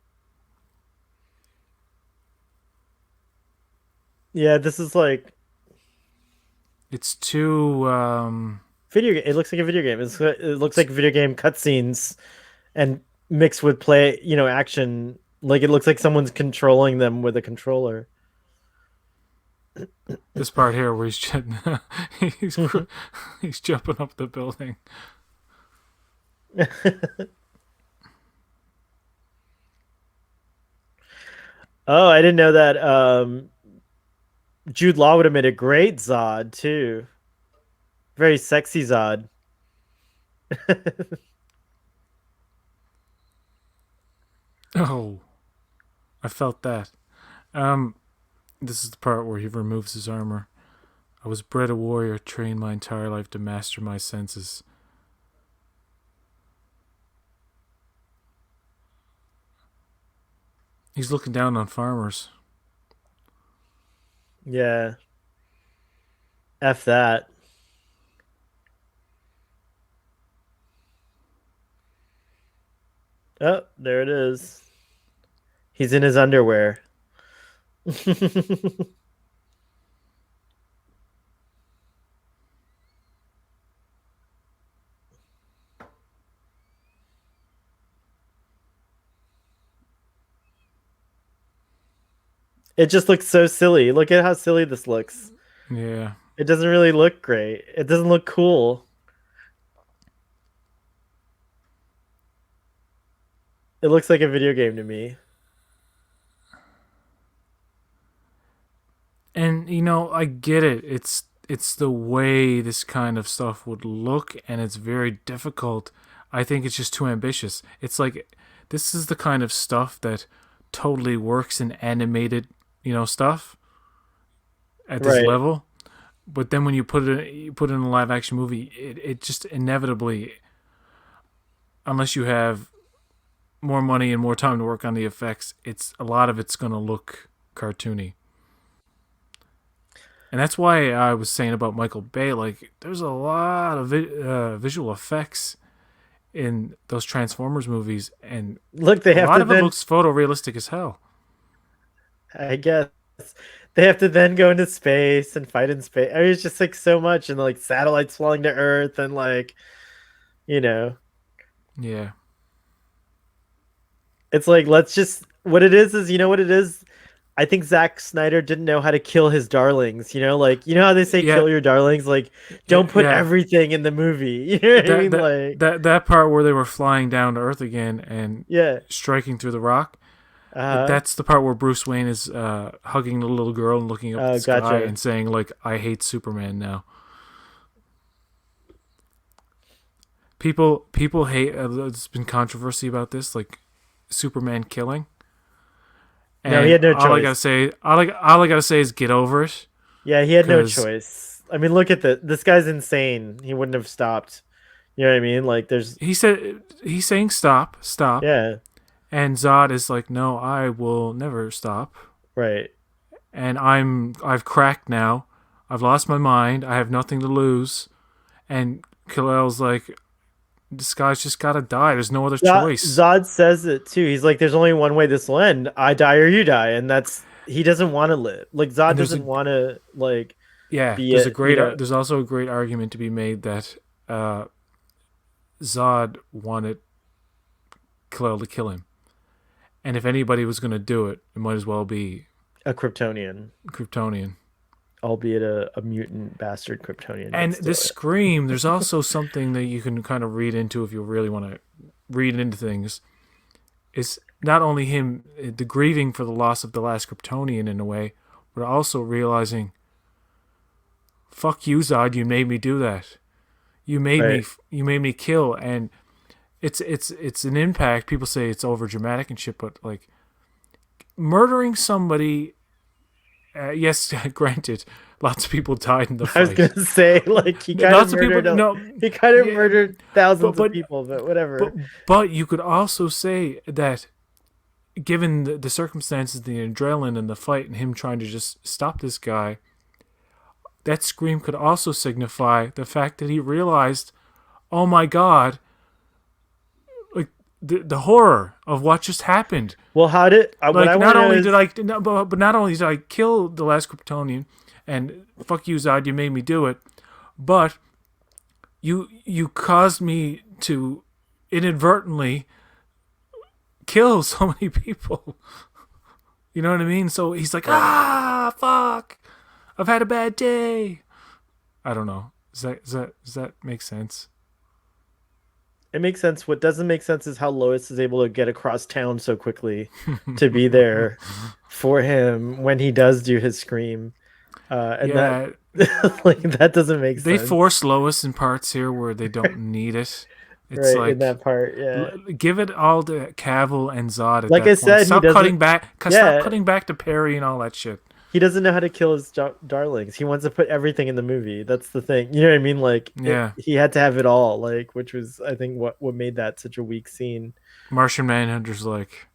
Yeah, this is like It's too video game. It looks like a video game. It looks like video game cutscenes and mixed with play, action. Like it looks like someone's controlling them with a controller. This part here where he's he's jumping up the building. Oh, I didn't know that. Jude Law would have made a great Zod too. Very sexy Zod. Oh, I felt that. Um, this is the part where he removes his armor. I was bred a warrior, trained my entire life to master my senses. He's looking down on farmers. Yeah. F that. Oh, there it is. He's in his underwear. It just looks so silly. Look at how silly this looks. Yeah. It doesn't really look great. It doesn't look cool. It looks like a video game to me. And you know, I get it. It's the way this kind of stuff would look, and it's very difficult. I think it's just too ambitious. It's like this is the kind of stuff that totally works in animated, stuff at this Right. level. But then when you put it in a live action movie, it just inevitably, unless you have more money and more time to work on the effects, it's a lot of it's gonna look cartoony. And that's why I was saying about Michael Bay. Like, there's a lot of visual effects in those Transformers movies, and Look, they a have lot to of it then, looks photorealistic as hell. I guess, they have to then go into space and fight in space. I mean, it's just like so much, and like satellites falling to Earth, and like, you know, Yeah, it's like, let's just, what it is, you know what it is? I think Zack Snyder didn't know how to kill his darlings. Like you know how they say yeah, kill your darlings, like yeah, don't put yeah. everything in the movie. You know what I That mean? that Like that part where they were flying down to Earth again and yeah. striking through the rock. Uh-huh. That's the part where Bruce Wayne is hugging the little girl and looking up at Oh, the sky gotcha. and saying, like, "I hate Superman now." People hate. There's been controversy about this, like Superman killing. No, he And had no choice. all I gotta say is get over it, Yeah, he had no because choice. I mean, look at this guy's insane. He wouldn't have stopped. You know what I mean? Like there's he's saying stop, stop, yeah, and Zod is like, no, I will never stop, right. and I've cracked now, I've lost my mind, I have nothing to lose, and Kal-El's like, this guy's just gotta die. There's no other choice, Zod says it too. He's like, "There's only one way this will end. I die or you die," and that's he doesn't want to live. Like Zod and there's a doesn't want to like yeah, be a there's also a great argument to be made that uh, Zod wanted Kal-El to kill him. And if anybody was going to do it, it might as well be a Kryptonian, Kryptonian. albeit a mutant bastard Kryptonian, but And still. this Scream, there's also something that you can kind of read into if you really want to read into things. Is not only him, the grieving for the loss of the last Kryptonian in a way, but also realizing, fuck you, Zod, you made me do that. Right. You made me kill, and it's an impact. People say it's over dramatic and shit, but like murdering somebody, yes, granted, lots of people died in the I was fight. gonna say like Lots of people, no, he kind of yeah, murdered but thousands of but people, but but whatever. but you could also say that given the circumstances, the adrenaline and the fight, and him trying to just stop this guy, that scream could also signify the fact that he realized, oh my god, like the horror of what just happened. Well, how did what I Like, want not to know only did is I, but not only did I kill the last Kryptonian, and fuck you, Zod, you made me do it, but you caused me to inadvertently kill so many people. You know what I mean? So he's like, right. ah, fuck. I've had a bad day. I don't know. Does that make sense? It makes sense. What doesn't make sense is how Lois is able to get across town so quickly to be there for him when he does do his scream. And that Yeah, like that doesn't make they sense. force Lois in parts here where they don't need it. It's Right, in like that part, yeah. give it all to Cavill and Zod at Like that I point. said, he Stop doesn't cutting back. Stop yeah, cutting back to Perry and all that shit. he doesn't know how to kill his darlings. He wants to put everything in the movie. That's the thing. You know what I mean? Like Yeah, he had to have it all, like which was I think what made that such a weak scene. Martian Manhunter's like,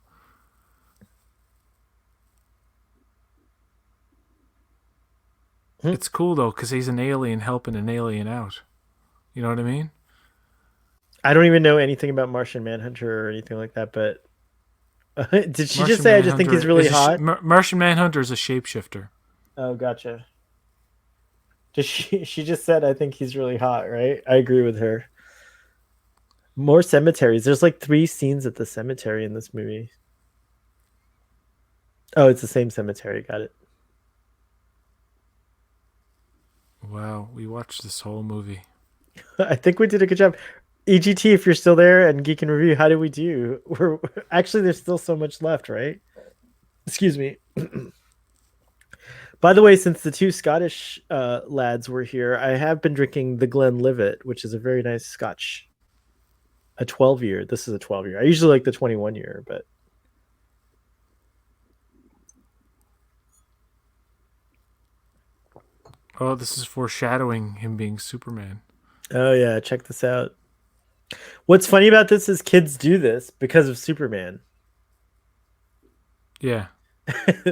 Hmm. it's cool though because he's an alien helping an alien out. You know what I mean? I don't even know anything about Martian Manhunter or anything like that, but did she just Martian say I just think he's Manhunter really is hot? Martian Manhunter is a shapeshifter. Oh, gotcha. Just she just said I think he's really hot, right? I agree with her. More cemeteries. There's like three scenes at the cemetery in this movie. Oh, it's the same cemetery. Got it. Wow, we watched this whole movie. I think we did a good job. EGT, if you're still there, and Geek and Review, how did we do? We're actually there's still so much left, right? Excuse me. By the way, since the two Scottish lads were here, I have been drinking the Glenlivet, which is a very nice Scotch. A 12 year. This is a 12 year. I usually like the 21 year, but Oh, this is foreshadowing him being Superman. oh yeah, check this out. What's funny about this is kids do this because of Superman, Yeah,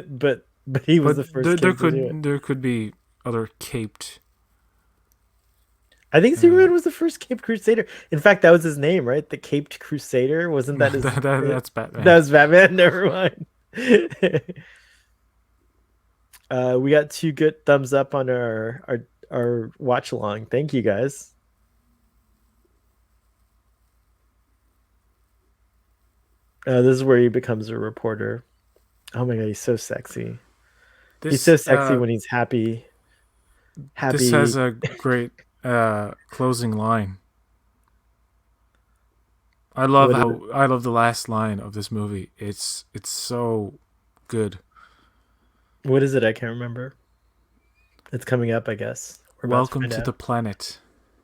but he was but the first kid to do it. there could be other caped. I think Uh, Superman was the first Caped Crusader. In fact, that was his name, right? The Caped Crusader. Wasn't that his? that's That Batman. was Batman. Never mind. We got two good thumbs up on our watch along. Thank you guys. This is where he becomes a reporter. Oh my god, he's so sexy. He's This so sexy when he's happy. this has Happy. a great closing line. What is it? I love the last line of this movie. It's so good. What is it? I can't remember. It's coming up, I guess. We're about to Welcome find to out. the planet.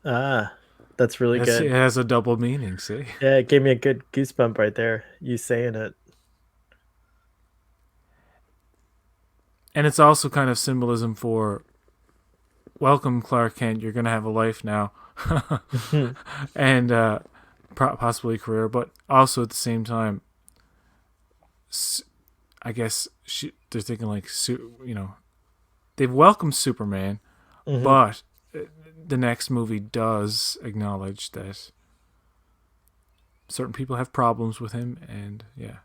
Ah, that's really It good. has a double meaning. See, Yeah, it gave me a good goosebump right there. You saying it. and it's also kind of symbolism for welcome, Clark Kent. You're gonna have a life now, and possibly a career, but also at the same time, I guess they're thinking like you know they've welcomed Superman, Hmm. but the next movie does acknowledge that certain people have problems with him, and yeah,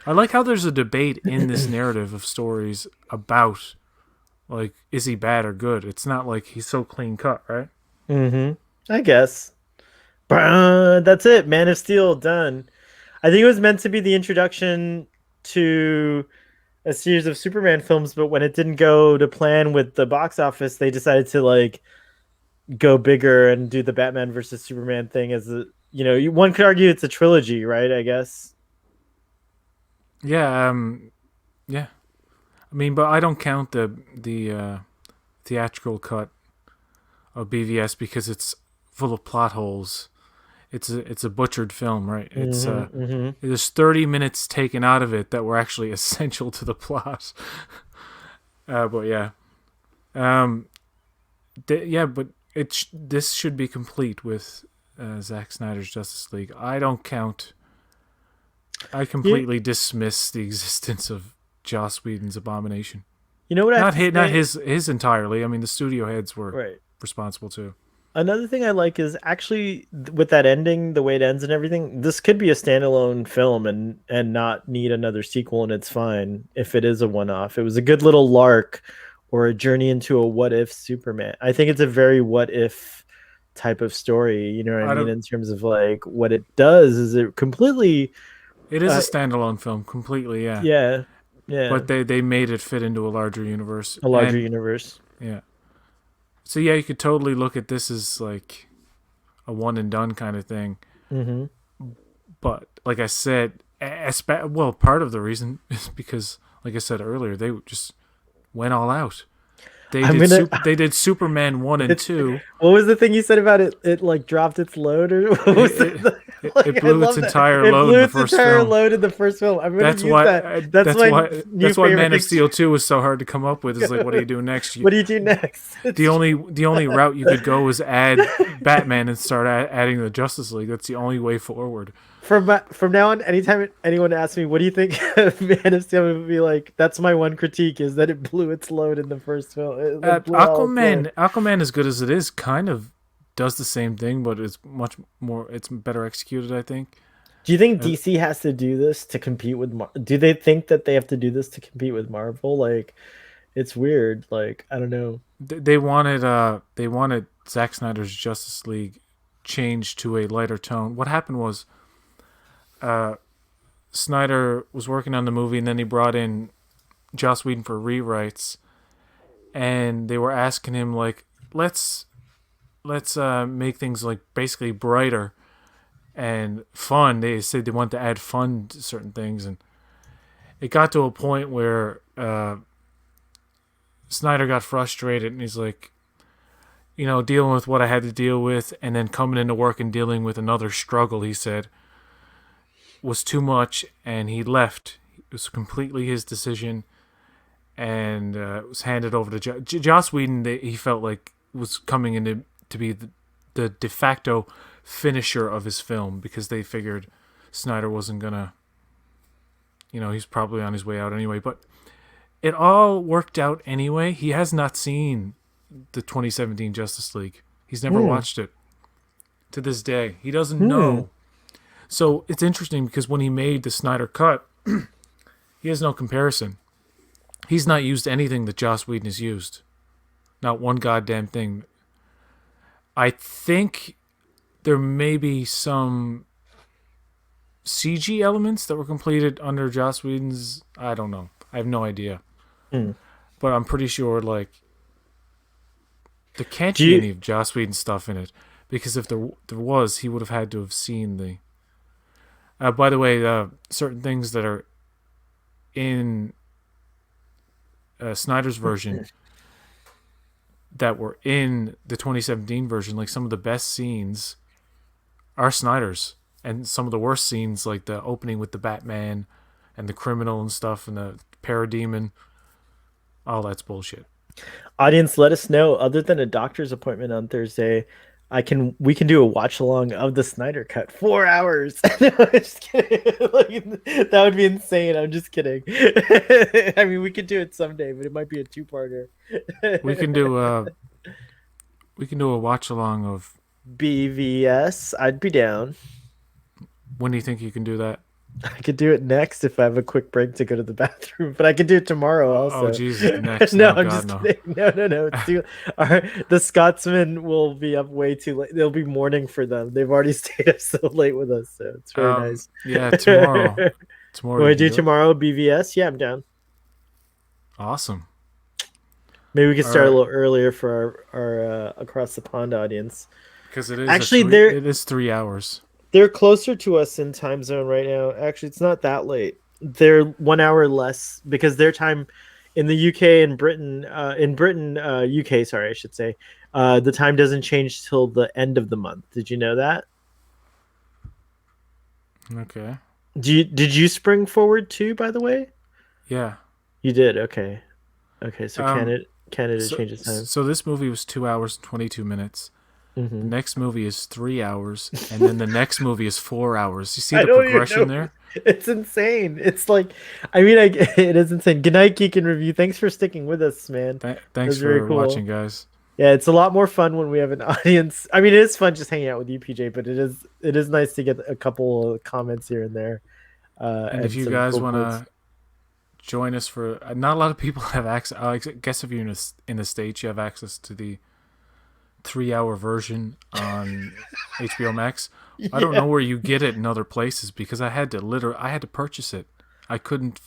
I like how there's a debate in this narrative of stories about like is he bad or good. It's not like he's so clean cut, right? Hmm. I guess. That's it. Man of Steel done. I think it was meant to be the introduction to a series of Superman films, but when it didn't go to plan with the box office, they decided to like go bigger and do the Batman versus Superman thing as a one could argue it's a trilogy, right? I guess. Yeah, yeah. I mean, but I don't count the theatrical cut of BVS because it's full of plot holes. It's a butchered film, right? Hmm. Hmm. There's 30 minutes taken out of it that were actually essential to the plot. But yeah, um, yeah, but this should be complete with Zack Snyder's Justice League. I don't count. I You, completely dismiss the existence of Joss Whedon's Abomination. you know what I have to Not say? his entirely. I mean, the studio heads were Right. responsible too. Another thing I like is actually with that ending, the way it ends and everything, this could be a standalone film and not need another sequel, and it's fine if it is a one-off. It was a good little lark or a journey into a what if Superman. I think it's a very what if type of story, you know what I I mean, don't. in terms of like what it does is it completely It is a uh standalone film completely. Yeah, yeah. Yeah, but they made it fit into a larger universe. a larger And universe. yeah, so yeah, you could totally look at this as like a one and done kind of thing. Mm-hmm. But like I said, well, part of the reason is because, like I said earlier, they just went all out. I'm gonna. They did Superman 1 and It's 2. what was the thing you said about it? It like dropped its load, or what was It, the, it like? I blew its love that entire it load in blew the its first entire film. load in the first film. I'm gonna That's use why that. That's my new that's why favorite Man of Steel excuse. 2 was so hard to come up with. Is like, what do you do next? What do you do next? It's The only route you could go is add Batman and start adding the Justice League. That's the only way forward. from now on. Anytime anyone asks me, "What do you think of Man of Steel?" would be like, "That's my one critique: is that it blew its load in the first film. It like blew all its load." Aquaman, as good as it is, kind of does the same thing, but it's much more. It's better executed, I think. Do you think Uh, DC has to do this to compete with? Do they think that they have to do this to compete with Marvel? Like, it's weird. Like, I don't know. they wanted Zack Snyder's Justice League changed to a lighter tone. What happened was Snyder was working on the movie, and then he brought in Joss Whedon for rewrites, and they were asking him like, let's make things like basically brighter and fun. They said they want to add fun to certain things, and it got to a point where Snyder got frustrated, and he's like, dealing with what I had to deal with, and then coming into work and dealing with another struggle. He said was too much, and he left. It was completely his decision, and it was handed over to Joss Whedon. He felt like was coming in to be the de facto finisher of his film, because they figured Snyder wasn't gonna, he's probably on his way out anyway. But it all worked out anyway. He has not seen the 2017 Justice League. He's never Hmm. watched it to this day. He doesn't Hmm. know. So it's interesting because when he made the Snyder cut, he has no comparison. He's not used anything that Joss Whedon has used. Not one goddamn thing. I think there may be some CG elements that were completed under Joss Whedon's. I don't know. I have no idea. Hmm. But I'm pretty sure, like, there can't Do be you? any of Joss Whedon stuff in it. Because if there was, he would have had to have seen the. By the way, certain things that are in Snyder's version that were in the 2017 version, like some of the best scenes are Snyder's, and some of the worst scenes, like the opening with the Batman and the criminal and stuff, and the parademon, all that's bullshit. Audience, let us know. Other than a doctor's appointment on Thursday, we can do a watch along of the Snyder Cut. 4 hours. No, I'm just kidding. Like, that would be insane. I'm just kidding. I mean, we could do it someday, but it might be a two-parter. We can do we can do a watch along of. BVS, I'd be down. When do you think you can do that? I could do it next if I have a quick break to go to the bathroom, but I could do it tomorrow Oh also. Jesus, next? No, No, I'm God, just no. kidding. No, no, no. It's too. The Scotsmen will be up way too late. They'll be morning for them. They've already stayed up so late with us, so it's very nice. Yeah, tomorrow. Tomorrow Want you to can do do it. tomorrow, BVS? Yeah, I'm down. Awesome. Maybe we could All start a right, little earlier for our across the pond audience. because it is Actually, they're it is 3 hours. they're closer to us in time zone right now. Actually, it's not that late. They're 1 hour less because their time in the UK and Britain, UK, sorry, I should say, the time doesn't change till the end of the month. Did you know that? Okay. Did you spring forward too? By the way, Yeah. you did. Okay, okay. So Um. Canada changes time. So this movie was 2 hours and 22 minutes. The Hmm. next movie is 3 hours, and then the next movie is 4 hours. You see I the don't even progression know. there? It's insane. It's like, I mean, it is insane. Good night, Geek and Review. Thanks for sticking with us, man. That Thanks was very for cool. watching, guys. Yeah, it's a lot more fun when we have an audience. I mean, it is fun just hanging out with you, PJ, but it is nice to get a couple of comments here and there, And if and you some guys cool want quotes. to join us for, not a lot of people have access. I guess if you're in the States, you have access to the 3 hour version on HBO Max. I don't Yeah. know where you get it in other places, because I had to purchase it. I couldn't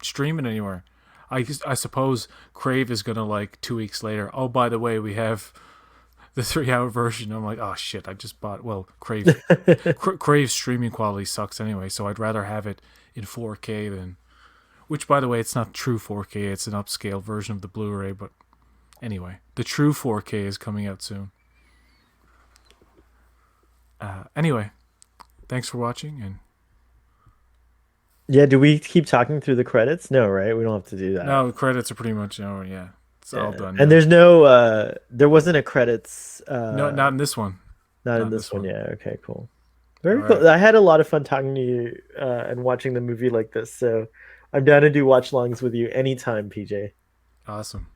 stream it anywhere. I suppose Crave is gonna like 2 weeks later. Oh, by the way, we have the 3 hour version. I'm like, oh shit, I just bought. Well, Crave streaming quality sucks anyway, so I'd rather have it in 4K than. Which, by the way, it's not true 4K. It's an upscale version of the Blu-ray. But anyway, the true 4K is coming out soon. Anyway, thanks for watching, and Yeah, do we keep talking through the credits? No, right? We don't have to do that. no, the credits are pretty much yeah, it's all Yeah. done And now. there's no there wasn't a credits No, not in this one. not Not in in this this one. one. Yeah, okay, cool. All Very right, cool. I had a lot of fun talking to you and watching the movie like this. So I'm down to do watch longs with you anytime, PJ. awesome.